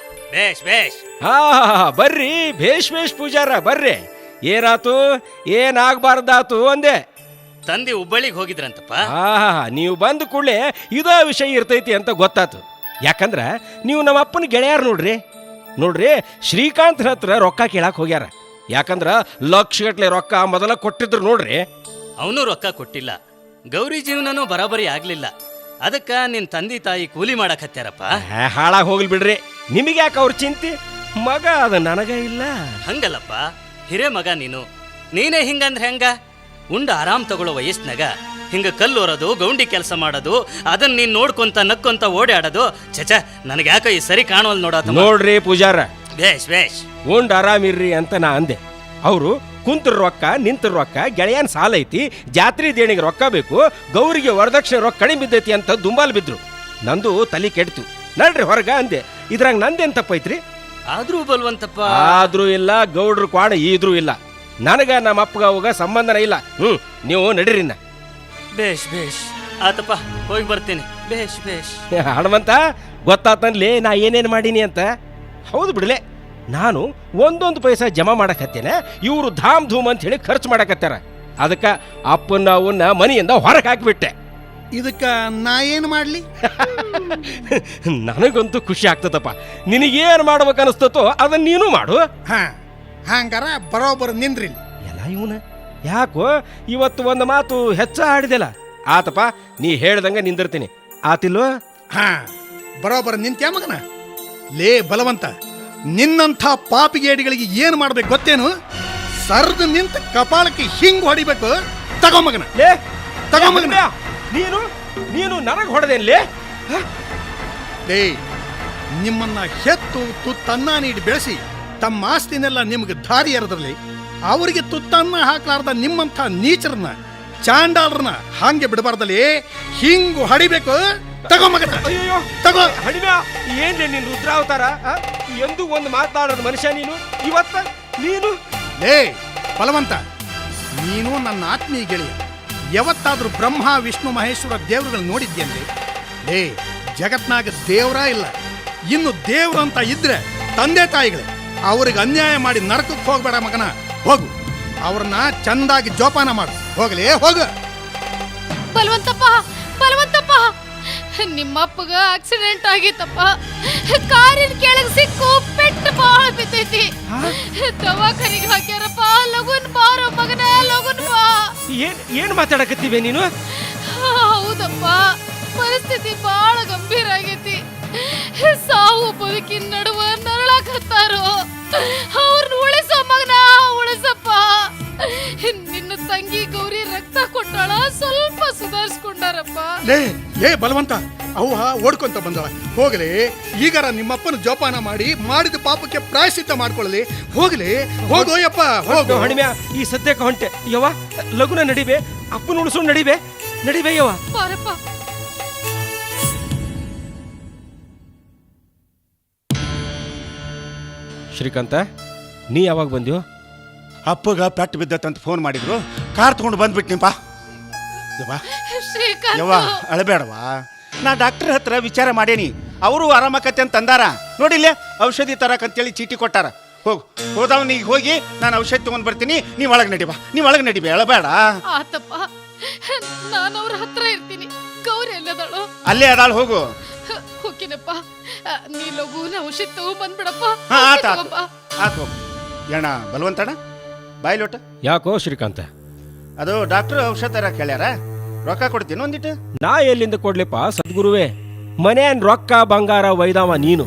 ಬೇಷ್ ಹಾ ಬರ್ರಿ, ಭೇಷ್ ಪೂಜಾರ ಬರ್ರಿ. ಏನಾತು, ಏನಾಗಬಾರ್ದಾತು ಅಂದೆ. ತಂದೆ ಹುಬ್ಬಳ್ಳಿಗೆ ಹೋಗಿದ್ರಂತಪ್ಪ. ನೀವು ಬಂದ ಕೂಡಲೇ ಇದೇ ವಿಷಯ ಇರ್ತೈತಿ ಅಂತ ಗೊತ್ತಾತು. ಯಾಕಂದ್ರ ನೀವು ನಮ್ಮ ಅಪ್ಪನ ಗೆಳೆಯಾರ ನೋಡ್ರಿ ಶ್ರೀಕಾಂತ್ ಹತ್ರ ರೊಕ್ಕ ಕೇಳಕ್ ಹೋಗ್ಯಾರ. ಯಾಕಂದ್ರ ಲಕ್ಷಗಟ್ಲೆ ರೊಕ್ಕ ಮೊದಲ ಕೊಟ್ಟಿದ್ರು ನೋಡ್ರಿ. ಅವನು ರೊಕ್ಕ ಕೊಟ್ಟಿಲ್ಲ, ಗೌರಿ ಜೀವನನೂ ಬರಾಬರಿ ಆಗ್ಲಿಲ್ಲ. ಅದಕ್ಕ ನಿನ್ ತಂದೆ ತಾಯಿ ಕೂಲಿ ಮಾಡಕ್ ಹತ್ಯಾರಪ್ಪ. ಹಾಳಾಗಿ ಹೋಗ್ಲಿ ಬಿಡ್ರಿ, ನಿಮಗೆ ಯಾಕೆ ಅವ್ರ ಚಿಂತೆ? ಮಗ ಅದ ನನಗ ಇಲ್ಲ. ಹಂಗಲ್ಲಪ್ಪ, ಹಿರೇ ಮಗ ನೀನೇ ಹಿಂಗಂದ್ರೆ ಹೆಂಗ? ಉಂಡ ಆರಾಮ್ ತಗೊಳ್ಳೋ ವಯಸ್ಸಿನಾಗ ಹಿಂಗ ಕಲ್ಲೋರೋದು, ಗೌಂಡಿ ಕೆಲಸ ಮಾಡೋದು, ಅದನ್ನ ನೀನ್ ನೋಡ್ಕೊಂತ ನಕ್ಕೊಂತ ಓಡಾಡೋದು, ಚಚ ನನಗೆ ಯಾಕ ಈ ಸರಿ ಕಾಣುವಲ್ ನೋಡ್ರಿ ಪೂಜಾರ, ಬೇಷ್ ಉಂಡ್ ಆರಾಮಿರ್ರಿ ಅಂತ ನಾ ಅಂದೆ. ಅವರು ಕುಂತ್ರ ರೊಕ್ಕ, ನಿಂತರ ರೊಕ್ಕ, ಗೆಳೆಯನ್ ಸಾಲ ಐತಿ, ಜಾತ್ರೆ ದೇಣಿಗೆ ರೊಕ್ಕ ಬೇಕು, ಗೌರಿಗೆ ವರದಕ್ಷಿಣೆ ರೊಕ್ಕ ಕಡಿಮೆ ಬಿದ್ದೈತಿ ಅಂತ ದುಂಬಾಲ್ ಬಿದ್ರು. ನಂದು ತಲೆ ಕೆಡ್ತು. ನಡ್ರಿ ಹೊರಗ ಅಂದೆ. ಇದ್ರಾಗ ನಂದೇನ್ ತಪ್ಪೈತ್ರಿ? ಆದ್ರೂ ಬಲ್ವಂತಪ್ಪ, ಆದ್ರೂ ಇಲ್ಲ, ಗೌಡ್ರು ಕ್ವಾಡ ಇದ್ರೂ ಇಲ್ಲ. ನನಗ ನಮ್ಮ ಅಪ್ಪಗ ಅವಾಗ ಸಂಬಂಧನ ಇಲ್ಲ. ನೀವು ನಡೀರಿನ್ನ. ಬೇಷ್ ಆತಪ್ಪ, ಹೋಗಿ ಬರ್ತೀನಿ. ಬೇಷ್ ಹನುಮಂತ, ಗೊತ್ತಾತನ್ಲಿ ನಾ ಏನೇನು ಮಾಡೀನಿ ಅಂತ? ಹೌದು ಬಿಡ್ಲೆ, ನಾನು ಒಂದೊಂದು ಪೈಸಾ ಜಮಾ ಮಾಡಕತ್ತೇನೆ, ಇವರು ಧಾಮ್ ಧೂಮ್ ಅಂತ ಹೇಳಿ ಖರ್ಚು ಮಾಡಕತ್ತಾರ. ಅದಕ್ಕ ಅಪ್ಪನ ಅವನ್ನ ಮನೆಯಿಂದ ಹೊರಗೆ ಹಾಕಿಬಿಟ್ಟೆ. ಇದಕ್ಕ ನಾ ಏನು ಮಾಡ್ಲಿ? ನನಗಂತೂ ಖುಷಿ ಆಗ್ತದಪ್ಪ. ನಿನಗೇನು ಮಾಡ್ಬೇಕನ್ನಿಸ್ತತೋ ಅದನ್ನ ನೀನು ಮಾಡು. ಹಂಗಾರ ಬರೋಬ್ಬರ ನಿಂದ್ರಿ. ಎಲ್ಲ ಇವನ ಯಾಕೋ ಇವತ್ತು ಒಂದು ಮಾತು ಹೆಚ್ಚ ಆಡಿದೆಲ್ಲ. ಆತಪ್ಪ, ನೀ ಹೇಳ್ದಂಗ ನಿಂದಿರ್ತೀನಿ. ಆತಿಲ್ವ? ಬರೋಬ್ಬರ ನಿಂತ್ಯಾ ಮಗನ? ಲೇ ಬಲವಂತ, ನಿನ್ನಂಥ ಪಾಪಿಗೇಡಿಗಳಿಗೆ ಏನು ಮಾಡ್ಬೇಕು ಗೊತ್ತೇನು? ಸರ್ದು ನಿಂತ ಕಪಾಳಕ್ಕೆ ಹಿಂಗ್ ಹೊಡಿಬೇಕು. ತಗೋ ಮಗನ, ತಗೋ ಮಗನ. ನೀನು ನನಗೆ ಹೊಡೆದೇನ್ಲೇ? ಲೇ, ನಿಮ್ಮನ್ನ ಹೆತ್ತು ತುತ್ತನ್ನ ನೀಡಿ ಬೆಳೆಸಿ ತಮ್ಮ ಆಸ್ತಿನೆಲ್ಲ ನಿಮ್ಗೆ ದಾರಿ ಎರೆದ್ರಲ್ಲಿ ಅವರಿಗೆ ತುತ್ತನ್ನ ಹಾಕ್ಲಾರ್ದ ನಿಮ್ಮಂಥ ನೀಚರನ್ನ, ಚಾಂಡಾಲರನ್ನ ಹಾಗೆ ಬಿಡಬಾರ್ದಲ್ಲಿ. ಹಿಂಗು ಹೊಡಿಬೇಕು. ತಗೋ ಮಗನ, ಅಯ್ಯೋ ತಗೋ. ಹಡಿಮ್ಯಾ, ಏನ್ಲೇ ನೀನು ರುದ್ರಾವತಾರ? ಎಂದು ಒಂದು ಮಾತಾಡೋದು ಮನುಷ್ಯ ನೀನು. ಇವತ್ತ ನೀನು ಲೇ ಬಲವಂತ, ನೀನು ನನ್ನ ಆತ್ಮೀಯ ಗೆಳೆಯ. ಯಾವತ್ತಾದ್ರೂ ಬ್ರಹ್ಮ ವಿಷ್ಣು ಮಹೇಶ್ವರ ದೇವರುಗಳು ನೋಡಿದ್ಯನ್ರಿ? ಲೇ, ಜಗತ್ನಾಗ ದೇವ್ರ ಇಲ್ಲ. ಇನ್ನು ದೇವ್ರಂತ ಇದ್ರೆ ತಂದೆ ತಾಯಿಗಳೇ. ಅವ್ರಿಗೆ ಅನ್ಯಾಯ ಮಾಡಿ ನರಕಕ್ಕೆ ಹೋಗ್ಬೇಡ ಮಗನ. ಹೋಗು, ಅವ್ರನ್ನ ಚಂದಾಗಿ ಜೋಪಾನ ಮಾಡು. ಹೋಗ್ಲೇ, ಹೋಗು. ಬಲವಂತಪ್ಪ, ನಿಮ್ಮಪ್ಪಗ ಆಕ್ಸಿಡೆಂಟ್ ಆಗಿತ್ತಪ್ಪ. ಕಾರಿನ ಕೆಳಗೆ ಸಿಕ್ಕು ಪೆಟ್ಟು ಬಾಳ ಬಿದ್ದೈತಿ. ದವಾಖಾನಿಗೆ ಹಾಕ್ಯಾರಪ್ಪ. ಲಗುನ್ ಬಾರೋ ಮಗನ, ಲಗುನ್ ಬಾ. ಏನ್ ಮಾತಾಡಕತ್ತೀವಿ ನೀನು? ಹೌದಪ್ಪ, ಪರಿಸ್ಥಿತಿ ಬಾಳ ಗಂಭೀರ ಆಗೈತಿ. ಸಾವು ಬದುಕಿನ ನಡುವ ನರಳಾಕತ್ತಾರೋ. ಅವ್ರನ್ನ ಉಳಿಸೋ ಮಗನ, ಉಳಿಸಪ್ಪ. ನಿನ್ನ ತಂಗಿ ಗೌರಿ ರಕ್ತ ಕೊಟ್ಟಾಳ, ಸ್ವಲ್ಪ ಸುಧಾರಿಸ್ಕೊಂಡಾರಪ್ಪ. ಲೇ ಬಲವಂತ, ಅವ್ವ ಓಡ್ಕೊಂತ ಬಂದವ. ಹೋಗಲಿ, ಈಗಾರ ನಿಮ್ಮಪ್ಪನ ಜೋಪಾನ ಮಾಡಿ ಮಾಡಿದ ಪಾಪಕ್ಕೆ ಪ್ರಾಯಶ್ಚಿತ್ತ ಮಾಡ್ಕೊಳ್ಳಲಿ. ಹೋಗಲಿ, ಹೋಗೋಯಪ್ಪ ಹೋಗು. ಹಣಿಮ್ಯಾ ಈ ಸದ್ಯಕ್ಕೆ ಹೊಂಟೆ ಯವ್ವ. ಲಗುನ ನಡಿಬೆ, ಅಪ್ಪನ ಉಳಿಸು ನಡಿಬೆ ಯವ್ವ. ಬಾರಪ್ಪ. ಶ್ರೀಕಾಂತ, ನೀ ಯಾವಾಗ ಬಂದ್ಯೋ? ಅಪ್ಪಗ ಪೆಟ್ಟು ಬಿದ್ದತ್ತಂತ ಫೋನ್ ಮಾಡಿದ್ರು, ಕಾರ್ ತಗೊಂಡು ಬಂದ್ಬಿಟ್ನಿಪ್ಪ. ಯವ್ವ ಶ್ರೀಕಾಂತ್ ಯವ್ವ ಅಳಬೇಡವಾ, ನಾ ಡಾಕ್ಟರ್ ಹತ್ರ ವಿಚಾರ ಮಾಡೇನಿ, ಅವರು ಆರಾಮಕತ್ತೆ ಅಂತ ಅಂದಾರ. ನೋಡಿಲ್ಲೇ ಔಷಧಿ ತರಕಂತೇಳಿ ಚೀಟಿ ಕೊಟ್ಟಾರ. ಹೋದವನಿಗೆ ಹೋಗಿ ನಾನು ಔಷಧಿ ತಗೊಂಡ್ ಬರ್ತೀನಿ, ನೀವ್ ಒಳಗೆ ನಡಿಬೆ, ಅಳಬೇಡ. ಆತಪ್ಪ, ನಾನು ಅವ್ರ ಹತ್ರ ಇರ್ತೀನಿ. ಗೌರಿ ಎಲ್ಲದಳು? ಅಲ್ಲೇ ಅದಾಳ, ಹೋಗು. ಹೋಗಿನಪ್ಪ, ನೀ ಲಘುನ ಔಷಧಿ ತಗೊಂಡ್ಬಂದ್ಬಿಡಪ್ಪ. ಆತು ಏಣ ಬಲವಂತಣ್ಣ, ಬಾಯ್ ಲೋಟ. ಯಾಕೋ ಶ್ರೀಕಾಂತ? ಅದು ಡಾಕ್ಟರ್ ಔಷಧ ತರ ಕೇಳ್ಯಾರ, ರೊಕ್ಕ ಕೊಡ್ತೀನಿ ಒಂದಿಟ್ಟು. ನಾ ಎಲ್ಲಿಂದ ಕೊಡ್ಲಿಪ್ಪ ಸದ್ಗುರುವೇ? ಮನೆಯನ್ ರೊಕ್ಕ ಬಂಗಾರ ಒಯ್ದಾವ ನೀನು.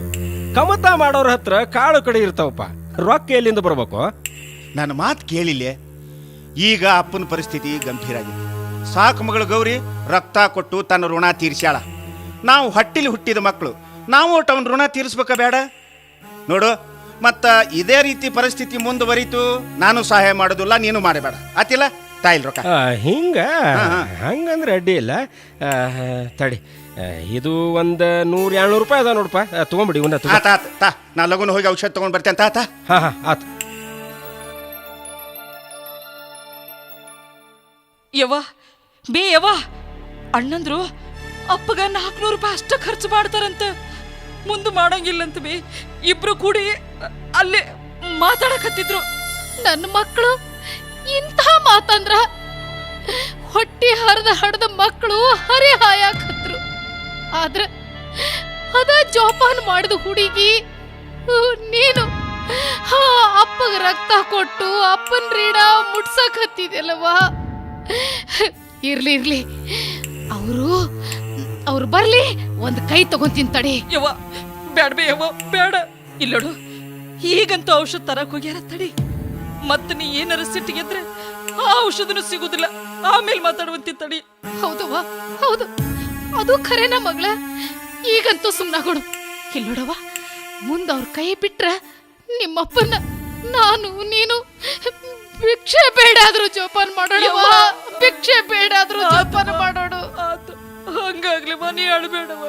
ಕಮತ ಮಾಡೋರ ಹತ್ರ ಕಾಳು ಕಡೆ ಇರ್ತಾವಪ್ಪ, ರೊಕ್ಕ ಎಲ್ಲಿಂದ ಬರ್ಬೇಕು? ನನ್ನ ಮಾತು ಕೇಳಿಲ್ಲ. ಈಗ ಅಪ್ಪನ ಪರಿಸ್ಥಿತಿ ಗಂಭೀರ ಆಗಿದೆ. ಸಾಕು ಮಗಳು ಗೌರಿ ರಕ್ತ ಕೊಟ್ಟು ತನ್ನ ಋಣ ತೀರಿಸ್ಯಾಳ. ನಾವು ಹಟ್ಟಿಲಿ ಹುಟ್ಟಿದ ಮಕ್ಕಳು, ನಾವು ಅವನ ಋಣ ತೀರಿಸ್ಬೇಕ ಬೇಡ? ನೋಡು, ಮತ್ತ ಇದೇ ರೀತಿ ಪರಿಸ್ಥಿತಿ ಮುಂದುವರಿತು, ನಾನು ಸಹಾಯ ಮಾಡೋದಿಲ್ಲ, ನೀನು ಮಾಡಬೇಡ. ಆತಿಲ್ಲ ತಾಯಿಲ್ ರೊಕ್ಕ. ಹಿಂಗ ಹಂಗಂದ್ರೆ ಅಡ್ಡಿ ಇಲ್ಲ. ತಡಿ, ಇದು ಒಂದು 100-200 ರೂಪಾಯಿ ಅದ ನೋಡಪ್ಪ, ತಗೊಂಬಿಡಿ. ತಾ ನಾ ಲಗುನ ಹೋಗಿ ಔಷಧ ತಗೊಂಡ್ ಬರ್ತೇನೆ. ತಾ ಹಾ ಆತು. ಯವ್ವ ಅಣ್ಣಂದ್ರು ಅಪ್ಪಗ 400 ರೂಪಾಯಿ ಅಷ್ಟ ಖರ್ಚು ಮಾಡ್ತಾರಂತ, ಮುಂದೆ ಮಾಡಂಗಿಲ್ಲಂತ ಬೇ. ಇಬ್ರು ಕೂಡಿ ಅಲ್ಲೇ ಮಾತಾಡಕತ್ತಿದ್ರು. ನನ್ನ ಮಕ್ಕಳು ಇಂಥ ಮಾತಂದ್ರ ಹೊಟ್ಟಿ ಹರಿದ ಮಕ್ಕಳು ಹರಿ ಹಾಯಾಕತ್ರು. ಆದ್ರ ಅದ ಜೋಪಾನ ಮಾಡಿದ ಹುಡುಗಿ ನೀನು ಅಪ್ಪಗ ರಕ್ತ ಕೊಟ್ಟು ಅಪ್ಪನ ರೀಡ ಮುಟ್ಸಕತ್ತಿದೆಲ್ಲವಾ. ಇರ್ಲಿ ಅವ್ರು ಬರ್ಲಿ, ಒಂದ್ ಕೈ ತಗೊಂತೀನಿ ತಡಿ. ಯವ್ವ ಬ್ಯಾಡ್ಬೇ ಯವ್ವ, ಬೇಡ. ಇಲ್ಲೋಡು, ಈಗಂತೂ ಔಷಧ ತರಕ್ ಹೋಗ್ಯಾರ, ತಡಿ. ಮತ್ತ ನೀ ಏನಾರ ಸಿಟ್ಟಿಗೆದ್ರೆ ಆ ಔಷಧನು ಸಿಗುದಿಲ್ಲ, ಆಮೇಲೆ ಮಾತಾಡುವಂತಿ, ತಡಿ. ಹೌದವ್ವ, ಹೌದು, ಅದು ಖರೇನ ಮಗಳ. ಈಗಂತೂ ಸುಮ್ನಾಗೋಡು. ಇಲ್ಲೋಡವ, ಮುಂದ ಅವ್ರ ಕೈ ಬಿಟ್ರ ನಿಮ್ಮಪ್ಪನ ನಾನು ನೀನು ಭಿಕ್ಷೆ ಬೇಡಾದ್ರೂ ಜೋಪಾನ ಮಾಡೋಣ. ಭಿಕ್ಷೆ ಬೇಡಾದ್ರೂ ಜೋಪಾನ ಮಾಡೋಣ. ಹಂಗಾಗ್ಲಿ ಮನಿ ಅಳಬೇಡವ.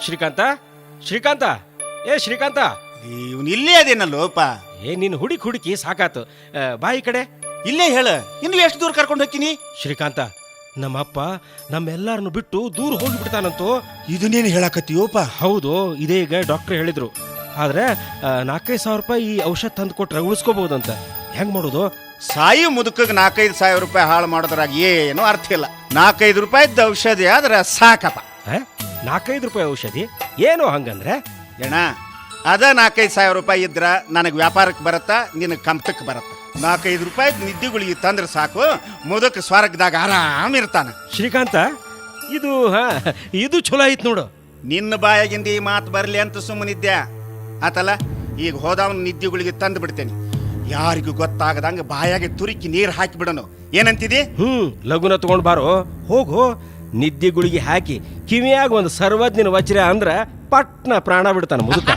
ಶ್ರೀಕಾಂತ, ಏ ಶ್ರೀಕಾಂತ, ಇವನು ಇಲ್ಲೇ ಅದೇನಲ್ಲೋಪ. ನೀನು ಹುಡುಕಿ ಸಾಕಾತು. ಬಾಯಿ ಕಡೆ ಇಲ್ಲೇ ಹೇಳ, ಇನ್ನು ಎಷ್ಟು ದೂರ ಕರ್ಕೊಂಡು ಹೋಗ್ತೀನಿ? ಶ್ರೀಕಾಂತ, ನಮ್ಮಪ್ಪ ನಮ್ಮೆಲ್ಲರನ್ನು ಬಿಟ್ಟು ದೂರ ಹೋಗಿಬಿಡ್ತಾನಂತೂ. ಇದನ್ನೇನು ಹೇಳಕತ್ತೀಯೋಪ? ಹೌದು, ಇದೇ ಈಗ ಡಾಕ್ಟರ್ ಹೇಳಿದ್ರು. ಆದ್ರೆ 4-5 ರೂಪಾಯಿ ಈ ಔಷಧ ತಂದು ಕೊಟ್ರೆ ಉಳಿಸ್ಕೋಬಹುದಂತ. ಹೆಂಗ್ ಮಾಡೋದು? ಸಾಯಿ ಮುದುಕಗೆ 4-5 ರೂಪಾಯಿ ಹಾಳು ಮಾಡೋದ್ರಾಗ ಏನು ಅರ್ಥ ಇಲ್ಲ. 4-5 ರೂಪಾಯಿದ ಔಷಧಿ ಆದ್ರೆ ಸಾಕಪ್ಪ. 4-5 ರೂಪಾಯಿ ಔಷಧಿ ಏನು ಹಂಗಂದ್ರೆ? ಏನ ಅದ 4-5 ರೂಪಾಯಿ ಇದ್ರ ನನಗೆ ವ್ಯಾಪಾರಕ್ಕೆ ಬರತ್ತಾ, ನಿನಗೆ ಕಂಪ್ತಕ್ಕೆ ಬರತ್ತ. 4-5 ರೂಪಾಯಿ ನಿದ್ದೆಗಳಿಗೆ ತಂದ್ರೆ ಸಾಕು, ಮುದುಕ ಸ್ವರ್ಗದಾಗ ಆರಾಮ್ ಇರ್ತಾನ. ಶ್ರೀಕಾಂತ, ಇದು ಚಲೋ ಐತ್ ನೋಡು. ನಿನ್ನ ಬಾಯಾಗಿಂದ ಈ ಮಾತು ಬರಲಿ ಅಂತ ಸುಮ್ಮನಿದ್ದೆ ಆತಲ್ಲ. ಈಗ ಹೋದವನ ನಿದ್ದೆಗಳಿಗೆ ತಂದು ಬಿಡ್ತೇನೆ, ಯಾರಿಗೂ ಗೊತ್ತಾಗದಂಗ ಬಾಯಾಗೆ ತುರುಕಿ ನೀರು ಹಾಕಿ ಬಿಡೋನು. ಏನಂತಿದಿ? ಲಗುನ ತಗೊಂಡ್ ಬಾರೋ, ಹೋಗು. ನಿದ್ದೆ ಗುಳಿಗೆ ಹಾಕಿ ಕಿವಿಯಾಗ ಒಂದು ಸರ್ವಜ್ಞನ ವಜ್ರ ಅಂದ್ರ ಪಟ್ನ ಪ್ರಾಣ ಬಿಡ್ತಾನ ಮುದುಕ.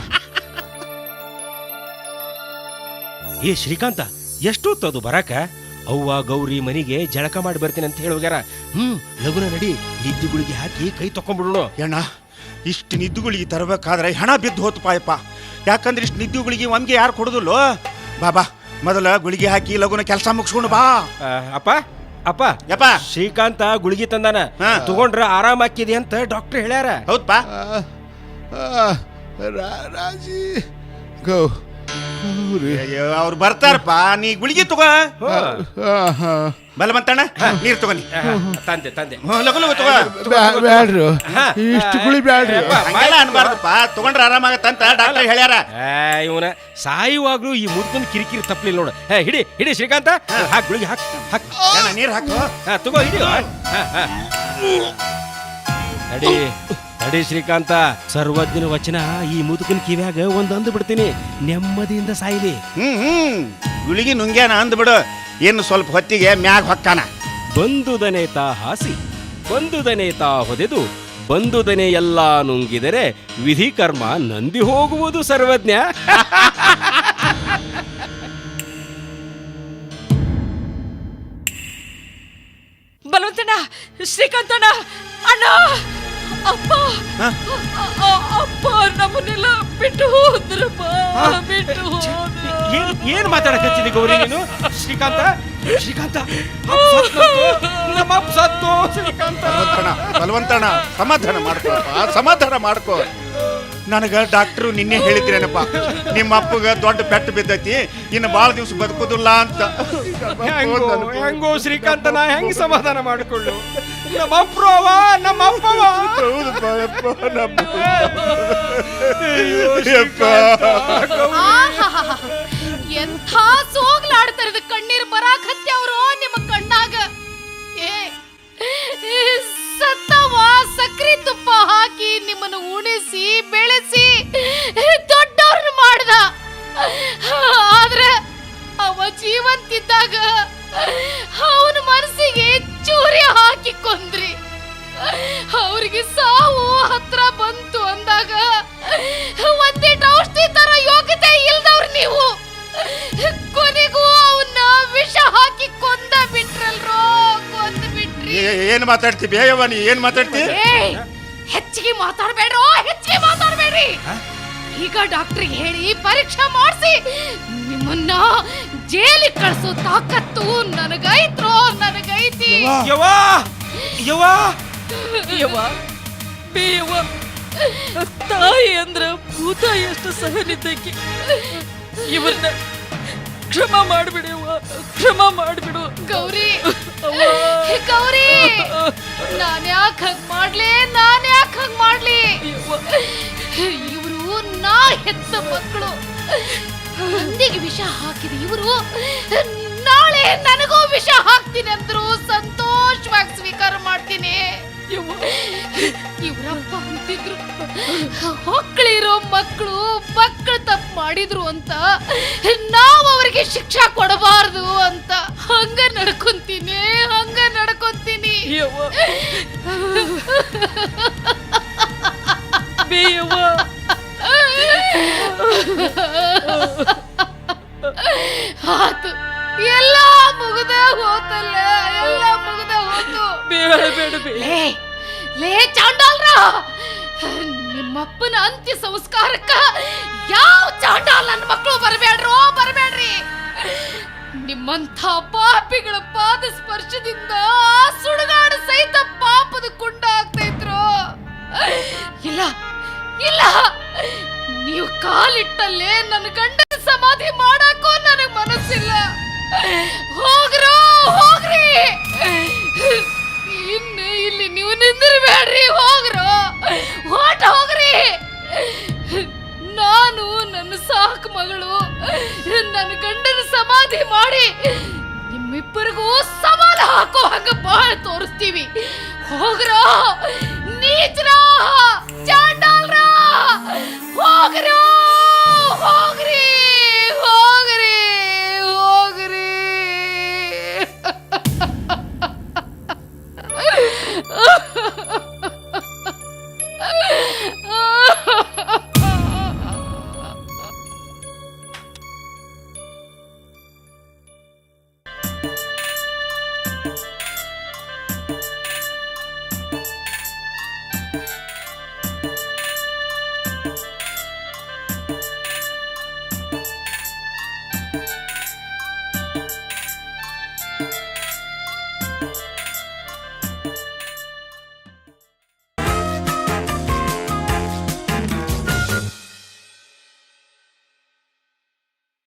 ಏ ಶ್ರೀಕಾಂತ, ಎಷ್ಟೊತ್ತದು ಬರಾಕ? ಅವ್ವ ಗೌರಿ ಮನಿಗೆ ಜಳಕ ಮಾಡಿ ಬರ್ತೀನಿ ಅಂತ ಹೇಳೋಗ್ಯಾರ. ಲಗುನ ನಡಿ, ನಿದ್ದೆ ಗುಳಿಗೆ ಹಾಕಿ ಕೈ ತಕೊಂಡ್ಬಿಡೋಣ. ಅಣ್ಣ, ಇಷ್ಟು ನಿದ್ದುಗಳಿಗೆ ತರಬೇಕಾದ್ರೆ ಹಣ ಬಿದ್ದು ಹೋತು ಪಾಯಪ್ಪ. ಯಾಕಂದ್ರೆ ಇಷ್ಟು ನಿದ್ದುಗಳಿಗೆ ಒಮ್ಗೆ ಯಾರು ಕೊಡುದಿಲ್ಲೋ. ಬಾಬಾ, ಮೊದಲ ಗುಳಿಗೆ ಹಾಕಿ ಲಗುನ ಕೆಲಸ ಮುಗಿಸ್ಕೊಂಡು ಬಾ. ಅಪ್ಪ ಯಪ್ಪ, ಶ್ರೀಕಾಂತ ಗುಳಿಗೆ ತಂದಾನ, ತಗೊಂಡ್ರ ಆರಾಮ ಆಕಿದೆ ಅಂತ ಡಾಕ್ಟರ್ ಹೇಳ್ಯಾರ. ಹೌದಾ? ರಾಜಿ ಅವ್ರು ಬರ್ತಾರಪ್ಪ, ನೀ ಗುಳಿಗೆ ತಗೋ. ಬಲವಂತಣ್ಣ, ನೀರು ತಗೋನಿ. ತಂದೆ ಲಗು ಲಗು ತಗೋ. ಬ್ಯಾಡ್ರು, ಇಷ್ಟು ಗುಳಿ ಬ್ಯಾಡ್ರಿ. ಹಂಗೆಲ್ಲ ಅನ್ಬಾರ್ದಪ್ಪ, ತಗೊಂಡ್ರೆ ಆರಾಮಾಗತ್ತಂತ ಡಾಕ್ಟರ್ ಹೇಳ್ಯಾರ. ಇವನ ಸಾಯುವಾಗ್ಲೂ ಈ ಮುದುಕನ್ ಕಿರಿಕಿರಿ ತಪ್ಪಲಿಲ್ಲ ನೋಡು. ಹಿಡಿ ಶ್ರೀಕಾಂತ, ಹಾಕ್ ಗುಳಿಗೆ ಹಾಕ್. ನೀರು ಹಾಕು. ತಗೋ, ಹಿಡಿ. ನಡಿ ಶ್ರೀಕಾಂತ, ಸರ್ವಜ್ಞನ ವಚನ ಈ ಮುದುಕನ ಕಿವ್ಯಾಗ ಒಂದಂದು ಬಿಡ್ತೀನಿ, ನೆಮ್ಮದಿಯಿಂದ ಸಾಯ್ಲಿ. ಗುಳಿಗೆ ನುಂಗ್ಯಾನ ಅಂದ್ಬಿಡು, ಇನ್ನು ಸ್ವಲ್ಪ ಹೊತ್ತಿಗೆ ಮ್ಯಾಗ ಹೊಕ್ಕಾನ. ಬಂದುದನೆ ತಾ ಹಾಸಿ ಬಂದುದನೆ ತಾ ಹೊದೆದು ಬಂದುದನೆ ಎಲ್ಲ ನುಂಗಿದರೆ ವಿಧಿ ಕರ್ಮ ನಂದಿ ಹೋಗುವುದು ಸರ್ವಜ್ಞ. ಬಲವಂತಣ್ಣ, ಶ್ರೀಕಾಂತಣ್ಣ, ಅಣ್ಣ, ಅಪ್ಪ ಅಪ್ಪ ನಮ್ಮನ್ನೆಲ್ಲ ಬಿಟ್ಟು ಹೋದ್ರಪ್ಪ, ಬಿಟ್ಟು ಹೋದ್ರು. ಏನ್ ಮಾತಾಡಕತ್ತಿದಿ ಗೌರಿ ನೀನು? ಶ್ರೀಕಾಂತ ಶ್ರೀಕಾಂತ ನಮ್ಮ ಅಪ್ಪ ಸತ್ತು. ಶ್ರೀಕಾಂತ ಬಲವಂತಣ್ಣ ಸಮಾಧಾನ ಮಾಡ್ಕೊಳಪ್ಪ, ಸಮಾಧಾನ ಮಾಡ್ಕೋ. ನನಗ ಡಾಕ್ಟ್ರು ನಿನ್ನೆ ಹೇಳಿದ್ರೇನಪ್ಪ, ನಿಮ್ಮ ಅಪ್ಪಗ ದೊಡ್ಡ ಪೆಟ್ಟು ಬಿದ್ದೈತಿ, ಇನ್ನು ಭಾಳ ದಿವ್ಸ ಬದುಕುದಿಲ್ಲ ಅಂತ. ಹೆಂಗೋ ಶ್ರೀಕಾಂತ, ನಾ ಹೆಂಗ್ ಸಮಾಧಾನ ಮಾಡಿಕೊಳ್ಳು? ನಮ್ಮ ಅಪ್ರವ ನಮ್ಮ ಅಪ್ಪವ. ಎಂಥ ಸೋಗ್ಲಾಡ್ತಾರದ ಕಣ್ಣೀರ್ ಬರಾಕತ್ಯಾವ್ರೋ ನಿಮ್ಮ ಕಣ್ಣಾಗ. ಸತ್ತವ ಸಕ್ರಿ ತುಪ್ಪ ಹಾಕಿ ನಿಮ್ಮನ್ನು ಉಣಿಸಿ ಬೆಳೆಸಿ ದೊಡ್ಡವ್ರನ್ನ ಮಾಡ್ದ. ಆದ್ರೆ ಅವ ಜೀವಂತಿದ್ದಾಗ ಅವನ ಮನಸ್ಸಿಗೆ ಚೂರಿ ಹಾಕಿ ಕೊಂದ್ರಿ. ಅವ್ರಿಗೆ ಸಾವು ಹತ್ರ ಬಂತು ಅಂದಾಗ ಒಂದಿಟ್ಟು ಔಷಧಿ ತರ ಯೋಗ್ಯತೆ ಇಲ್ದವ್ರು ನೀವು. ಕೊನೆಗೂ ಅವನ್ನ ವಿಷ ಹಾಕಿ ಕೊಂದ ಬಿಟ್ರಲ್ರೋ, ಕೊಂದ ಬಿಟ್ರಿ. ಏನ್ ಮಾತಾಡ್ತಿ ಬೇಯವ್ವ, ನೀ ಏನ್ ಮಾತಾಡ್ತಿ? ಹೆಚ್ಚಿಗೆ ಮಾತಾಡ್ಬೇಡ್ರೋ, ಹೆಚ್ಚಿಗೆ ಮಾತಾಡ್ಬೇಡ್ರಿ. ಈಗ ಡಾಕ್ಟ್ರಿಗೆ ಹೇಳಿ ಪರೀಕ್ಷೆ ಮಾಡಿಸಿ ನಿಮ್ಮನ್ನ ಜೈಲಿಗೆ ಕಳ್ಸೋ ತಾಕತ್ತು ನನಗೈತ್ರೋ, ನನಗೈತಿ. ಯವ್ವಾ ಯವ್ವಾ ಯವ್ವ, ಬೇಯವ್ವ, ತಾಯಿ ಅಂದ್ರ ಭೂತ ಎಷ್ಟು ಸಹನಿದ್ದಕ್ಕೆ. ಇವ್ರನ್ನ ಕ್ಷಮ ಮಾಡ್ಬಿಡವ್ವ, ಕ್ಷಮ ಮಾಡ್ಬಿಡು. ಗೌರಿ, ಗೌರಿ, ನಾನ್ಯಾಕ್ ಹಂಗ್ ಮಾಡ್ಲಿ, ನಾನ್ಯಾಕ್ ಹಂಗ್ ಮಾಡ್ಲಿ? ಇವರು ನಾ ಹೆತ್ತ ಮಕ್ಕಳು. ಮಂದಿಗೆ ವಿಷ ಹಾಕಿದ ಇವರು ನಾಳೆ ನನಗೂ ವಿಷ ಹಾಕ್ತೀನಿ ಅಂದ್ರು ಸಂತೋಷವಾಗಿ ಸ್ವೀಕಾರ ಮಾಡ್ತೀನಿ. ಇವರಪ್ಪ ಅಂತಿದ್ರು, ಹೊಕ್ಕಳಿರೋ ಮಕ್ಕಳು ತಪ್ಪು ಮಾಡಿದ್ರು ಅಂತ ನಾವು ಅವರಿಗೆ ಶಿಕ್ಷಾ ಕೊಡಬಾರ್ದು ಅಂತ ಹಂಗ ನಡ್ಕೊಂತೀನಿ, ಹಂಗ ನಡ್ಕೊಂತೀನಿ. ಬೇಯವ್ವ, ಆತು, ಎಲ್ಲ ಮುಗಿದ ಹೋತಲ್ಲ, ಎಲ್ಲ ಮುಗಿದ ಹೋತು. ಬೇಡ ಬೇಡ ಬೇಡ. ಲೇ ಚಾಂಡಾಲ್ರ, ನಿಮ್ಮಪ್ಪನ ಅಂತ್ಯ ಸಂಸ್ಕಾರಕ್ಕ ಯಾವ ಚಾಂಡಾಲ್ ನನ್ನ ಮಕ್ಕಳು ಬರಬೇಡ್ರೋ, ಬರಬೇಡ್ರಿ. ನಿಮ್ಮಂಥ ಪಾಪಿಗಳ ಪಾದ ಸ್ಪರ್ಶದಿಂದ ಸುಡುಗಾಡು ಸಹಿತ ಪಾಪದ ಕುಂಡ ಆಗ್ತಾ ಇದ್ರು. ಇಲ್ಲ ಇಲ್ಲ, ನೀವು ಕಾಲಿಟ್ಟಲ್ಲೇ ನನ್ನ ಗಂಡನ ಸಮಾಧಿ ಮಾಡಕ್ಕೂ ನನಗ್ ಮನಸ್ಸಿಲ್ಲ. ಹೋಗ್ರೋ, ಹೋಗ್ರಿ. ಇನ್ನು ಇಲ್ಲಿ ನೀವು ನಿಂದಿರ್ಬೇಡ್ರಿ, ಹೋಗ್ರೋ, ಹೊರಟ ಹೋಗ್ರಿ. ನಾನು ನನ್ನ ಸಾಕು ಮಗಳು ನನ್ನ ಗಂಡನ ಸಮಾಧಿ ಮಾಡಿ ನಿಮ್ಮಿಬ್ಬರಿಗೂ ಸವಾಲು ಹಾಕೋ ಹಂಗ ಬಾಳ್ ತೋರಿಸ್ತೀವಿ. ಹೋಗ್ರೋ, ನೀಚ್ರ ಚಾಂಡಾಲ್ರ, ಹೋಗ್ರೋ, ಹೋಗ್ರಿ.